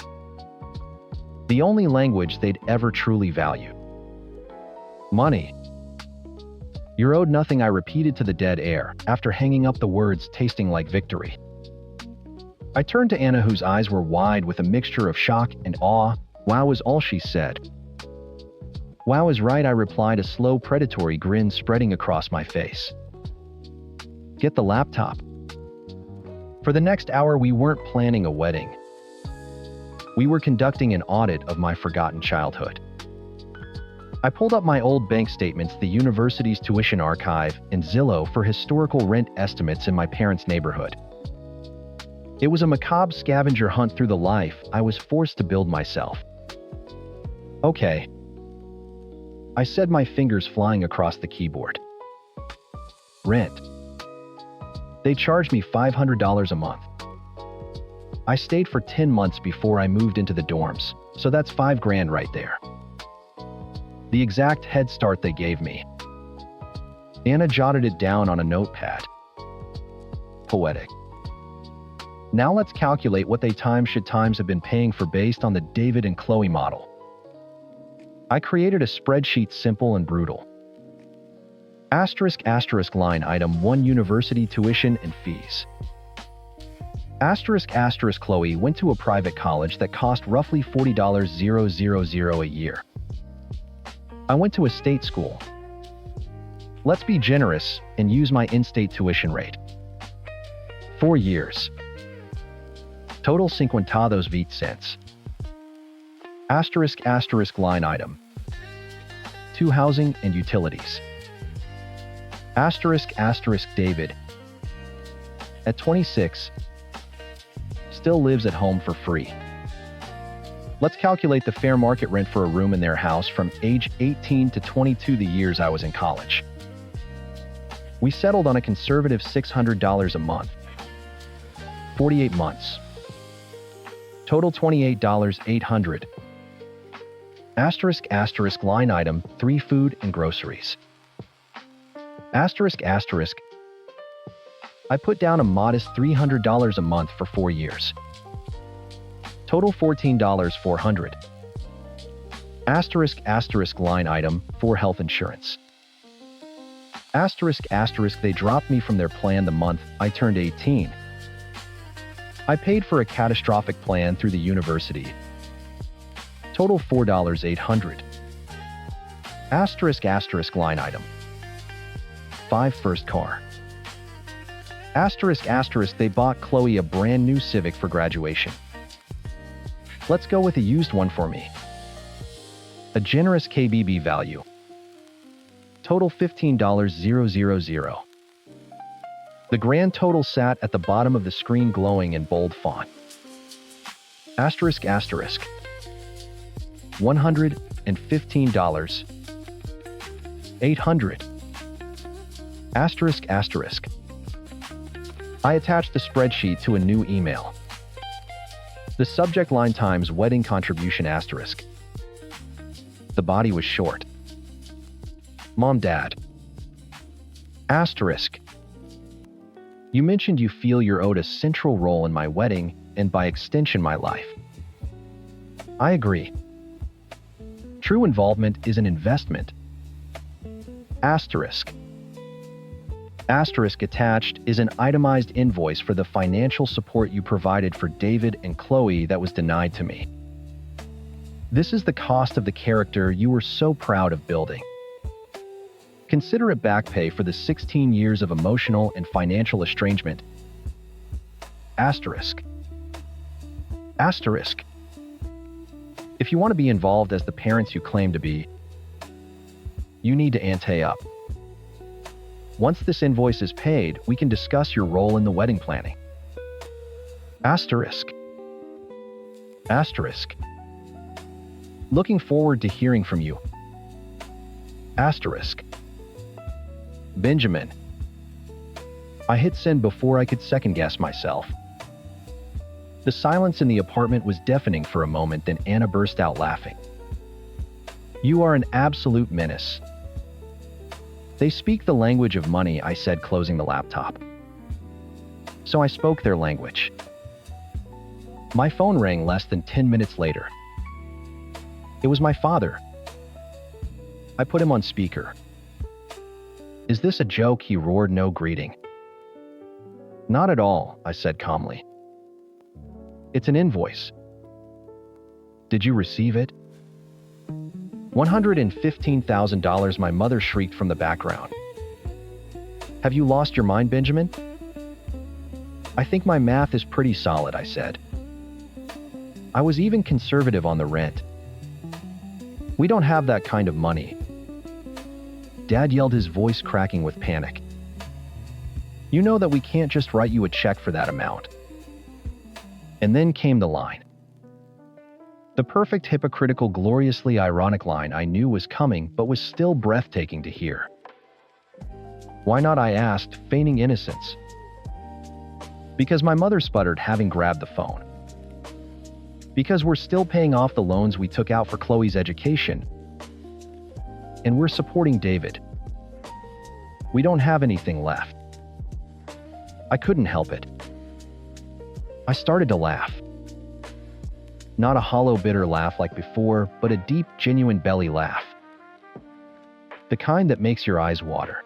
The only language they'd ever truly value. Money. You're owed nothing, I repeated to the dead air, after hanging up the words, tasting like victory. I turned to Anna, whose eyes were wide with a mixture of shock and awe. Wow was all she said. Wow is right, I replied, a slow, predatory grin spreading across my face. Get the laptop. For the next hour, we weren't planning a wedding. We were conducting an audit of my forgotten childhood. I pulled up my old bank statements, the university's tuition archive, and Zillow for historical rent estimates in my parents' neighborhood. It was a macabre scavenger hunt through the life I was forced to build myself. Okay, I said, my fingers flying across the keyboard. Rent. They charged me $500 a month. I stayed for 10 months before I moved into the dorms, so that's $5,000 right there. The exact head start they gave me. Anna jotted it down on a notepad. Poetic. Now let's calculate what they should have been paying for based on the David and Chloe model. I created a spreadsheet, simple and brutal. *** line item 1 University tuition and fees. ** Chloe went to a private college that cost roughly $40,000 a year. I went to a state school. Let's be generous and use my in-state tuition rate. 4 years. Total $50,000. ** line item 2 Housing and utilities. ** David, at 26, still lives at home for free. Let's calculate the fair market rent for a room in their house from age 18 to 22, the years I was in college. We settled on a conservative $600 a month. 48 months. Total $28,800. ** line item 3 Food and groceries. ** I put down a modest $300 a month for 4 years. Total $14,400. ** line item 4 Health insurance. ** They dropped me from their plan the month I turned 18. I paid for a catastrophic plan through the university. Total $4,800. ** line item 5 First car. ** They bought Chloe a brand new Civic for graduation. Let's go with a used one for me. A generous KBB value. Total $15,000. The grand total sat at the bottom of the screen, glowing in bold font. ** $115. $800. ** I attached the spreadsheet to a new email. The subject line times wedding contribution **. The body was short. Mom, Dad. **. You mentioned you feel you're owed a central role in my wedding and by extension my life. I agree. True involvement is an investment. Asterisk attached is an itemized invoice for the financial support you provided for David and Chloe that was denied to me. This is the cost of the character you were so proud of building. Consider it back pay for the 16 years of emotional and financial estrangement. Asterisk. If you want to be involved as the parents you claim to be, you need to ante up. Once this invoice is paid, we can discuss your role in the wedding planning. Asterisk. Looking forward to hearing from you. Asterisk. Benjamin. I hit send before I could second-guess myself. The silence in the apartment was deafening for a moment, then Anna burst out laughing. You are an absolute menace. They speak the language of money, I said, closing the laptop. So I spoke their language. My phone rang less than 10 minutes later. It was my father. I put him on speaker. Is this a joke? He roared, no greeting. Not at all, I said calmly. It's an invoice. Did you receive it? $115,000, my mother shrieked from the background. Have you lost your mind, Benjamin? I think my math is pretty solid, I said. I was even conservative on the rent. We don't have that kind of money. Dad yelled, his voice cracking with panic. You know that we can't just write you a check for that amount. And then came the line. The perfect, hypocritical, gloriously ironic line I knew was coming, but was still breathtaking to hear. Why not? I asked, feigning innocence. Because my mother sputtered, having grabbed the phone. Because we're still paying off the loans we took out for Chloe's education. And we're supporting David. We don't have anything left. I couldn't help it. I started to laugh. Not a hollow, bitter laugh like before, but a deep, genuine belly laugh. The kind that makes your eyes water.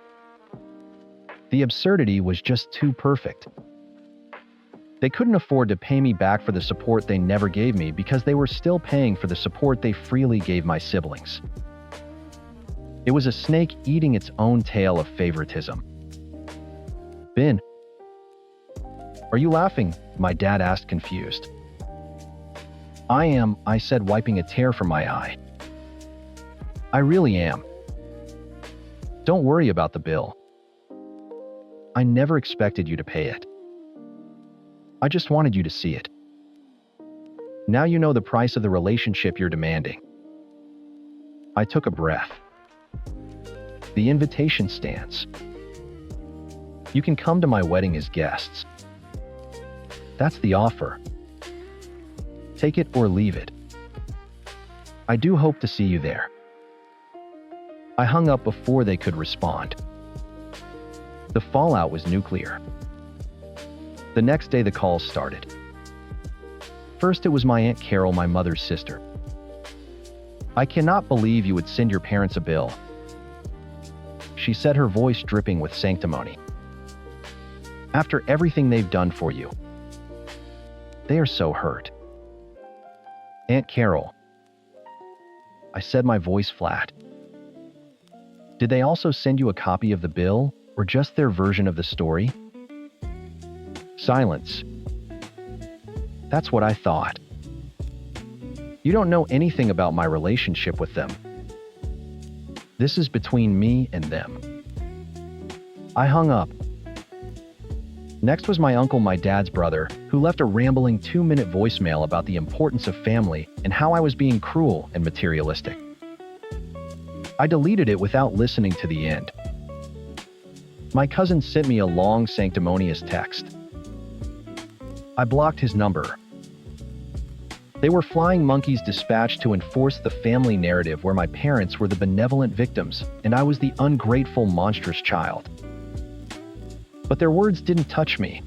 The absurdity was just too perfect. They couldn't afford to pay me back for the support they never gave me because they were still paying for the support they freely gave my siblings. It was a snake eating its own tail of favoritism. "Ben, are you laughing?" my dad asked, confused. "I am," I said, wiping a tear from my eye. "I really am. Don't worry about the bill. I never expected you to pay it. I just wanted you to see it. Now you know the price of the relationship you're demanding." I took a breath. The invitation stands. You can come to my wedding as guests. That's the offer. Take it or leave it. I do hope to see you there. I hung up before they could respond. The fallout was nuclear. The next day the calls started. First it was my Aunt Carol, my mother's sister. "I cannot believe you would send your parents a bill," she said, her voice dripping with sanctimony. "After everything they've done for you. They are so hurt." "Aunt Carol," I said, my voice flat. "Did they also send you a copy of the bill, or just their version of the story?" Silence. "That's what I thought. You don't know anything about my relationship with them. This is between me and them." I hung up. Next was my uncle, my dad's brother, who left a rambling 2-minute voicemail about the importance of family and how I was being cruel and materialistic. I deleted it without listening to the end. My cousin sent me a long, sanctimonious text. I blocked his number. They were flying monkeys dispatched to enforce the family narrative where my parents were the benevolent victims and I was the ungrateful, monstrous child. But their words didn't touch me.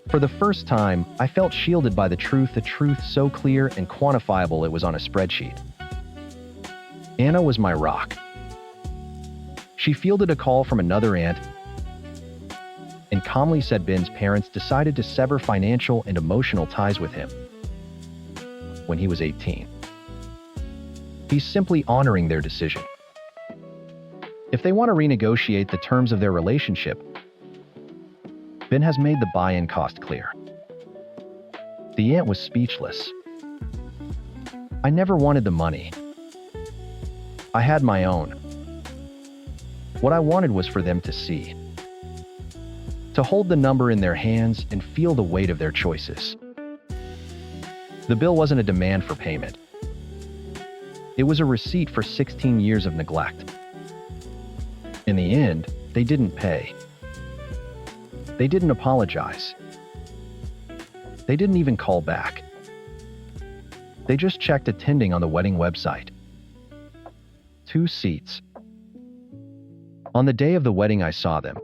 For the first time, I felt shielded by the truth so clear and quantifiable it was on a spreadsheet. Anna was my rock. She fielded a call from another aunt and calmly said Ben's parents decided to sever financial and emotional ties with him when he was 18. He's simply honoring their decision. If they want to renegotiate the terms of their relationship, Ben has made the buy-in cost clear. The aunt was speechless. I never wanted the money. I had my own. What I wanted was for them to see. To hold the number in their hands and feel the weight of their choices. The bill wasn't a demand for payment. It was a receipt for 16 years of neglect. In the end, they didn't pay. They didn't apologize. They didn't even call back. They just checked attending on the wedding website. 2 seats. On the day of the wedding, I saw them.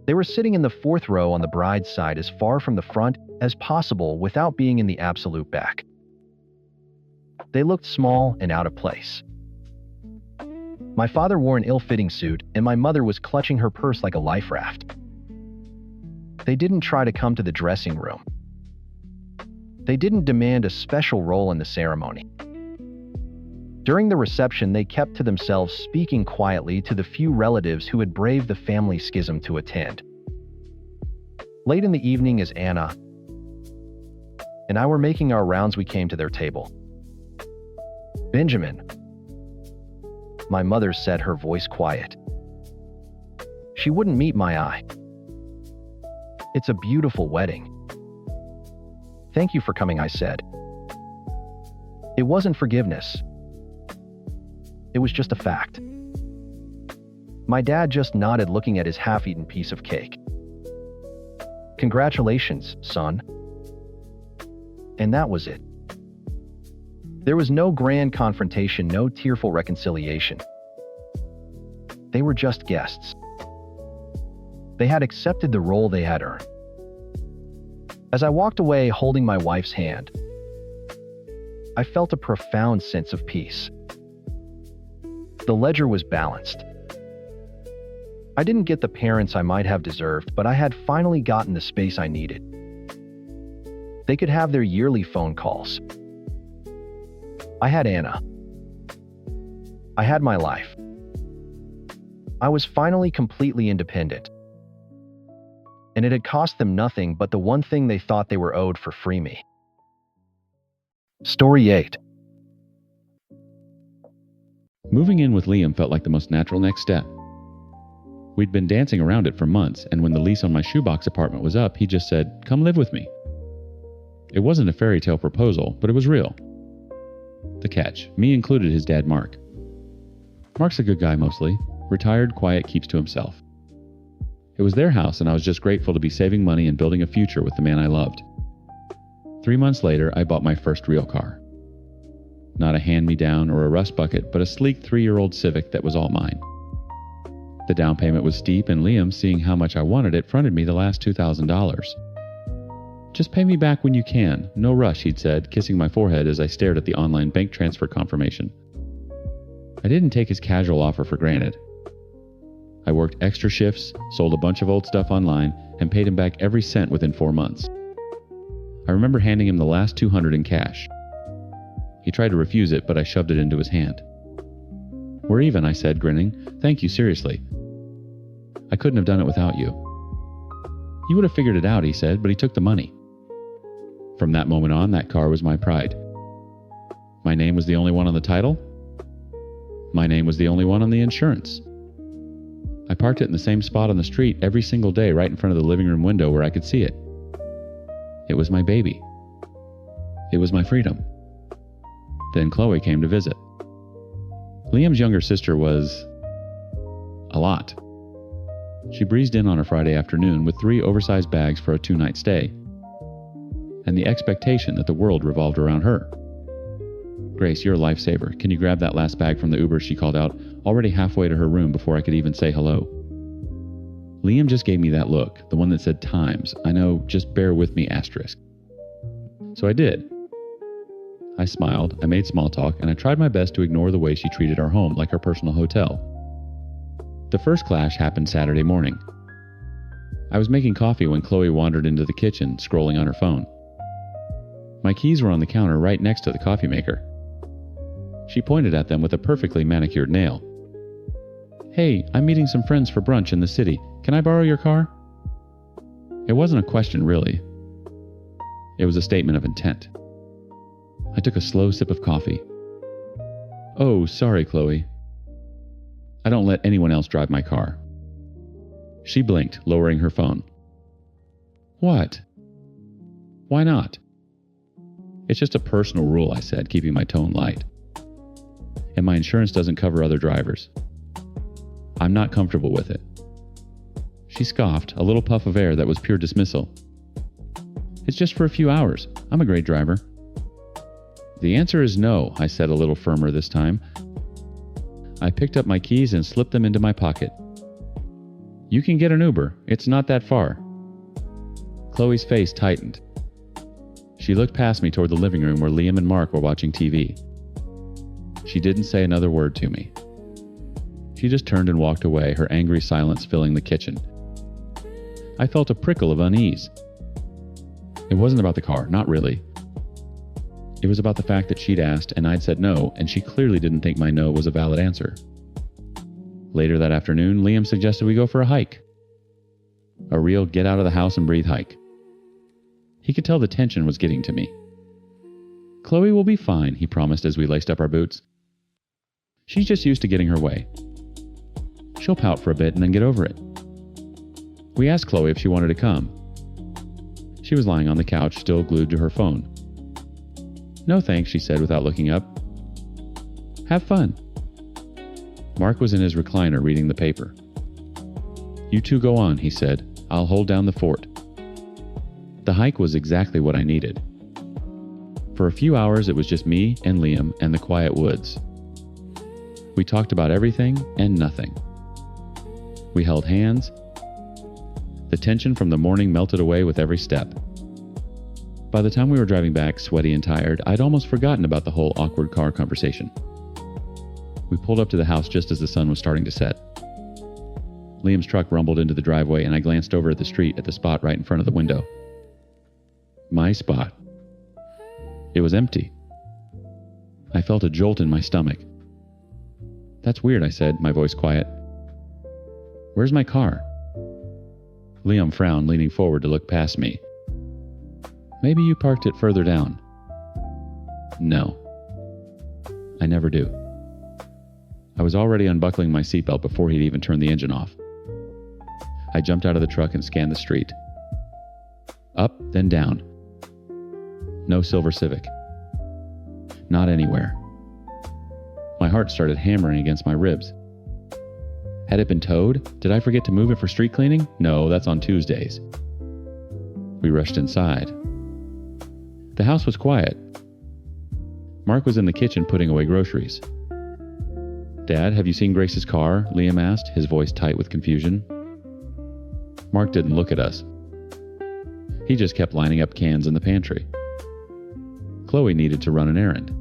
They were sitting in the 4th row on the bride's side, as far from the front as possible without being in the absolute back. They looked small and out of place. My father wore an ill-fitting suit, and my mother was clutching her purse like a life raft. They didn't try to come to the dressing room. They didn't demand a special role in the ceremony. During the reception, they kept to themselves, speaking quietly to the few relatives who had braved the family schism to attend. Late in the evening, as Anna and I were making our rounds, we came to their table. "Benjamin," my mother said, her voice quiet. She wouldn't meet my eye. "It's a beautiful wedding." "Thank you for coming," I said. It wasn't forgiveness. It was just a fact. My dad just nodded, looking at his half-eaten piece of cake. "Congratulations, son." And that was it. There was no grand confrontation, no tearful reconciliation. They were just guests. They had accepted the role they had earned. As I walked away holding my wife's hand, I felt a profound sense of peace. The ledger was balanced. I didn't get the parents I might have deserved, but I had finally gotten the space I needed. They could have their yearly phone calls. I had Anna. I had my life. I was finally completely independent. And it had cost them nothing but the one thing they thought they were owed for free me. Story 8. Moving in with Liam felt like the most natural next step. We'd been dancing around it for months, and when the lease on my shoebox apartment was up, he just said, "Come live with me." It wasn't a fairy tale proposal, but it was real. The catch, me included his dad Mark. Mark's a good guy mostly, retired, quiet, keeps to himself. It was their house, and I was just grateful to be saving money and building a future with the man I loved. 3 months later, I bought my first real car. Not a hand-me-down or a rust bucket, but a sleek 3-year-old Civic that was all mine. The down payment was steep, and Liam, seeing how much I wanted it, fronted me the last $2,000. "Just pay me back when you can. No rush," he'd said, kissing my forehead as I stared at the online bank transfer confirmation. I didn't take his casual offer for granted. I worked extra shifts, sold a bunch of old stuff online, and paid him back every cent within 4 months. I remember handing him the last $200 in cash. He tried to refuse it, but I shoved it into his hand. "We're even," I said, grinning. "Thank you, seriously. I couldn't have done it without you." "You would have figured it out," he said, but he took the money. From that moment on, that car was my pride. My name was the only one on the title. My name was the only one on the insurance. I parked it in the same spot on the street every single day, right in front of the living room window where I could see it. It was my baby. It was my freedom. Then Chloe came to visit. Liam's younger sister was a lot. She breezed in on a Friday afternoon with 3 oversized bags for a 2-night stay, and the expectation that the world revolved around her. "Grace, you're a lifesaver. Can you grab that last bag from the Uber?" she called out, already halfway to her room before I could even say hello. Liam just gave me that look, the one that said times. I know, just bear with me, asterisk. So I did. I smiled, I made small talk, and I tried my best to ignore the way she treated our home like her personal hotel. The first clash happened Saturday morning. I was making coffee when Chloe wandered into the kitchen, scrolling on her phone. My keys were on the counter right next to the coffee maker. She pointed at them with a perfectly manicured nail. "Hey, I'm meeting some friends for brunch in the city. Can I borrow your car?" It wasn't a question, really. It was a statement of intent. I took a slow sip of coffee. "Oh, sorry, Chloe. I don't let anyone else drive my car." She blinked, lowering her phone. "What?" "Why not?" "It's just a personal rule," I said, keeping my tone light. "And my insurance doesn't cover other drivers. I'm not comfortable with it." She scoffed, a little puff of air that was pure dismissal. "It's just for a few hours. I'm a great driver." "The answer is no," I said, a little firmer this time. I picked up my keys and slipped them into my pocket. "You can get an Uber. It's not that far." Chloe's face tightened. She looked past me toward the living room where Liam and Mark were watching TV. She didn't say another word to me. She just turned and walked away, her angry silence filling the kitchen. I felt a prickle of unease. It wasn't about the car, not really. It was about the fact that she'd asked and I'd said no, and she clearly didn't think my no was a valid answer. Later that afternoon, Liam suggested we go for a hike. A real get out of the house and breathe hike. He could tell the tension was getting to me. "Chloe will be fine," he promised as we laced up our boots. "She's just used to getting her way. She'll pout for a bit and then get over it." We asked Chloe if she wanted to come. She was lying on the couch, still glued to her phone. "No thanks," she said without looking up. "Have fun." Mark was in his recliner reading the paper. "You two go on," he said. "I'll hold down the fort." The hike was exactly what I needed. For a few hours it was just me and Liam and the quiet woods. We talked about everything and nothing. We held hands. The tension from the morning melted away with every step. By the time we were driving back, sweaty and tired, I'd almost forgotten about the whole awkward car conversation. We pulled up to the house just as the sun was starting to set. Liam's truck rumbled into the driveway, and I glanced over at the street at the spot right in front of the window. My spot. It was empty. I felt a jolt in my stomach. That's weird, I said, my voice quiet. Where's my car? Liam frowned, leaning forward to look past me. Maybe you parked it further down. No. I never do. I was already unbuckling my seatbelt before he'd even turned the engine off. I jumped out of the truck and scanned the street. Up, then down. No silver Civic. Not anywhere. My heart started hammering against my ribs. Had it been towed? Did I forget to move it for street cleaning? No, that's on Tuesdays. We rushed inside. The house was quiet. Mark was in the kitchen putting away groceries. Dad, have you seen Grace's car? Liam asked, his voice tight with confusion. Mark didn't look at us. He just kept lining up cans in the pantry. Chloe needed to run an errand.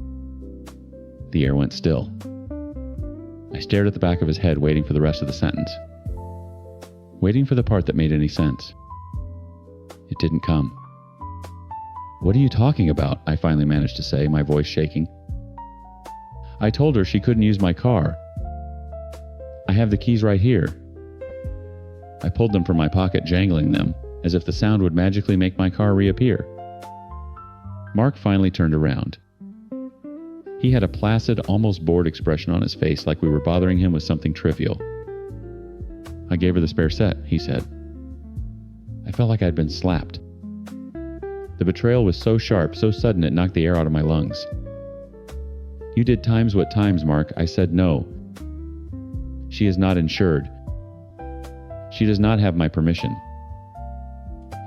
The air went still. I stared at the back of his head, waiting for the rest of the sentence. Waiting for the part that made any sense. It didn't come. What are you talking about? I finally managed to say, my voice shaking. I told her she couldn't use my car. I have the keys right here. I pulled them from my pocket, jangling them, as if the sound would magically make my car reappear. Mark finally turned around. He had a placid, almost bored expression on his face, like we were bothering him with something trivial. I gave her the spare set, he said. I felt like I'd been slapped. The betrayal was so sharp, so sudden, it knocked the air out of my lungs. You did times what times, Mark. I said no. She is not insured. She does not have my permission.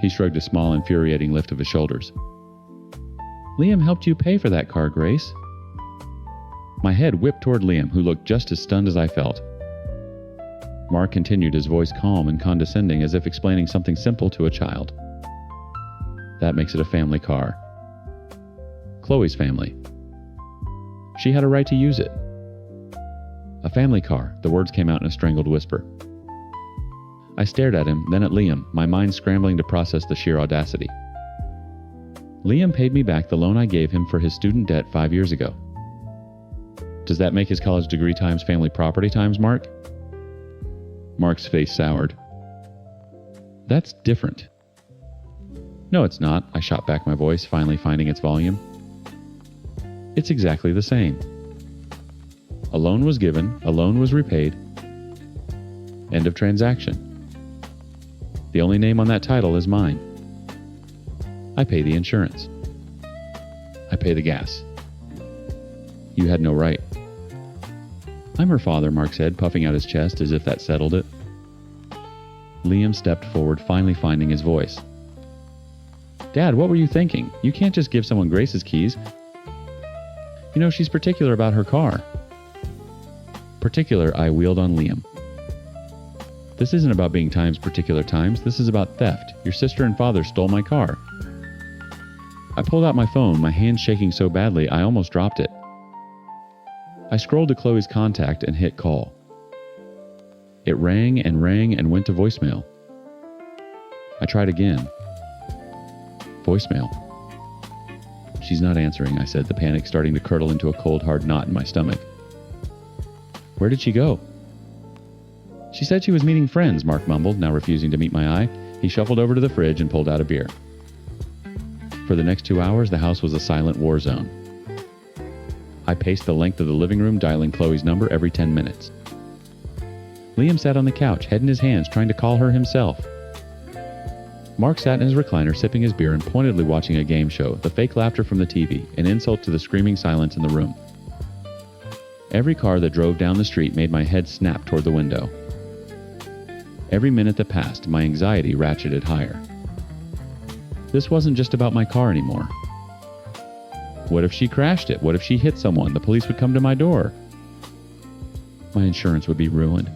He shrugged a small, infuriating lift of his shoulders. Liam helped you pay for that car, Grace. My head whipped toward Liam, who looked just as stunned as I felt. Mark continued, his voice calm and condescending, as if explaining something simple to a child. That makes it a family car. Chloe's family. She had a right to use it. A family car, the words came out in a strangled whisper. I stared at him, then at Liam, my mind scrambling to process the sheer audacity. Liam paid me back the loan I gave him for his student debt 5 years ago. Does that make his college degree times family property times, Mark? Mark's face soured. That's different. No, it's not, I shot back my voice, finally finding its volume. It's exactly the same. A loan was given, a loan was repaid. End of transaction. The only name on that title is mine. I pay the insurance. I pay the gas. You had no right. I'm her father, Mark said, puffing out his chest as if that settled it. Liam stepped forward, finally finding his voice. Dad, what were you thinking? You can't just give someone Grace's keys. You know, she's particular about her car. Particular, I wheeled on Liam. This isn't about being times particular times. This is about theft. Your sister and father stole my car. I pulled out my phone, my hand shaking so badly I almost dropped it. I scrolled to Chloe's contact and hit call. It rang and went to voicemail. I tried again. Voicemail. She's not answering, I said, the panic starting to curdle into a cold, hard knot in my stomach. Where did she go? She said she was meeting friends, Mark mumbled, now refusing to meet my eye. He shuffled over to the fridge and pulled out a beer. For the next 2 hours, the house was a silent war zone. I paced the length of the living room, dialing Chloe's number every 10 minutes. Liam sat on the couch, head in his hands, trying to call her himself. Mark sat in his recliner, sipping his beer and pointedly watching a game show, the fake laughter from the TV, an insult to the screaming silence in the room. Every car that drove down the street made my head snap toward the window. Every minute that passed, my anxiety ratcheted higher. This wasn't just about my car anymore. What if she crashed it? What if she hit someone? The police would come to my door. My insurance would be ruined.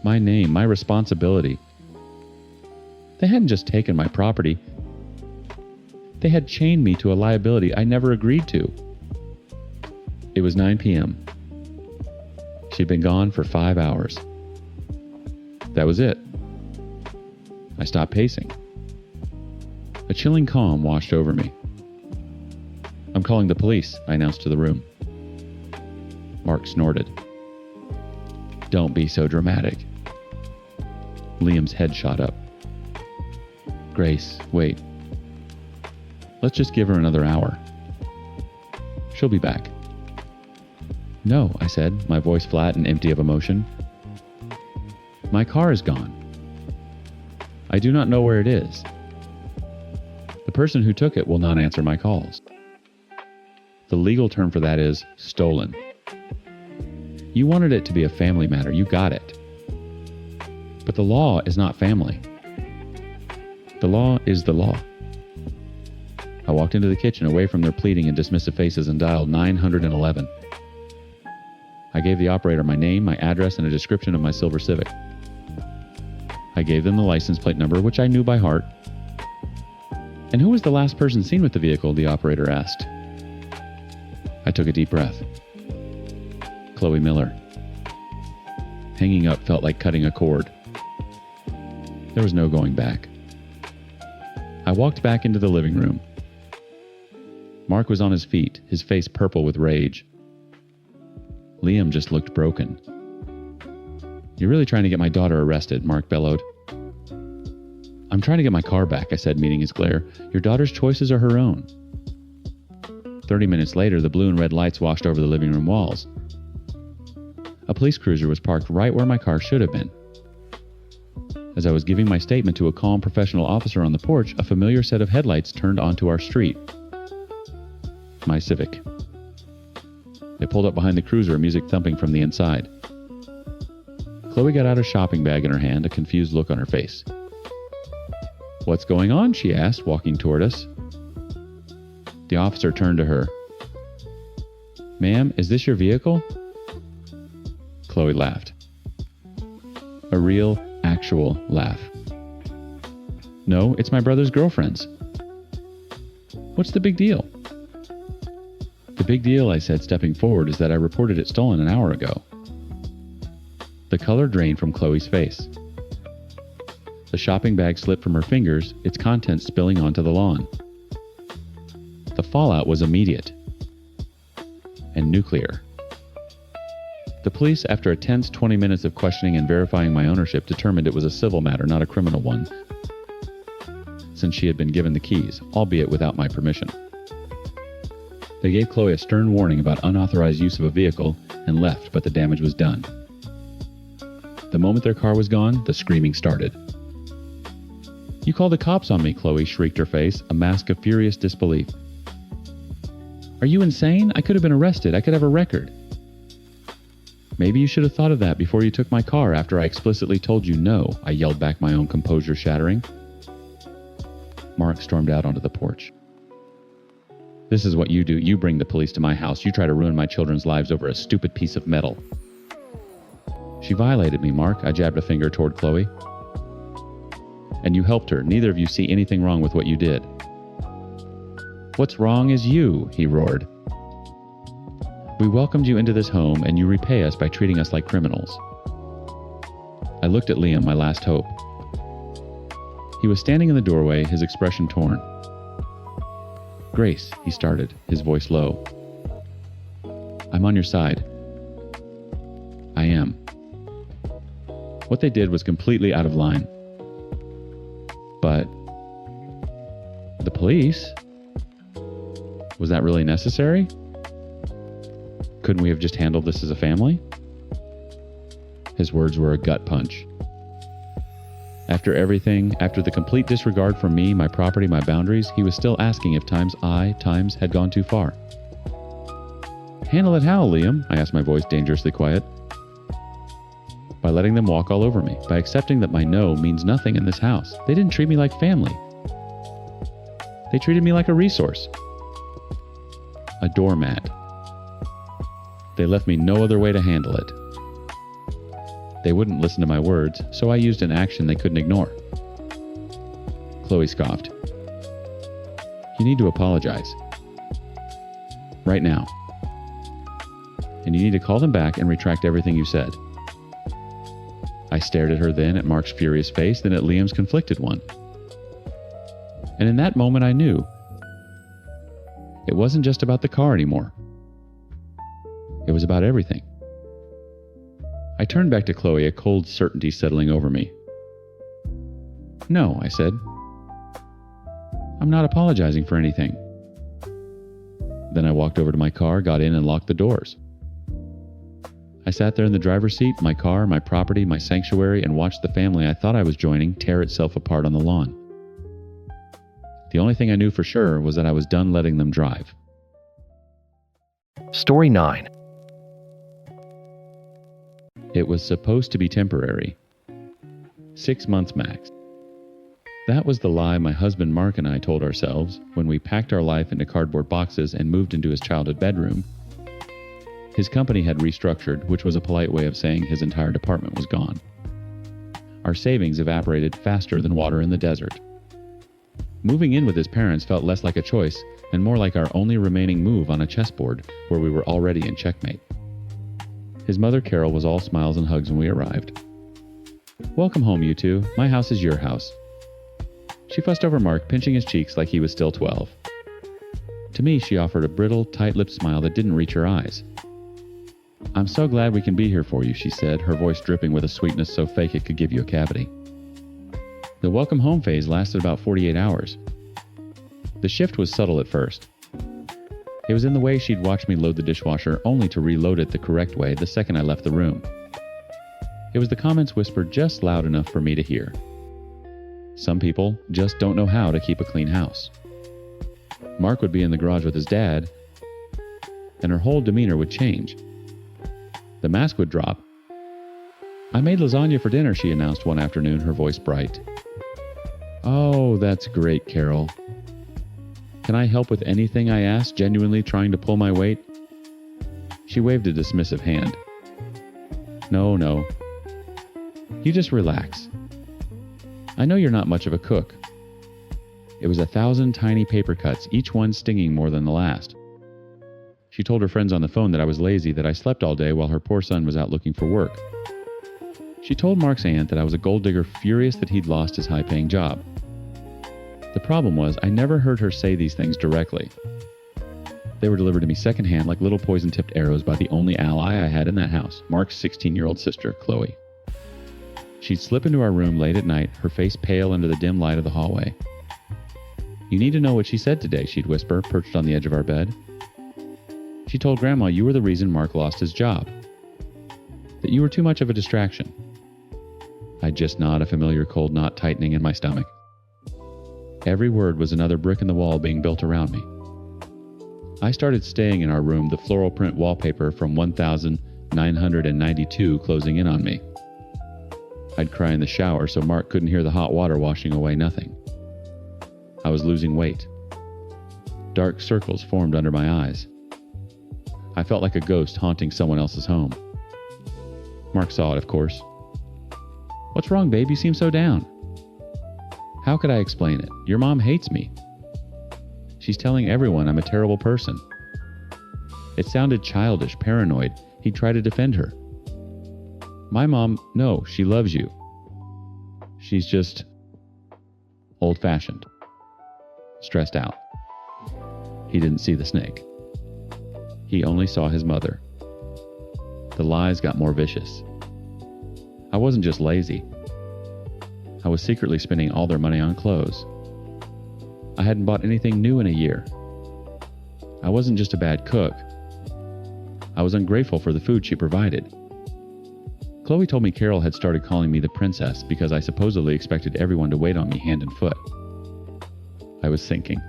My name, my responsibility. They hadn't just taken my property. They had chained me to a liability I never agreed to. It was 9 p.m. She'd been gone for 5 hours. That was it. I stopped pacing. A chilling calm washed over me. I'm calling the police, I announced to the room. Mark snorted. Don't be so dramatic. Liam's head shot up. Grace, wait. Let's just give her another hour. She'll be back. No, I said, my voice flat and empty of emotion. My car is gone. I do not know where it is. The person who took it will not answer my calls. The legal term for that is stolen. You wanted it to be a family matter. You got it. But the law is not family. The law is the law. I walked into the kitchen away from their pleading and dismissive faces and dialed 911. I gave the operator my name, my address, and a description of my silver Civic. I gave them the license plate number, which I knew by heart. And who was the last person seen with the vehicle? The operator asked. I took a deep breath. Chloe Miller. Hanging up felt like cutting a cord. There was no going back. I walked back into the living room. Mark was on his feet, his face purple with rage. Liam just looked broken. You're really trying to get my daughter arrested, Mark bellowed. I'm trying to get my car back, I said, meeting his glare. Your daughter's choices are her own. 30 minutes later, the blue and red lights washed over the living room walls. A police cruiser was parked right where my car should have been. As I was giving my statement to a calm professional officer on the porch, a familiar set of headlights turned onto our street. My Civic. They pulled up behind the cruiser, music thumping from the inside. Chloe got out a shopping bag in her hand, a confused look on her face. What's going on? She asked, walking toward us. The officer turned to her. Ma'am, is this your vehicle? Chloe laughed. A real, actual laugh. No, it's my brother's girlfriend's. What's the big deal? The big deal, I said, stepping forward, is that I reported it stolen an hour ago. The color drained from Chloe's face. The shopping bag slipped from her fingers, its contents spilling onto the lawn. The fallout was immediate and nuclear. The police, after a tense 20 minutes of questioning and verifying my ownership, determined it was a civil matter, not a criminal one, since she had been given the keys, albeit without my permission. They gave Chloe a stern warning about unauthorized use of a vehicle and left, but the damage was done. The moment their car was gone, the screaming started. You called the cops on me, Chloe shrieked, her face a mask of furious disbelief. Are you insane? I could have been arrested. I could have a record. Maybe you should have thought of that before you took my car after I explicitly told you no, I yelled back, my own composure shattering. Mark stormed out onto the porch. This is what you do. You bring the police to my house. You try to ruin my children's lives over a stupid piece of metal. She violated me, Mark. I jabbed a finger toward Chloe. And you helped her. Neither of you see anything wrong with what you did. What's wrong is you, he roared. We welcomed you into this home, and you repay us by treating us like criminals. I looked at Liam, my last hope. He was standing in the doorway, his expression torn. Grace, he started, his voice low. I'm on your side. I am. What they did was completely out of line. But the police? Was that really necessary? Couldn't we have just handled this as a family? His words were a gut punch. After everything, after the complete disregard for me, my property, my boundaries, he was still asking if times had gone too far. Handle it how, Liam? I asked, my voice dangerously quiet. By letting them walk all over me, by accepting that my no means nothing in this house. They didn't treat me like family. They treated me like a resource. A doormat. They left me no other way to handle it. They wouldn't listen to my words, so I used an action they couldn't ignore. Chloe scoffed. You need to apologize. Right now. And you need to call them back and retract everything you said. I stared at her, then at Mark's furious face, then at Liam's conflicted one. And in that moment I knew it wasn't just about the car anymore. It was about everything. I turned back to Chloe, a cold certainty settling over me. "No," I said. "I'm not apologizing for anything." Then I walked over to my car, got in, and locked the doors. I sat there in the driver's seat, my car, my property, my sanctuary, and watched the family I thought I was joining tear itself apart on the lawn. The only thing I knew for sure was that I was done letting them drive. Story 9. It was supposed to be temporary. 6 months max. That was the lie my husband Mark and I told ourselves when we packed our life into cardboard boxes and moved into his childhood bedroom. His company had restructured, which was a polite way of saying his entire department was gone. Our savings evaporated faster than water in the desert. Moving in with his parents felt less like a choice and more like our only remaining move on a chessboard where we were already in checkmate. His mother Carol was all smiles and hugs when we arrived. "Welcome home, you two. My house is your house." She fussed over Mark, pinching his cheeks like he was still 12. To me, she offered a brittle, tight-lipped smile that didn't reach her eyes. "I'm so glad we can be here for you," she said, her voice dripping with a sweetness so fake it could give you a cavity. The welcome home phase lasted about 48 hours. The shift was subtle at first. It was in the way she'd watched me load the dishwasher, only to reload it the correct way the second I left the room. It was the comments whispered just loud enough for me to hear. Some people just don't know how to keep a clean house. Mark would be in the garage with his dad, and her whole demeanor would change. The mask would drop. "I made lasagna for dinner," she announced one afternoon, her voice bright. "Oh, that's great, Carol. Can I help with anything?" I asked, genuinely trying to pull my weight. She waved a dismissive hand. No. You just relax. I know you're not much of a cook." It was 1,000 tiny paper cuts, each one stinging more than the last. She told her friends on the phone that I was lazy, that I slept all day while her poor son was out looking for work. She told Mark's aunt that I was a gold digger furious that he'd lost his high-paying job. The problem was, I never heard her say these things directly. They were delivered to me secondhand like little poison-tipped arrows by the only ally I had in that house, Mark's 16-year-old sister, Chloe. She'd slip into our room late at night, her face pale under the dim light of the hallway. "You need to know what she said today," she'd whisper, perched on the edge of our bed. "She told Grandma you were the reason Mark lost his job. That you were too much of a distraction." I'd just nod, a familiar cold knot tightening in my stomach. Every word was another brick in the wall being built around me. I started staying in our room, the floral print wallpaper from 1992 closing in on me. I'd cry in the shower so Mark couldn't hear the hot water washing away nothing. I was losing weight. Dark circles formed under my eyes. I felt like a ghost haunting someone else's home. Mark saw it, of course. "What's wrong, babe? You seem so down." How could I explain it? Your mom hates me. She's telling everyone I'm a terrible person. It sounded childish, paranoid. He'd try to defend her. My mom, no, she loves you. She's just old-fashioned, stressed out. He didn't see the snake. He only saw his mother. The lies got more vicious. I wasn't just lazy. I was secretly spending all their money on clothes. I hadn't bought anything new in a year. I wasn't just a bad cook. I was ungrateful for the food she provided. Chloe told me Carol had started calling me the princess because I supposedly expected everyone to wait on me hand and foot. I was sinking.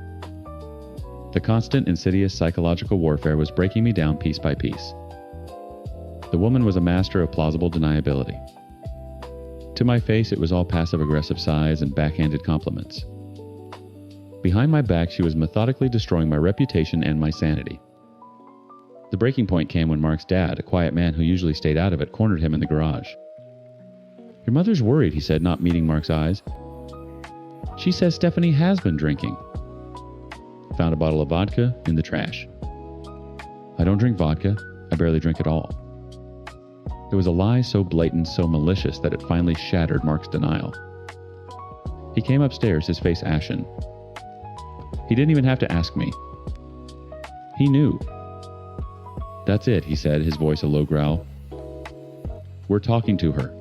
The constant, insidious psychological warfare was breaking me down piece by piece. The woman was a master of plausible deniability. To my face, it was all passive-aggressive sighs and backhanded compliments. Behind my back, she was methodically destroying my reputation and my sanity. The breaking point came when Mark's dad, a quiet man who usually stayed out of it, cornered him in the garage. "Your mother's worried," he said, not meeting Mark's eyes. "She says Stephanie has been drinking." Found a bottle of vodka in the trash. I don't drink vodka. I barely drink at all. It was a lie so blatant, so malicious that it finally shattered Mark's denial. He came upstairs, his face ashen. He didn't even have to ask me. He knew. "That's it," he said, his voice a low growl. "We're talking to her.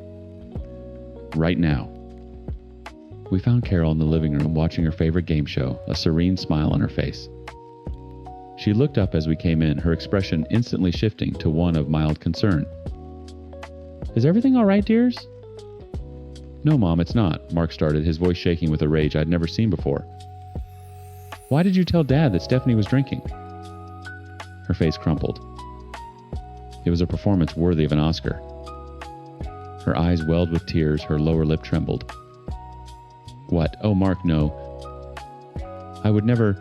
Right now." We found Carol in the living room watching her favorite game show, a serene smile on her face. She looked up as we came in, her expression instantly shifting to one of mild concern. "Is everything all right, dears?" "No, Mom, it's not," Mark started, his voice shaking with a rage I'd never seen before. "Why did you tell Dad that Stephanie was drinking?" Her face crumpled. It was a performance worthy of an Oscar. Her eyes welled with tears, her lower lip trembled. "What? Oh, Mark, no. I would never...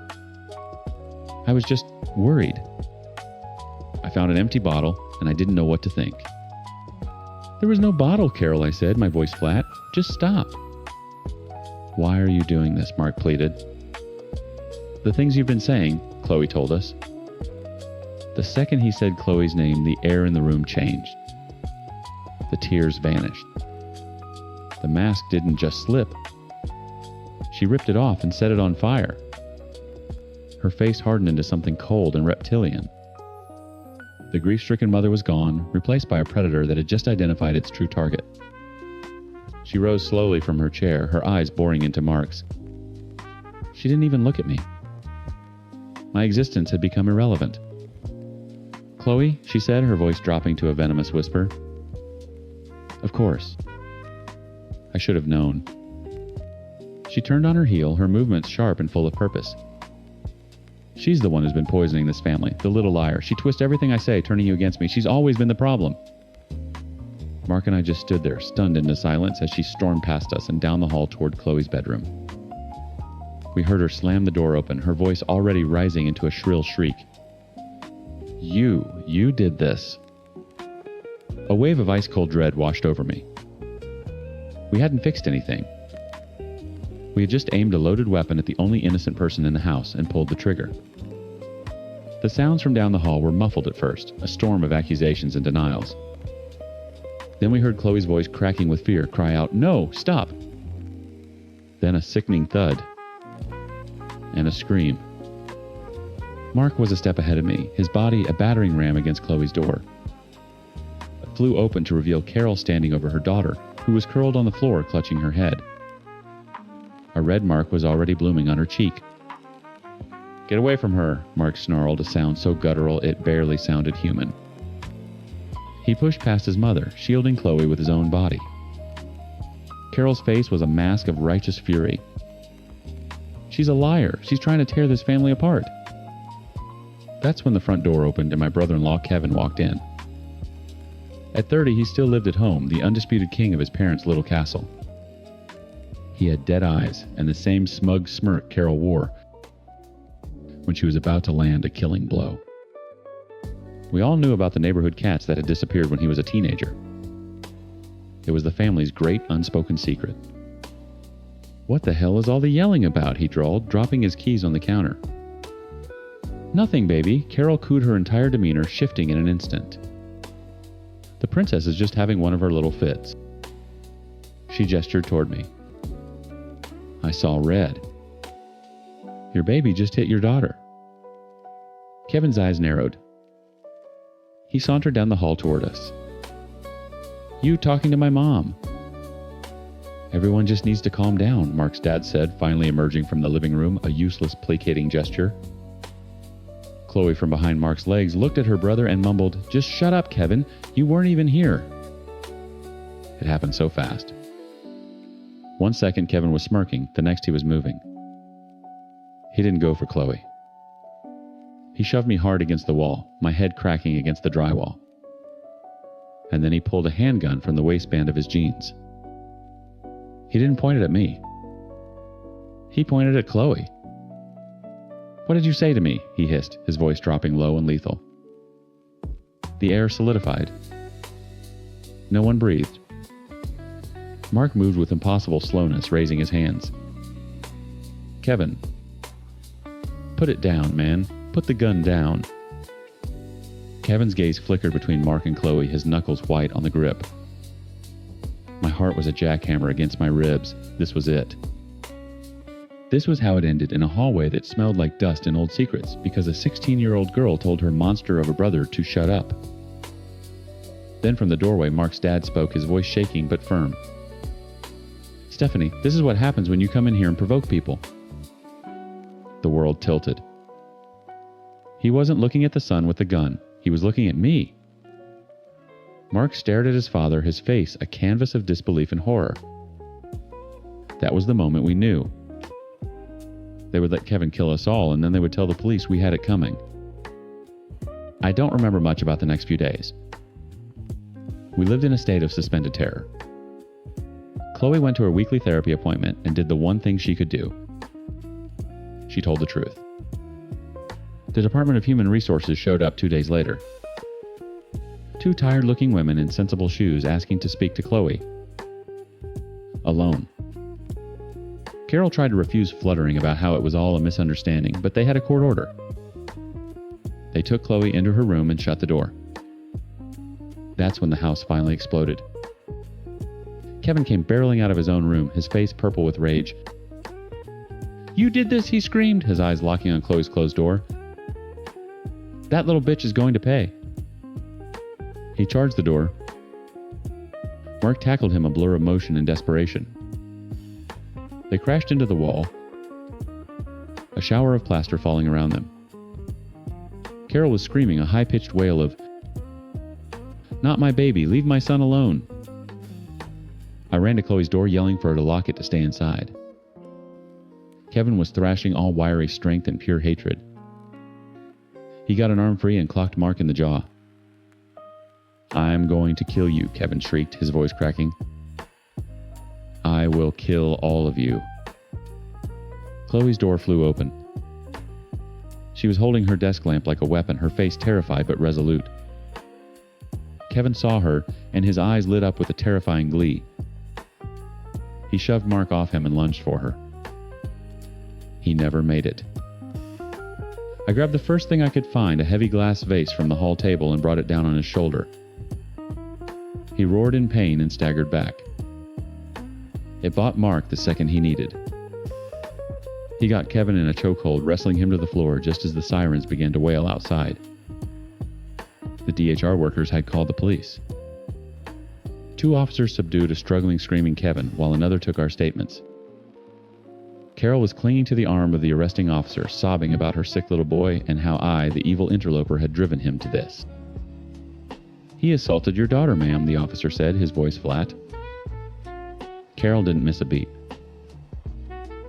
I was just worried. I found an empty bottle, and I didn't know what to think." "There was no bottle, Carol," I said, my voice flat. "Just stop." "Why are you doing this?" Mark pleaded. "The things you've been saying," Chloe told us. The second he said Chloe's name, the air in the room changed. The tears vanished. The mask didn't just slip. She ripped it off and set it on fire. Her face hardened into something cold and reptilian. The grief-stricken mother was gone, replaced by a predator that had just identified its true target. She rose slowly from her chair, her eyes boring into Mark's. She didn't even look at me. My existence had become irrelevant. "Chloe," she said, her voice dropping to a venomous whisper. "Of course. I should have known." She turned on her heel, her movements sharp and full of purpose. "She's the one who's been poisoning this family, the little liar. She twists everything I say, turning you against me. She's always been the problem." Mark and I just stood there, stunned into silence, as she stormed past us and down the hall toward Chloe's bedroom. We heard her slam the door open, her voice already rising into a shrill shriek. You did this." A wave of ice-cold dread washed over me. We hadn't fixed anything. We had just aimed a loaded weapon at the only innocent person in the house and pulled the trigger. The sounds from down the hall were muffled at first, a storm of accusations and denials. Then we heard Chloe's voice cracking with fear cry out, "No, stop!" Then a sickening thud. And a scream. Mark was a step ahead of me, his body a battering ram against Chloe's door. It flew open to reveal Carol standing over her daughter, who was curled on the floor clutching her head. A red mark was already blooming on her cheek. "Get away from her," Mark snarled, a sound so guttural it barely sounded human. He pushed past his mother, shielding Chloe with his own body. Carol's face was a mask of righteous fury. "She's a liar. She's trying to tear this family apart." That's when the front door opened and my brother-in-law Kevin walked in. At 30, he still lived at home, the undisputed king of his parents' little castle. He had dead eyes and the same smug smirk Carol wore when she was about to land a killing blow. We all knew about the neighborhood cats that had disappeared when he was a teenager. It was the family's great unspoken secret. "What the hell is all the yelling about?" he drawled, dropping his keys on the counter. "Nothing, baby." Carol cooed, her entire demeanor shifting in an instant. "The princess is just having one of her little fits." She gestured toward me. I saw red. "Your baby just hit your daughter." Kevin's eyes narrowed. He sauntered down the hall toward us. "You talking to my mom." "Everyone just needs to calm down," Mark's dad said, finally emerging from the living room, a useless, placating gesture. Chloe, from behind Mark's legs, looked at her brother and mumbled, "Just shut up, Kevin. You weren't even here." It happened so fast. One second Kevin was smirking, the next he was moving. He didn't go for Chloe. He shoved me hard against the wall, my head cracking against the drywall. And then he pulled a handgun from the waistband of his jeans. He didn't point it at me. He pointed at Chloe. "What did you say to me?" he hissed, his voice dropping low and lethal. The air solidified. No one breathed. Mark moved with impossible slowness, raising his hands. "Kevin. Put it down, man. Put the gun down." Kevin's gaze flickered between Mark and Chloe, his knuckles white on the grip. My heart was a jackhammer against my ribs. This was it. This was how it ended, in a hallway that smelled like dust and old secrets, because a 16-year-old girl told her monster of a brother to shut up. Then from the doorway, Mark's dad spoke, his voice shaking but firm. "Stephanie, this is what happens when you come in here and provoke people." The world tilted. He wasn't looking at the son with the gun. He was looking at me. Mark stared at his father, his face a canvas of disbelief and horror. That was the moment we knew. They would let Kevin kill us all, and then they would tell the police we had it coming. I don't remember much about the next few days. We lived in a state of suspended terror. Chloe went to her weekly therapy appointment and did the one thing she could do. She told the truth. The Department of Human Resources showed up 2 days later. 2 tired-looking women in sensible shoes asking to speak to Chloe. Alone. Carol tried to refuse, fluttering about how it was all a misunderstanding, but they had a court order. They took Chloe into her room and shut the door. That's when the house finally exploded. Kevin came barreling out of his own room, his face purple with rage. "You did this," he screamed, his eyes locking on Chloe's closed door. "That little bitch is going to pay." He charged the door. Mark tackled him, a blur of motion and desperation. They crashed into the wall, a shower of plaster falling around them. Carol was screaming, a high-pitched wail of, "Not my baby, leave my son alone." I ran to Chloe's door, yelling for her to lock it to stay inside. Kevin was thrashing all wiry strength and pure hatred. He got an arm free and clocked Mark in the jaw. "I'm going to kill you," Kevin shrieked, his voice cracking. "I will kill all of you." Chloe's door flew open. She was holding her desk lamp like a weapon, her face terrified but resolute. Kevin saw her, and his eyes lit up with a terrifying glee. He shoved Mark off him and lunged for her. He never made it. I grabbed the first thing I could find, a heavy glass vase from the hall table, and brought it down on his shoulder. He roared in pain and staggered back. It bought Mark the second he needed. He got Kevin in a chokehold, wrestling him to the floor just as the sirens began to wail outside. The DHR workers had called the police. 2 officers subdued a struggling, screaming Kevin, while another took our statements. Carol was clinging to the arm of the arresting officer, sobbing about her sick little boy and how I, the evil interloper, had driven him to this. "He assaulted your daughter, ma'am," the officer said, his voice flat. Carol didn't miss a beat.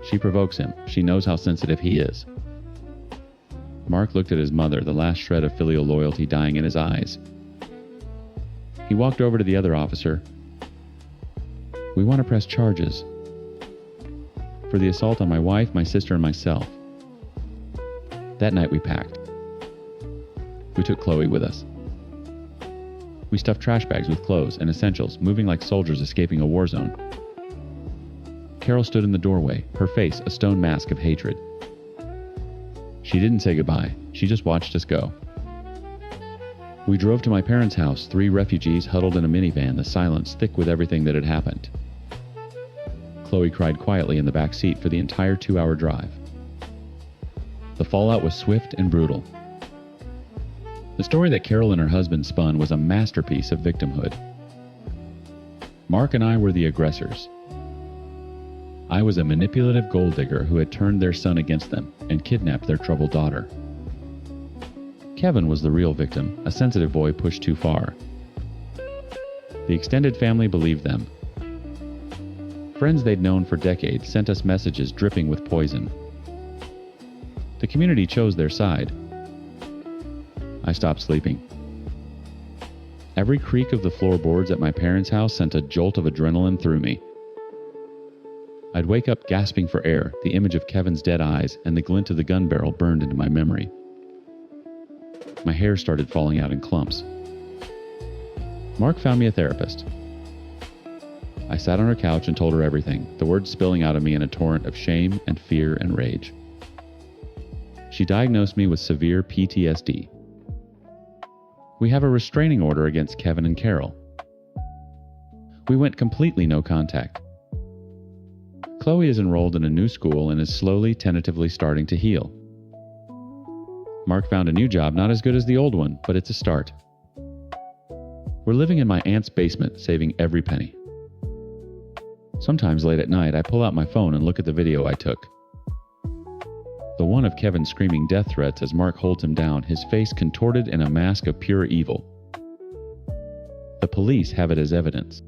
She provokes him. She knows how sensitive he is. Mark looked at his mother, the last shred of filial loyalty dying in his eyes. He walked over to the other officer. "We want to press charges for the assault on my wife, my sister, and myself." That night we packed. We took Chloe with us. We stuffed trash bags with clothes and essentials, moving like soldiers escaping a war zone. Carol stood in the doorway, her face a stone mask of hatred. She didn't say goodbye. She just watched us go. We drove to my parents' house, 3 refugees huddled in a minivan, the silence thick with everything that had happened. Chloe cried quietly in the back seat for the entire 2-hour drive. The fallout was swift and brutal. The story that Carol and her husband spun was a masterpiece of victimhood. Mark and I were the aggressors. I was a manipulative gold digger who had turned their son against them and kidnapped their troubled daughter. Kevin was the real victim, a sensitive boy pushed too far. The extended family believed them. Friends they'd known for decades sent us messages dripping with poison. The community chose their side. I stopped sleeping. Every creak of the floorboards at my parents' house sent a jolt of adrenaline through me. I'd wake up gasping for air, the image of Kevin's dead eyes and the glint of the gun barrel burned into my memory. My hair started falling out in clumps. Mark found me a therapist. I sat on her couch and told her everything, the words spilling out of me in a torrent of shame and fear and rage. She diagnosed me with severe PTSD. We have a restraining order against Kevin and Carol. We went completely no contact. Chloe is enrolled in a new school and is slowly, tentatively starting to heal. Mark found a new job, not as good as the old one, but it's a start. We're living in my aunt's basement, saving every penny. Sometimes late at night, I pull out my phone and look at the video I took. The one of Kevin screaming death threats as Mark holds him down, his face contorted in a mask of pure evil. The police have it as evidence.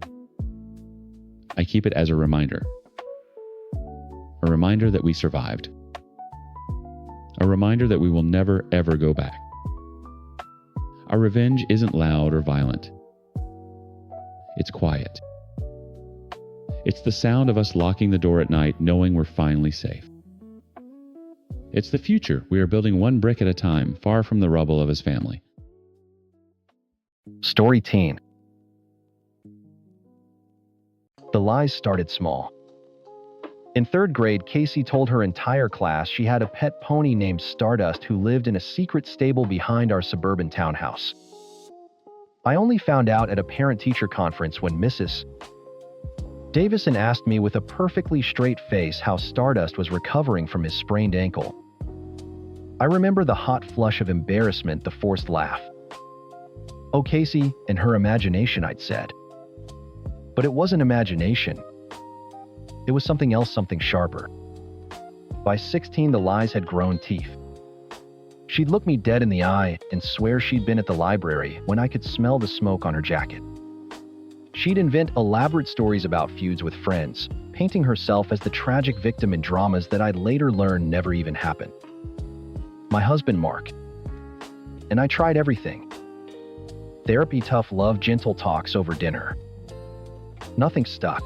I keep it as a reminder. A reminder that we survived. A reminder that we will never, ever go back. Our revenge isn't loud or violent. It's quiet. It's the sound of us locking the door at night, knowing we're finally safe. It's the future we are building one brick at a time, far from the rubble of his family. Story teen. The lies started small. In 3rd grade, Casey told her entire class she had a pet pony named Stardust who lived in a secret stable behind our suburban townhouse. I only found out at a parent-teacher conference when Mrs. Davison asked me with a perfectly straight face how Stardust was recovering from his sprained ankle. I remember the hot flush of embarrassment, the forced laugh. "Oh, Casey, in her imagination," I'd said. But it wasn't imagination. It was something else, something sharper. By 16, the lies had grown teeth. She'd look me dead in the eye and swear she'd been at the library when I could smell the smoke on her jacket. She'd invent elaborate stories about feuds with friends, painting herself as the tragic victim in dramas that I'd later learn never even happened. My husband, Mark. And I tried everything. Therapy, tough love, gentle talks over dinner. Nothing stuck.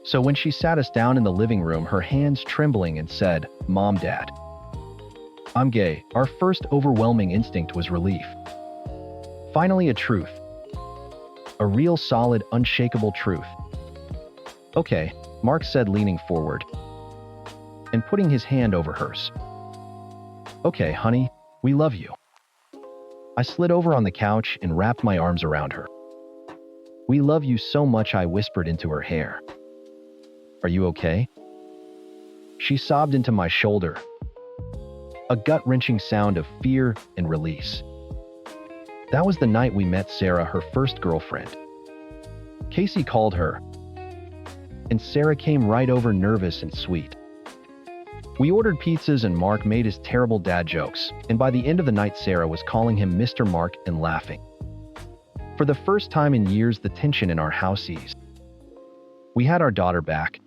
So when she sat us down in the living room, her hands trembling, and said, "Mom, Dad, I'm gay," our first overwhelming instinct was relief. Finally, a truth. A real, solid, unshakable truth. "Okay," Mark said, leaning forward and putting his hand over hers. "Okay, honey, we love you." I slid over on the couch and wrapped my arms around her. "We love you so much," I whispered into her hair. "Are you okay?" She sobbed into my shoulder. A gut-wrenching sound of fear and release. That was the night we met Sarah, her first girlfriend. Casey called her, and Sarah came right over, nervous and sweet. We ordered pizzas and Mark made his terrible dad jokes, and by the end of the night, Sarah was calling him Mr. Mark and laughing. For the first time in years, the tension in our house eased. We had our daughter back.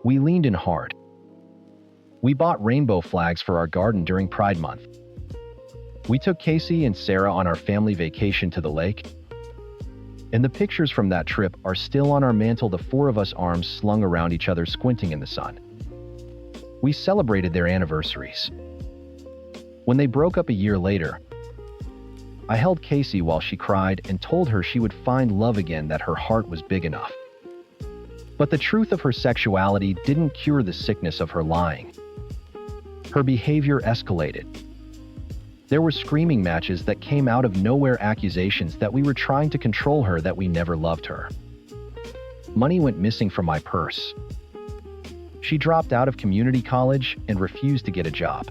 We leaned in hard. We bought rainbow flags for our garden during Pride Month. We took Casey and Sarah on our family vacation to the lake. And the pictures from that trip are still on our mantle, the 4 of us, arms slung around each other, squinting in the sun. We celebrated their anniversaries. When they broke up a year later, I held Casey while she cried and told her she would find love again, that her heart was big enough. But the truth of her sexuality didn't cure the sickness of her lying. Her behavior escalated. There were screaming matches that came out of nowhere, accusations that we were trying to control her, that we never loved her. Money went missing from my purse. She dropped out of community college and refused to get a job.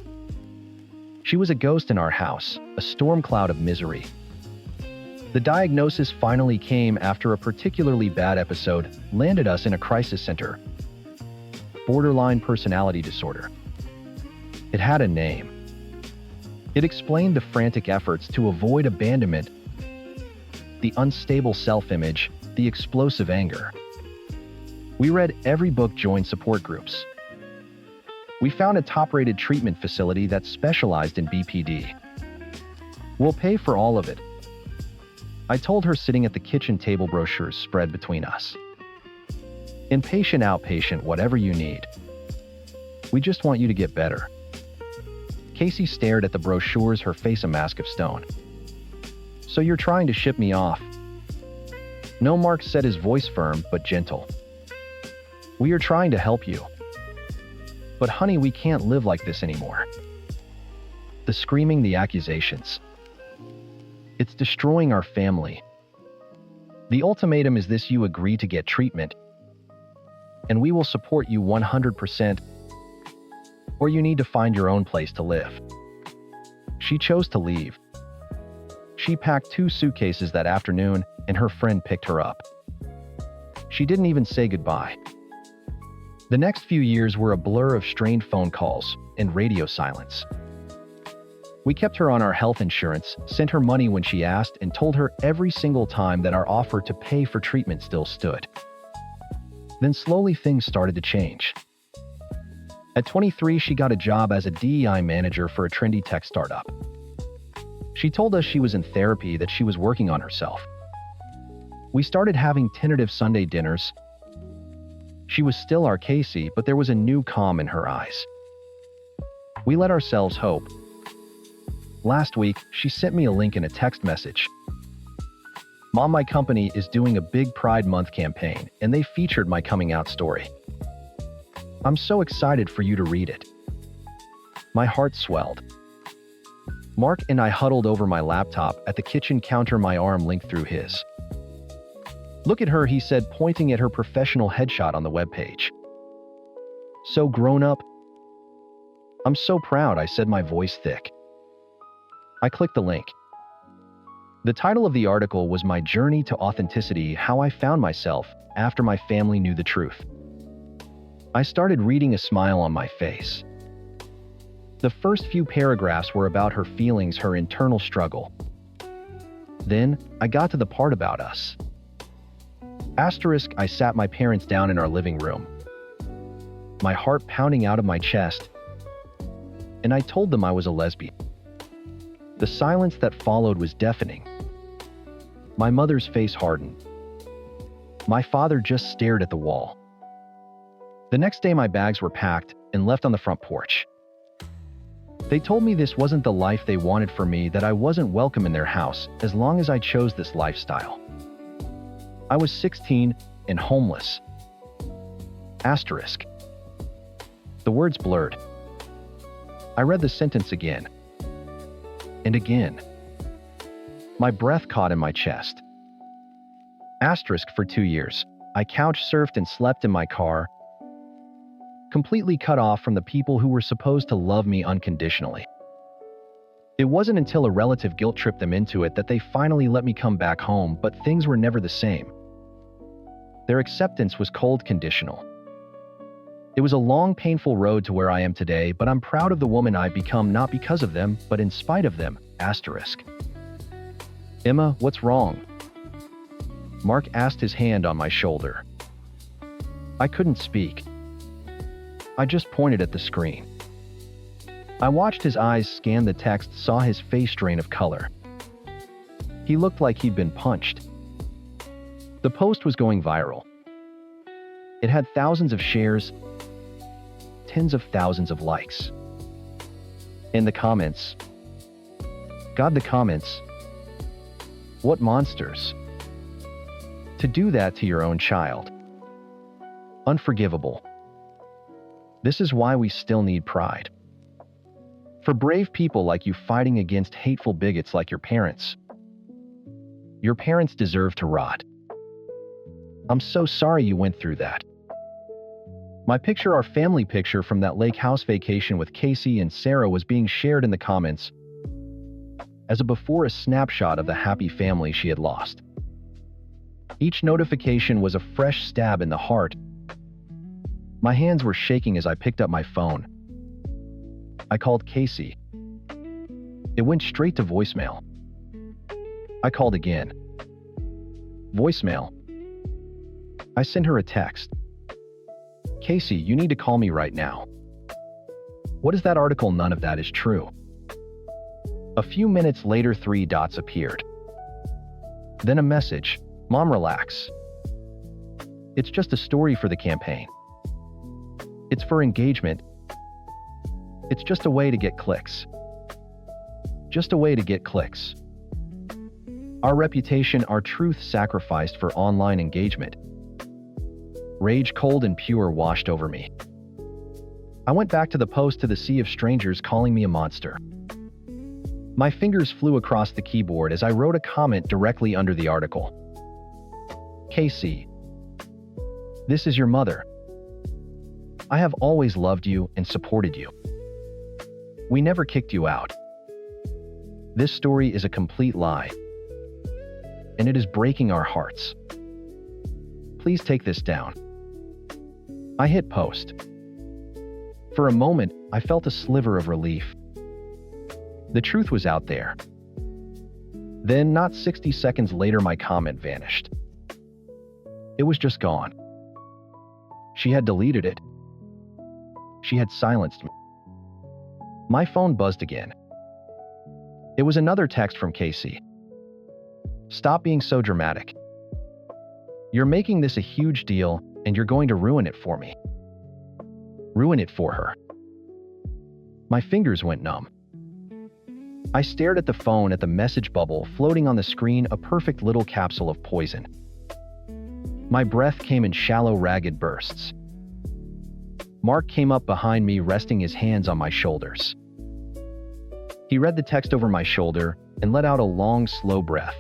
She was a ghost in our house, a storm cloud of misery. The diagnosis finally came after a particularly bad episode landed us in a crisis center. Borderline personality disorder. It had a name. It explained the frantic efforts to avoid abandonment, the unstable self-image, the explosive anger. We read every book, joined support groups. We found a top-rated treatment facility that specialized in BPD. "We'll pay for all of it," I told her, sitting at the kitchen table, brochures spread between us. "Inpatient, outpatient, whatever you need. We just want you to get better." Casey stared at the brochures, her face a mask of stone. "So you're trying to ship me off?" "No," Mark said, his voice firm but gentle. "We are trying to help you. But honey, we can't live like this anymore." The screaming, the accusations. It's destroying our family. The ultimatum is this: you agree to get treatment, and we will support you 100%, or you need to find your own place to live. She chose to leave. She packed 2 suitcases that afternoon, and her friend picked her up. She didn't even say goodbye. The next few years were a blur of strained phone calls and radio silence. We kept her on our health insurance, sent her money when she asked, and told her every single time that our offer to pay for treatment still stood. Then slowly things started to change. At 23, she got a job as a DEI manager for a trendy tech startup. She told us she was in therapy, that she was working on herself. We started having tentative Sunday dinners. She was still our Casey, but there was a new calm in her eyes. We let ourselves hope. Last week, she sent me a link in a text message. Mom, my company is doing a big Pride Month campaign, and they featured my coming out story. I'm so excited for you to read it. My heart swelled. Mark and I huddled over my laptop at the kitchen counter, my arm linked through his. Look at her, he said, pointing at her professional headshot on the webpage. So grown up. I'm so proud, I said, my voice thick. I clicked the link. The title of the article was My Journey to Authenticity: How I Found Myself After My Family Knew the Truth. I started reading, a smile on my face. The first few paragraphs were about her feelings, her internal struggle. Then, I got to the part about us. Asterisk, I sat my parents down in our living room, my heart pounding out of my chest, and I told them I was a lesbian. The silence that followed was deafening. My mother's face hardened. My father just stared at the wall. The next day, my bags were packed and left on the front porch. They told me this wasn't the life they wanted for me, that I wasn't welcome in their house as long as I chose this lifestyle. I was 16 and homeless. Asterisk. The words blurred. I read the sentence again and again. My breath caught in my chest. Asterisk, for 2 years, I couch surfed and slept in my car, completely cut off from the people who were supposed to love me unconditionally. It wasn't until a relative guilt tripped them into it that they finally let me come back home, but things were never the same. Their acceptance was cold, conditional. It was a long, painful road to where I am today, but I'm proud of the woman I've become, not because of them, but in spite of them. Asterisk. Emma, what's wrong? Mark asked, his hand on my shoulder. I couldn't speak. I just pointed at the screen. I watched his eyes scan the text, saw his face drain of color. He looked like he'd been punched. The post was going viral. It had thousands of shares, tens of thousands of likes. In the comments, God, the comments. What monsters. To do that to your own child. Unforgivable. This is why we still need pride. For brave people like you fighting against hateful bigots like your parents. Your parents deserve to rot. I'm so sorry you went through that. My picture, our family picture from that lake house vacation with Casey and Sarah, was being shared in the comments as a before, a snapshot of the happy family she had lost. Each notification was a fresh stab in the heart. My hands were shaking as I picked up my phone. I called Casey. It went straight to voicemail. I called again. Voicemail. I sent her a text. Casey, you need to call me right now. What is that article? None of that is true. A few minutes later, 3 dots appeared. Then a message. Mom, relax. It's just a story for the campaign. It's for engagement. It's just a way to get clicks. Just a way to get clicks. Our reputation, our truth sacrificed for online engagement. Rage, cold and pure, washed over me. I went back to the post, to the sea of strangers calling me a monster. My fingers flew across the keyboard as I wrote a comment directly under the article. Casey, this is your mother. I have always loved you and supported you. We never kicked you out. This story is a complete lie, and it is breaking our hearts. Please take this down. I hit post. For a moment, I felt a sliver of relief. The truth was out there. Then, not 60 seconds later, my comment vanished. It was just gone. She had deleted it. She had silenced me. My phone buzzed again. It was another text from Casey. Stop being so dramatic. You're making this a huge deal, and you're going to ruin it for me. Ruin it for her. My fingers went numb. I stared at the phone at the message bubble floating on the screen, a perfect little capsule of poison. My breath came in shallow, ragged bursts. Mark came up behind me, resting his hands on my shoulders. He read the text over my shoulder and let out a long, slow breath.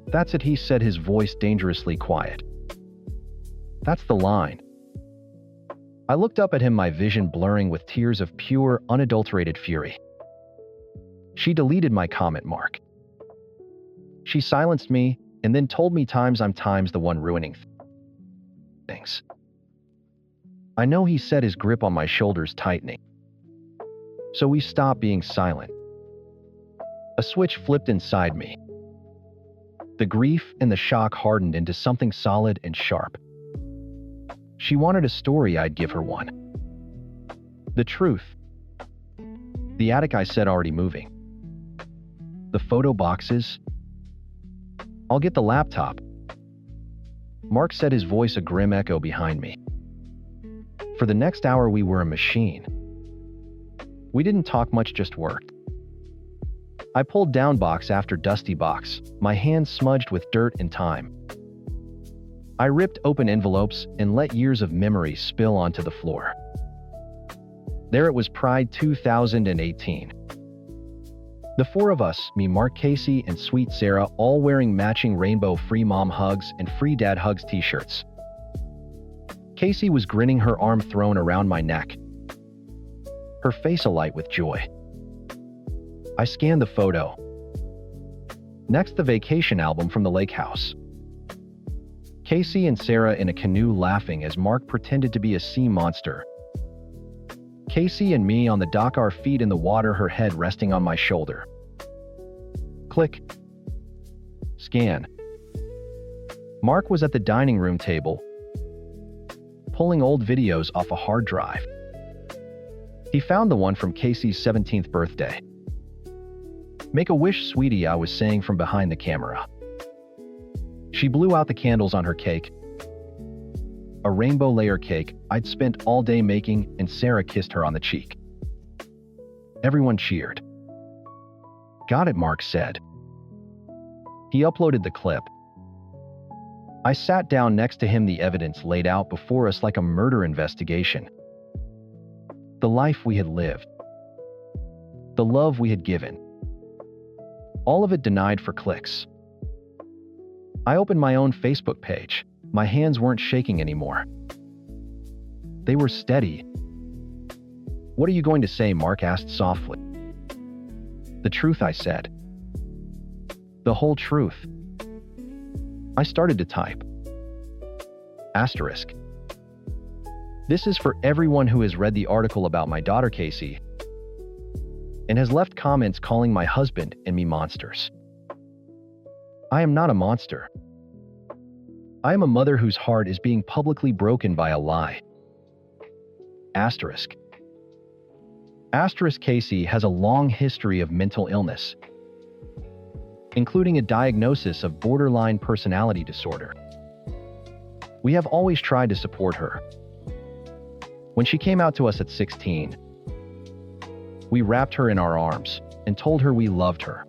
That's it, he said, his voice dangerously quiet. That's the line. I looked up at him, my vision blurring with tears of pure, unadulterated fury. She deleted my comment, Mark. She silenced me and then told me I'm the one ruining things. I know, he said, his grip on my shoulders tightening. So we stopped being silent. A switch flipped inside me. The grief and the shock hardened into something solid and sharp. She wanted a story, I'd give her one. The truth. The attic, I said, already moving. The photo boxes. I'll get the laptop. Mark said, his voice a grim echo behind me. For the next hour, we were a machine. We didn't talk much, just worked. I pulled down box after dusty box, my hands smudged with dirt and time. I ripped open envelopes and let years of memory spill onto the floor. There it was, Pride 2018. The four of us, me, Mark, Casey, and sweet Sarah, all wearing matching rainbow Free Mom Hugs and Free Dad Hugs t-shirts. Casey was grinning, her arm thrown around my neck, her face alight with joy. I scanned the photo. Next, the vacation album from the lake house. Casey and Sarah in a canoe laughing as Mark pretended to be a sea monster. Casey and me on the dock, our feet in the water, her head resting on my shoulder. Click. Scan. Mark was at the dining room table, pulling old videos off a hard drive. He found the one from Casey's 17th birthday. Make a wish, sweetie, I was saying from behind the camera. She blew out the candles on her cake. A rainbow layer cake I'd spent all day making, and Sarah kissed her on the cheek. Everyone cheered. Got it, Mark said. He uploaded the clip. I sat down next to him, the evidence laid out before us like a murder investigation. The life we had lived. The love we had given. All of it denied for clicks. I opened my own Facebook page. My hands weren't shaking anymore. They were steady. What are you going to say? Mark asked softly. The truth, I said. The whole truth. I started to type. Asterisk. This is for everyone who has read the article about my daughter Casey and has left comments calling my husband and me monsters. I am not a monster. I am a mother whose heart is being publicly broken by a lie. Asterisk. Asterisk. Casey has a long history of mental illness, including a diagnosis of borderline personality disorder. We have always tried to support her. When she came out to us at 16, we wrapped her in our arms and told her we loved her.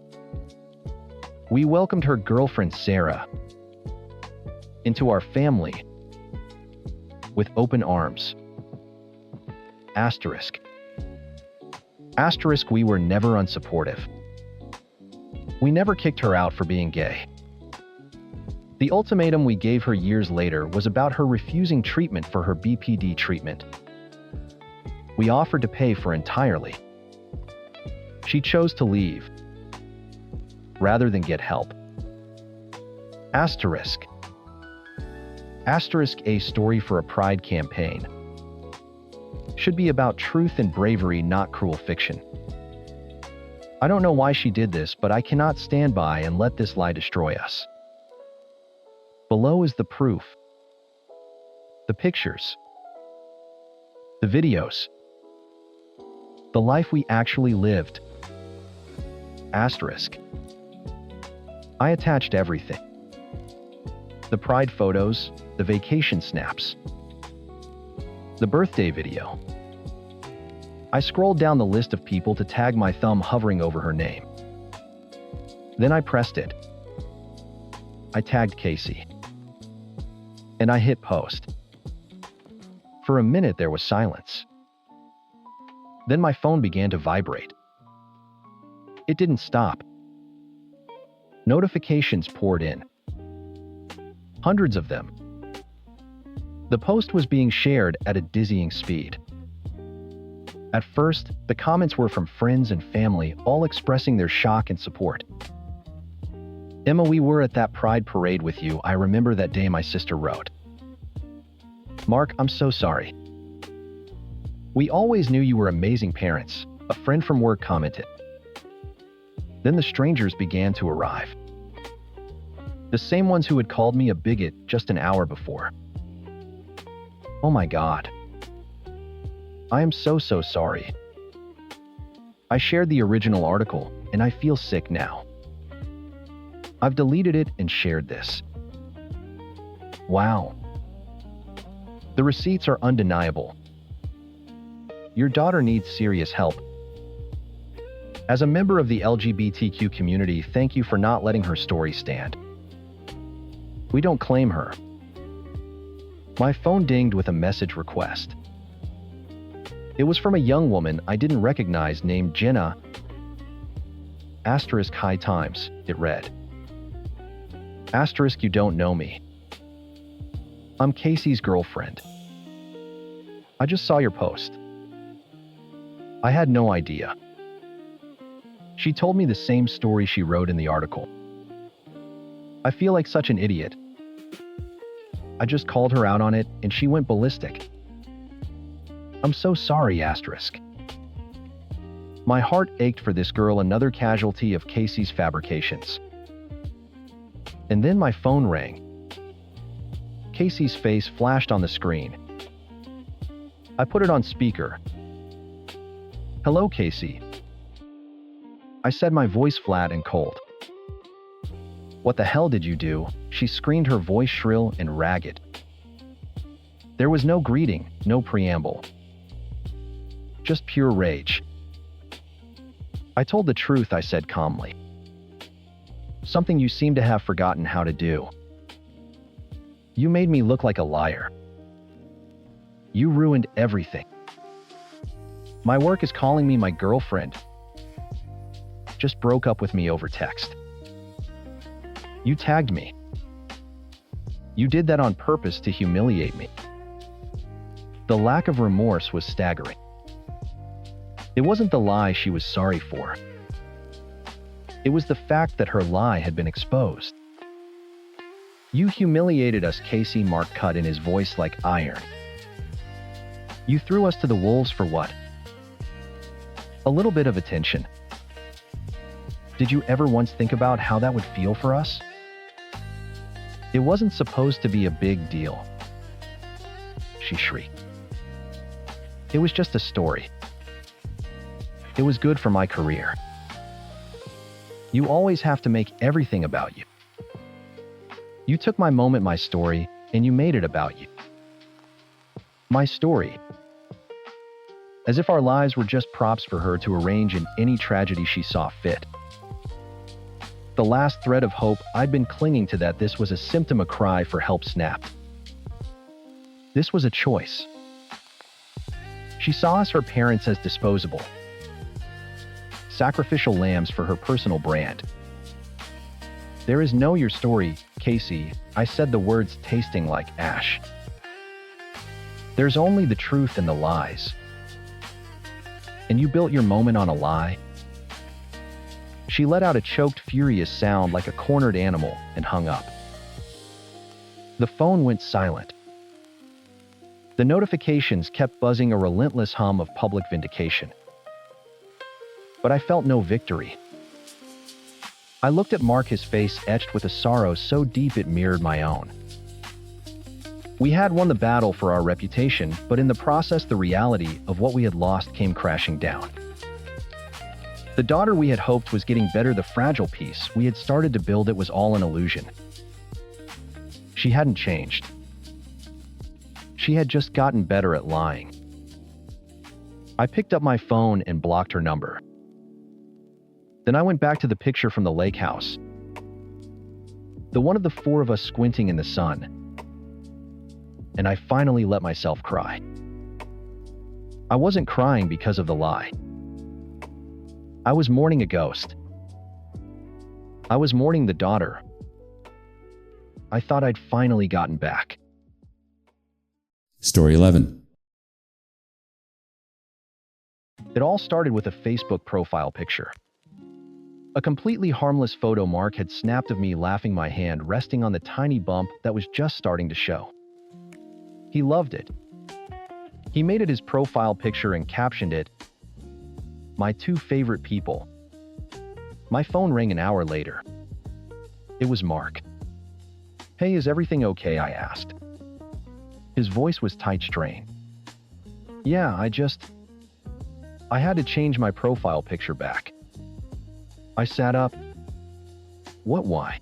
We welcomed her girlfriend Sarah into our family with open arms. Asterisk. Asterisk, we were never unsupportive. We never kicked her out for being gay. The ultimatum we gave her years later was about her refusing treatment for her BPD treatment. We offered to pay for entirely. She chose to leave, rather than get help. Asterisk. Asterisk, a story for a pride campaign. Should be about truth and bravery, not cruel fiction. I don't know why she did this, but I cannot stand by and let this lie destroy us. Below is the proof. The pictures. The videos. The life we actually lived. Asterisk. I attached everything. The pride photos, the vacation snaps, the birthday video. I scrolled down the list of people to tag my thumb hovering over her name. Then I pressed it. I tagged Casey. And I hit post. For a minute there was silence. Then my phone began to vibrate. It didn't stop. Notifications poured in. Hundreds of them. The post was being shared at a dizzying speed. At first, the comments were from friends and family, all expressing their shock and support. Emma, we were at that pride parade with you. I remember that day, my sister wrote. Mark, I'm so sorry. We always knew you were amazing parents, a friend from work commented. Then the strangers began to arrive. The same ones who had called me a bigot just an hour before. Oh my God. I am so sorry. I shared the original article, and I feel sick now. I've deleted it and shared this. Wow. The receipts are undeniable. Your daughter needs serious help. As a member of the LGBTQ community, thank you for not letting her story stand. We don't claim her. My phone dinged with a message request. It was from a young woman I didn't recognize named Jenna. Asterisk, high times, it read. Asterisk, you don't know me. I'm Casey's girlfriend. I just saw your post. I had no idea. She told me the same story she wrote in the article. I feel like such an idiot. I just called her out on it and she went ballistic. I'm so sorry, asterisk. My heart ached for this girl, another casualty of Casey's fabrications. And then my phone rang. Casey's face flashed on the screen. I put it on speaker. Hello, Casey. I said, my voice flat and cold. What the hell did you do? She screamed, her voice shrill and ragged. There was no greeting, no preamble. Just pure rage. I told the truth, I said calmly. Something you seem to have forgotten how to do. You made me look like a liar. You ruined everything. My work is calling me my girlfriend. Just broke up with me over text. You tagged me. You did that on purpose to humiliate me. The lack of remorse was staggering. It wasn't the lie she was sorry for. It was the fact that her lie had been exposed. You humiliated us, Casey, Mark cut in, his voice like iron. You threw us to the wolves for what? A little bit of attention. Did you ever once think about how that would feel for us? It wasn't supposed to be a big deal. She shrieked. It was just a story. It was good for my career. You always have to make everything about you. You took my moment, my story, and you made it about you. My story. As if our lives were just props for her to arrange in any tragedy she saw fit. The last thread of hope I'd been clinging to, that this was a symptom, a cry for help, snapped. This was a choice. She saw us, her parents, as disposable. sacrificial lambs for her personal brand. "There is no your story, Casey," I said, the words tasting like ash. "There's only the truth and the lies. And you built your moment on a lie?" She let out a choked, furious sound like a cornered animal and hung up. The phone went silent. The notifications kept buzzing, a relentless hum of public vindication. But I felt no victory. I looked at Mark, his face etched with a sorrow so deep it mirrored my own. We had won the battle for our reputation, but in the process, the reality of what we had lost came crashing down. The daughter we had hoped was getting better, the fragile piece we had started to build, it was all an illusion. She hadn't changed. She had just gotten better at lying. I picked up my phone and blocked her number. Then I went back to the picture from the lake house. The one of the four of us squinting in the sun. And I finally let myself cry. I wasn't crying because of the lie. I was mourning a ghost. I was mourning the daughter I thought I'd finally gotten back. Story 11. It all started with a Facebook profile picture. A completely harmless photo Mark had snapped of me laughing, my hand resting on the tiny bump that was just starting to show. He loved it. He made it his profile picture and captioned it, "My two favorite people." My phone rang an hour later. It was Mark. "Hey, is everything okay?" I asked. His voice was tight, strained. "Yeah, I had to change my profile picture back." I sat up. "What, why?"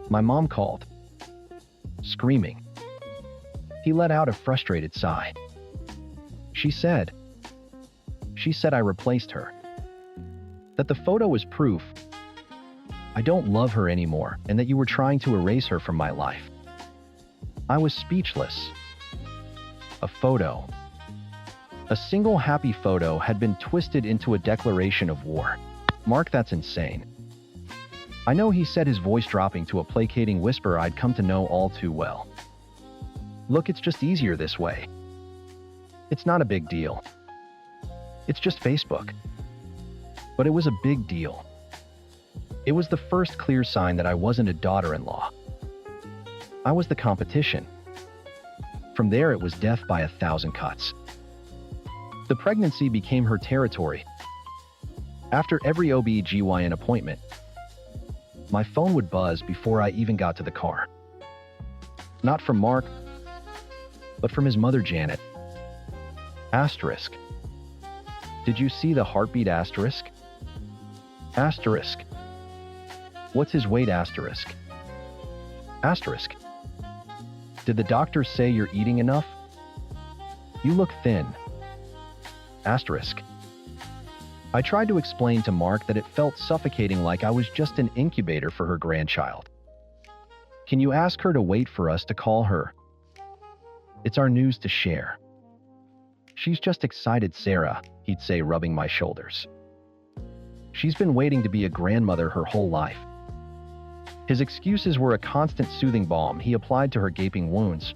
"My mom called." Screaming. He let out a frustrated sigh. She said I replaced her. That the photo was proof I don't love her anymore, and that you were trying to erase her from my life. I was speechless. A photo. A single happy photo had been twisted into a declaration of war. "Mark, that's insane." I know, he said, his voice dropping to a placating whisper I'd come to know all too well. "Look, it's just easier this way. It's not a big deal. It's just Facebook." But it was a big deal. It was the first clear sign that I wasn't a daughter-in-law. I was the competition. From there, it was death by 1,000 cuts. The pregnancy became her territory. After every OB/GYN appointment, my phone would buzz before I even got to the car. Not from Mark, but from his mother, Janet. Asterisk. "Did you see the heartbeat?" Asterisk. Asterisk. "What's his weight?" Asterisk. Asterisk. "Did the doctor say you're eating enough? You look thin." Asterisk. I tried to explain to Mark that it felt suffocating, like I was just an incubator for her grandchild. "Can you ask her to wait for us to call her? It's our news to share. She's just excited, Sarah," he'd say, rubbing my shoulders. "She's been waiting to be a grandmother her whole life." His excuses were a constant soothing balm he applied to her gaping wounds,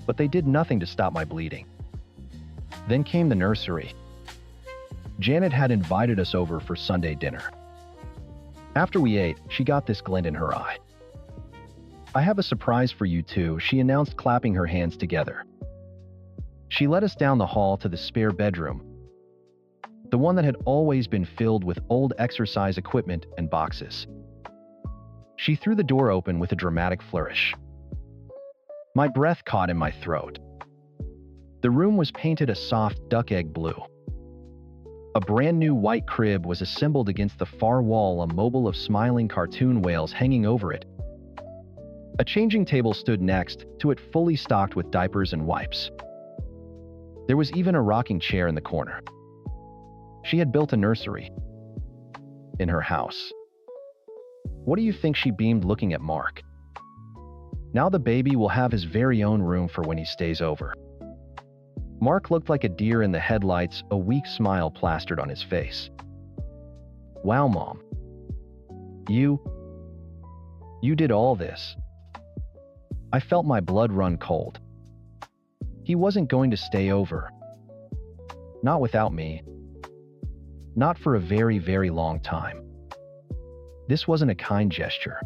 but they did nothing to stop my bleeding. Then came the nursery. Janet had invited us over for Sunday dinner. After we ate, she got this glint in her eye. "I have a surprise for you too," she announced, clapping her hands together. She led us down the hall to the spare bedroom, the one that had always been filled with old exercise equipment and boxes. She threw the door open with a dramatic flourish. My breath caught in my throat. The room was painted a soft duck egg blue. A brand new white crib was assembled against the far wall, a mobile of smiling cartoon whales hanging over it. A changing table stood next to it, fully stocked with diapers and wipes. There was even a rocking chair in the corner. She had built a nursery in her house. What do you think? She beamed, looking at Mark. "Now the baby will have his very own room for when he stays over." Mark looked like a deer in the headlights, a weak smile plastered on his face. Wow, Mom. You did all this. I felt my blood run cold. He wasn't going to stay over. Not without me. Not for a very, very long time. This wasn't a kind gesture.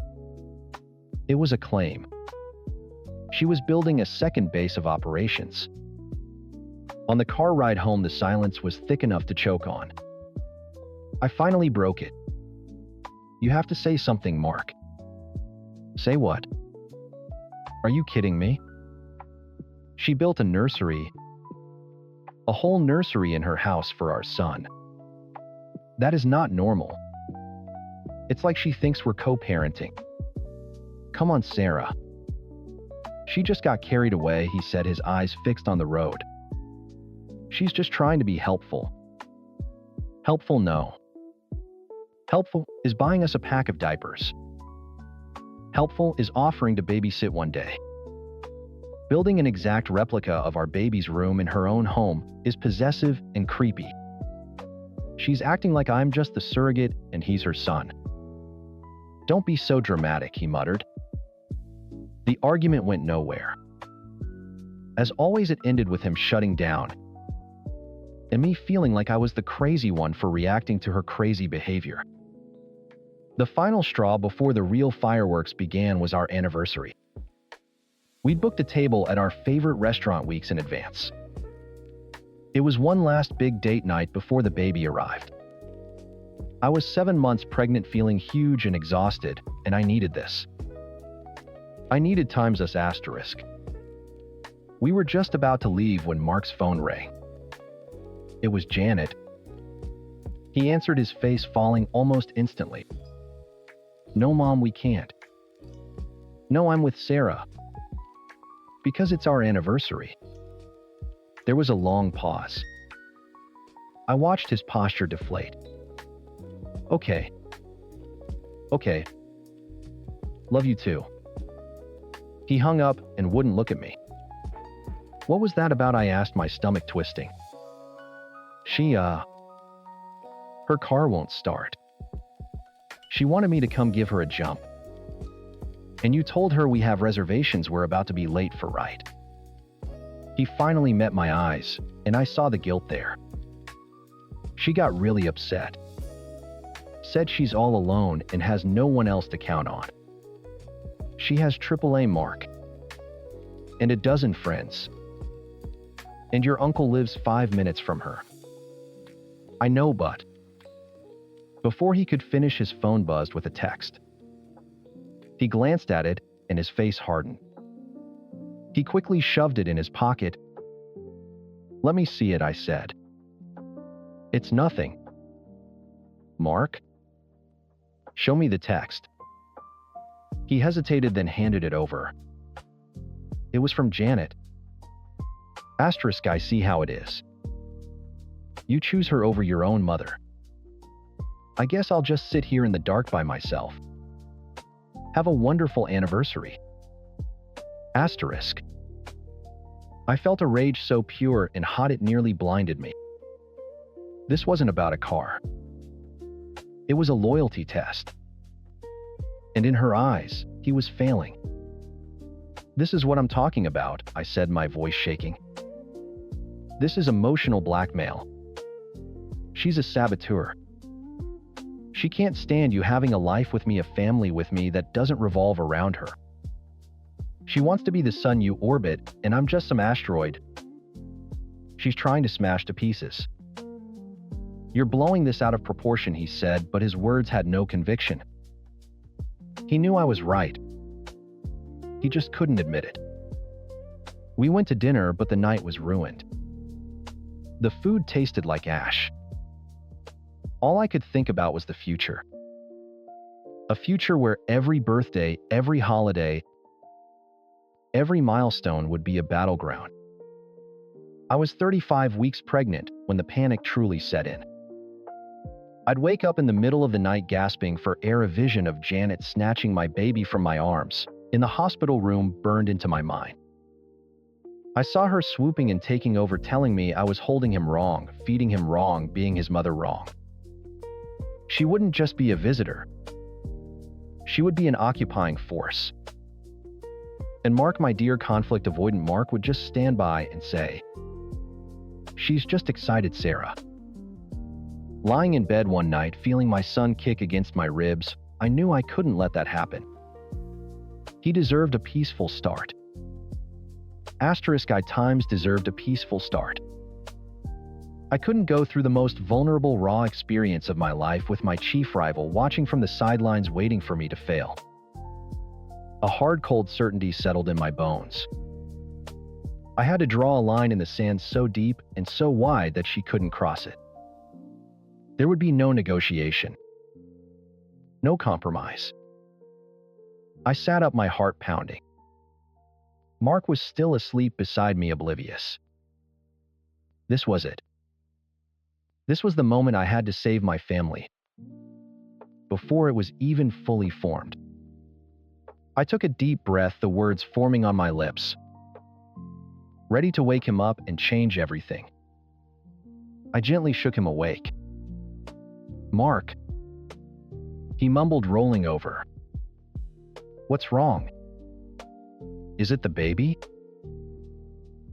It was a claim. She was building a second base of operations. On the car ride home, the silence was thick enough to choke on. I finally broke it. You have to say something, Mark. Say what? Are you kidding me? She built a nursery, a whole nursery in her house for our son. That is not normal. It's like she thinks we're co-parenting. Come on, Sarah. She just got carried away, he said, his eyes fixed on the road. She's just trying to be helpful. Helpful, no. Helpful is buying us a pack of diapers. Helpful is offering to babysit one day. Building an exact replica of our baby's room in her own home is possessive and creepy. She's acting like I'm just the surrogate and he's her son. Don't be so dramatic, he muttered. The argument went nowhere. As always, it ended with him shutting down, and me feeling like I was the crazy one for reacting to her crazy behavior. The final straw before the real fireworks began was our anniversary. We'd booked a table at our favorite restaurant weeks in advance. It was one last big date night before the baby arrived. I was 7 months pregnant, feeling huge and exhausted, and I needed this. I needed times us asterisk. We were just about to leave when Mark's phone rang. It was Janet. He answered, his face falling almost instantly. No, Mom, we can't. No, I'm with Sarah. Because it's our anniversary. There was a long pause. I watched his posture deflate. Okay. Love you too. He hung up and wouldn't look at me. What was that about? I asked, my stomach twisting. Her car won't start. She wanted me to come give her a jump. And you told her we have reservations, we're about to be late for right. He finally met my eyes, and I saw the guilt there. She got really upset. Said she's all alone and has no one else to count on. She has AAA, Mark. And a dozen friends. And your uncle lives 5 minutes from her. I know, but... Before he could finish, his phone buzzed with a text. He glanced at it, and his face hardened. He quickly shoved it in his pocket. Let me see it, I said. It's nothing. Mark? Show me the text. He hesitated, then handed it over. It was from Janet. Asterisk, I see how it is. You choose her over your own mother. I guess I'll just sit here in the dark by myself. Have a wonderful anniversary. Asterisk. I felt a rage so pure and hot it nearly blinded me. This wasn't about a car. It was a loyalty test. And in her eyes, he was failing. This is what I'm talking about, I said, my voice shaking. This is emotional blackmail. She's a saboteur. She can't stand you having a life with me, a family with me that doesn't revolve around her. She wants to be the sun you orbit, and I'm just some asteroid she's trying to smash to pieces. You're blowing this out of proportion, he said, but his words had no conviction. He knew I was right. He just couldn't admit it. We went to dinner, but the night was ruined. The food tasted like ash. All I could think about was the future. A future where every birthday, every holiday, every milestone would be a battleground. I was 35 weeks pregnant when the panic truly set in. I'd wake up in the middle of the night gasping for air, a vision of Janet snatching my baby from my arms in the hospital room burned into my mind. I saw her swooping and taking over, telling me I was holding him wrong, feeding him wrong, being his mother wrong. She wouldn't just be a visitor. She would be an occupying force. And Mark, my dear conflict avoidant Mark, would just stand by and say, "She's just excited, Sarah." Lying in bed one night, feeling my son kick against my ribs, I knew I couldn't let that happen. He deserved a peaceful start. I times deserved a peaceful start. I couldn't go through the most vulnerable, raw experience of my life with my chief rival watching from the sidelines waiting for me to fail. A hard, cold certainty settled in my bones. I had to draw a line in the sand so deep and so wide that she couldn't cross it. There would be no negotiation. No compromise. I sat up, my heart pounding. Mark was still asleep beside me, oblivious. This was it. This was the moment I had to save my family. Before it was even fully formed. I took a deep breath, the words forming on my lips. Ready to wake him up and change everything. I gently shook him awake. "Mark," he mumbled, rolling over. "What's wrong? Is it the baby?"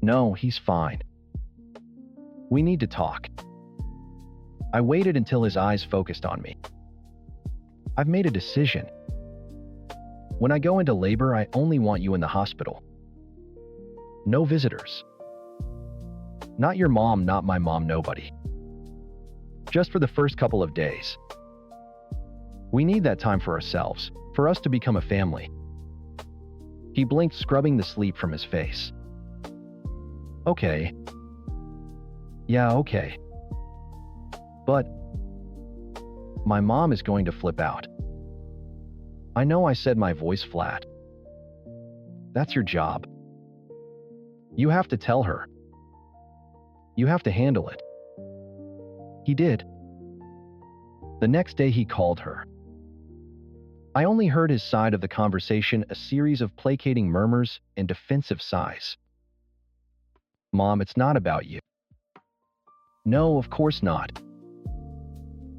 "No, he's fine. We need to talk." I waited until his eyes focused on me. "I've made a decision. When I go into labor, I only want you in the hospital. No visitors. Not your mom, not my mom, nobody. Just for the first couple of days. We need that time for ourselves, for us to become a family." He blinked, scrubbing the sleep from his face. "Okay. Yeah, okay. But my mom is going to flip out." "I know," I said, my voice flat. "That's your job. You have to tell her. You have to handle it." He did. The next day he called her. I only heard his side of the conversation, a series of placating murmurs and defensive sighs. "Mom, it's not about you." "No, of course not.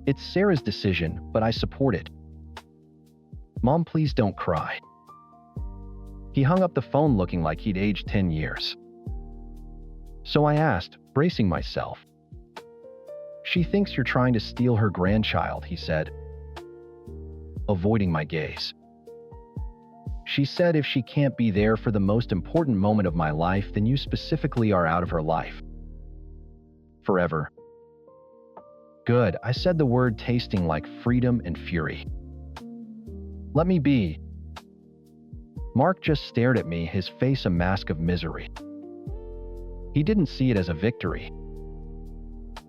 It's Sarah's decision, but I support it. Mom, please don't cry." He hung up the phone looking like he'd aged 10 years. So I asked, bracing myself. "She thinks you're trying to steal her grandchild," he said, avoiding my gaze. "She said if she can't be there for the most important moment of my life, then you specifically are out of her life. Forever." "Good," I said, the word tasting like freedom and fury. "Let me be." Mark just stared at me, his face a mask of misery. He didn't see it as a victory.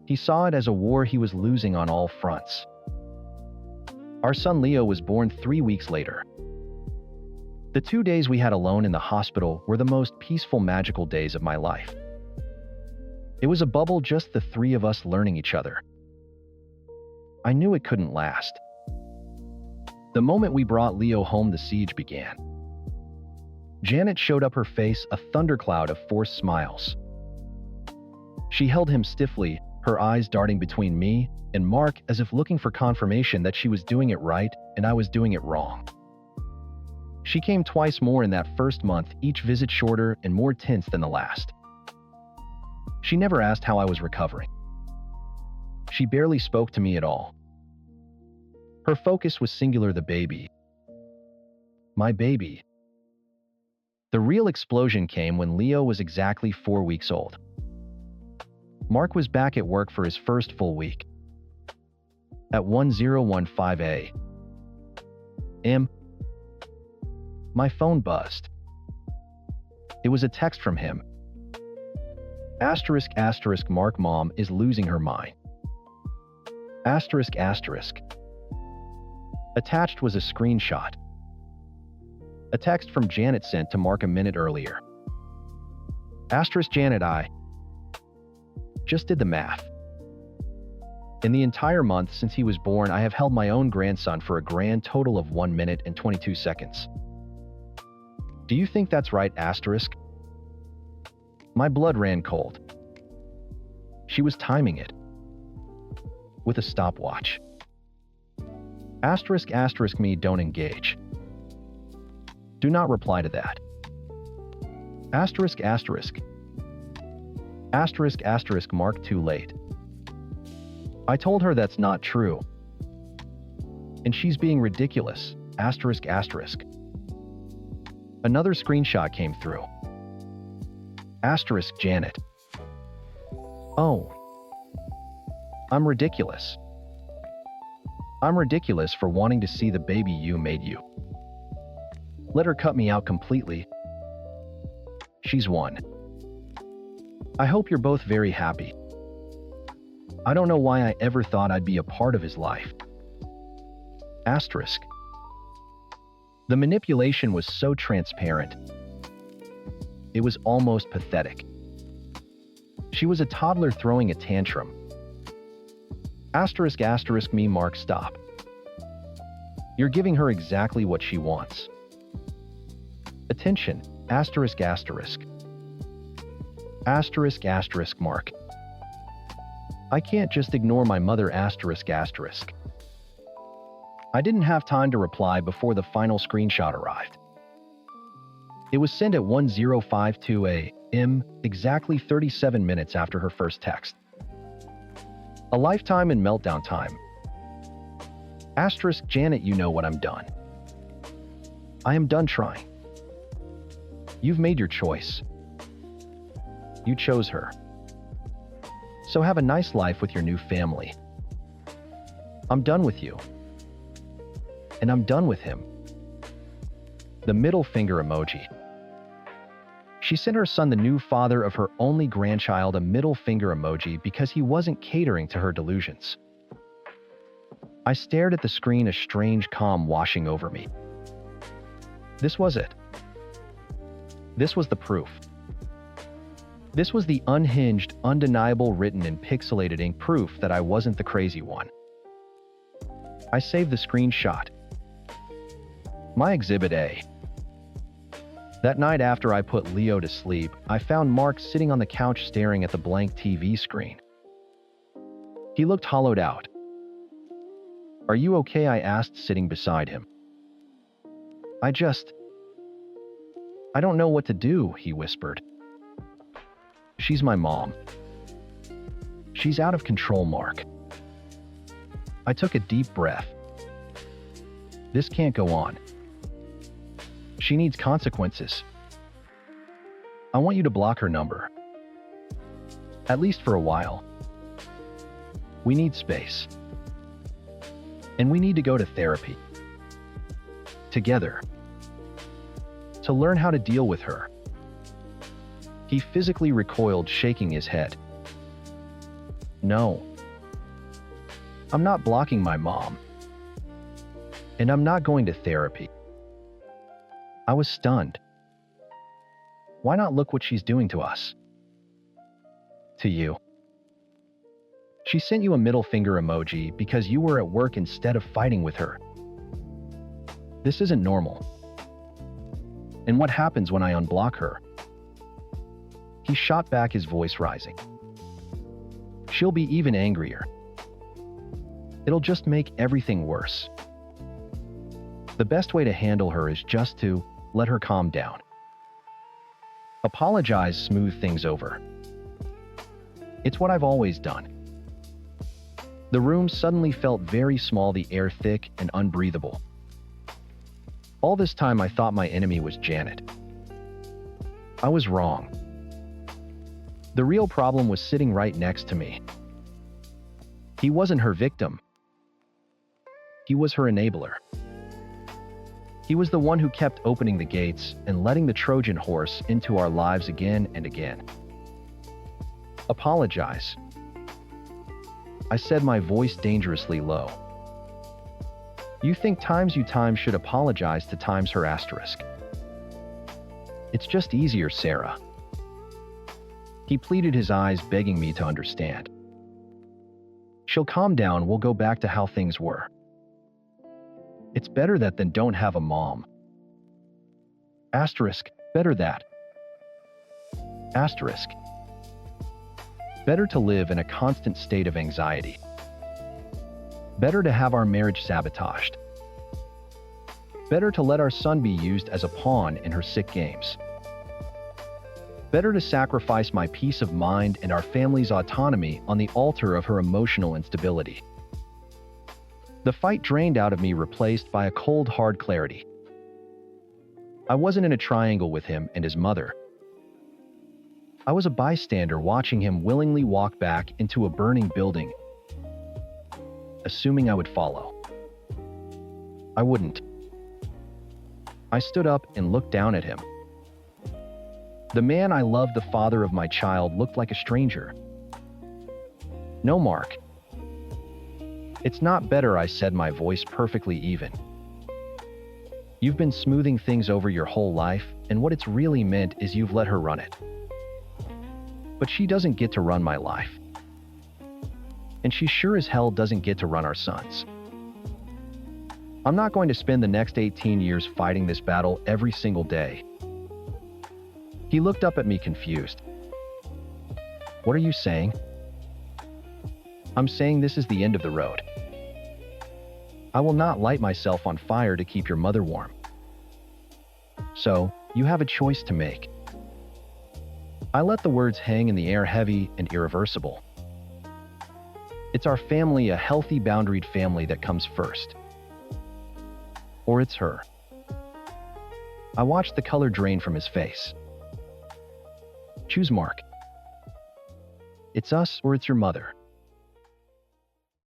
He saw it as a war he was losing on all fronts. Our son Leo was born 3 weeks later. The 2 days we had alone in the hospital were the most peaceful, magical days of my life. It was a bubble, just the three of us learning each other. I knew it couldn't last. The moment we brought Leo home, the siege began. Janet showed up, her face a thundercloud of forced smiles. She held him stiffly, her eyes darting between me and Mark as if looking for confirmation that she was doing it right and I was doing it wrong. She came twice more in that first month, each visit shorter and more tense than the last. She never asked how I was recovering. She barely spoke to me at all. Her focus was singular: the baby. My baby. The real explosion came when Leo was exactly 4 weeks old. Mark was back at work for his first full week. At 1015 a.m., my phone buzzed. It was a text from him. Asterisk, asterisk, Mark, mom is losing her mind. Asterisk, asterisk. Attached was a screenshot. A text from Janet sent to Mark a minute earlier. Asterisk, Janet, I just did the math. In the entire month since he was born, I have held my own grandson for a grand total of 1 minute and 22 seconds. Do you think that's right? Asterisk. My blood ran cold. She was timing it with a stopwatch. Asterisk asterisk me don't engage. Do not reply to that. Asterisk asterisk. Asterisk asterisk mark too late. I told her that's not true. And she's being ridiculous. Asterisk asterisk. Another screenshot came through. Asterisk Janet. Oh. I'm ridiculous. I'm ridiculous for wanting to see the baby you made you. Let her cut me out completely. She's won. I hope you're both very happy. I don't know why I ever thought I'd be a part of his life. Asterisk. The manipulation was so transparent. It was almost pathetic. She was a toddler throwing a tantrum. Asterisk asterisk me mark stop. You're giving her exactly what she wants. Attention, asterisk asterisk. Asterisk asterisk mark. I can't just ignore my mother asterisk asterisk. I didn't have time to reply before the final screenshot arrived. It was sent at 10:52 a.m., exactly 37 minutes after her first text. A lifetime in meltdown time. Asterisk Janet, you know what I'm done. I am done trying. You've made your choice. You chose her. So have a nice life with your new family. I'm done with you. And I'm done with him. The middle finger emoji. She sent her son, the new father of her only grandchild, a middle finger emoji because he wasn't catering to her delusions. I stared at the screen, a strange calm washing over me. This was it. This was the proof. This was the unhinged, undeniable, written in pixelated ink proof that I wasn't the crazy one. I saved the screenshot. My Exhibit A. That night after I put Leo to sleep, I found Mark sitting on the couch staring at the blank TV screen. He looked hollowed out. Are you okay? I asked, sitting beside him. I don't know what to do, he whispered. She's my mom. She's out of control, Mark. I took a deep breath. This can't go on. She needs consequences. I want you to block her number. At least for a while. We need space. And we need to go to therapy. Together. To learn how to deal with her. He physically recoiled, shaking his head. No. I'm not blocking my mom. And I'm not going to therapy. I was stunned. Why not look what she's doing to us? To you. She sent you a middle finger emoji because you were at work instead of fighting with her. This isn't normal. And what happens when I unblock her? He shot back, his voice rising. She'll be even angrier. It'll just make everything worse. The best way to handle her is just to let her calm down. Apologize, smooth things over. It's what I've always done. The room suddenly felt very small, the air thick and unbreathable. All this time I thought my enemy was Janet. I was wrong. The real problem was sitting right next to me. He wasn't her victim. He was her enabler. He was the one who kept opening the gates and letting the Trojan horse into our lives again and again. Apologize. I said, my voice dangerously low. You think times you times should apologize to times her asterisk. It's just easier, Sarah. He pleaded, his eyes begging me to understand. She'll calm down, we'll go back to how things were. It's better that than don't have a mom. Asterisk, better that. Asterisk. Better to live in a constant state of anxiety. Better to have our marriage sabotaged. Better to let our son be used as a pawn in her sick games. Better to sacrifice my peace of mind and our family's autonomy on the altar of her emotional instability. The fight drained out of me, replaced by a cold, hard clarity. I wasn't in a triangle with him and his mother. I was a bystander watching him willingly walk back into a burning building, assuming I would follow. I wouldn't. I stood up and looked down at him. The man I loved, the father of my child, looked like a stranger. No, Mark. It's not better, I said, my voice perfectly even. You've been smoothing things over your whole life, and what it's really meant is you've let her run it. But she doesn't get to run my life. And she sure as hell doesn't get to run our sons. I'm not going to spend the next 18 years fighting this battle every single day. He looked up at me confused. What are you saying? I'm saying this is the end of the road. I will not light myself on fire to keep your mother warm. So, you have a choice to make. I let the words hang in the air, heavy and irreversible. It's our family, a healthy, boundaried family, that comes first. Or it's her. I watched the color drain from his face. Choose, Mark. It's us or it's your mother.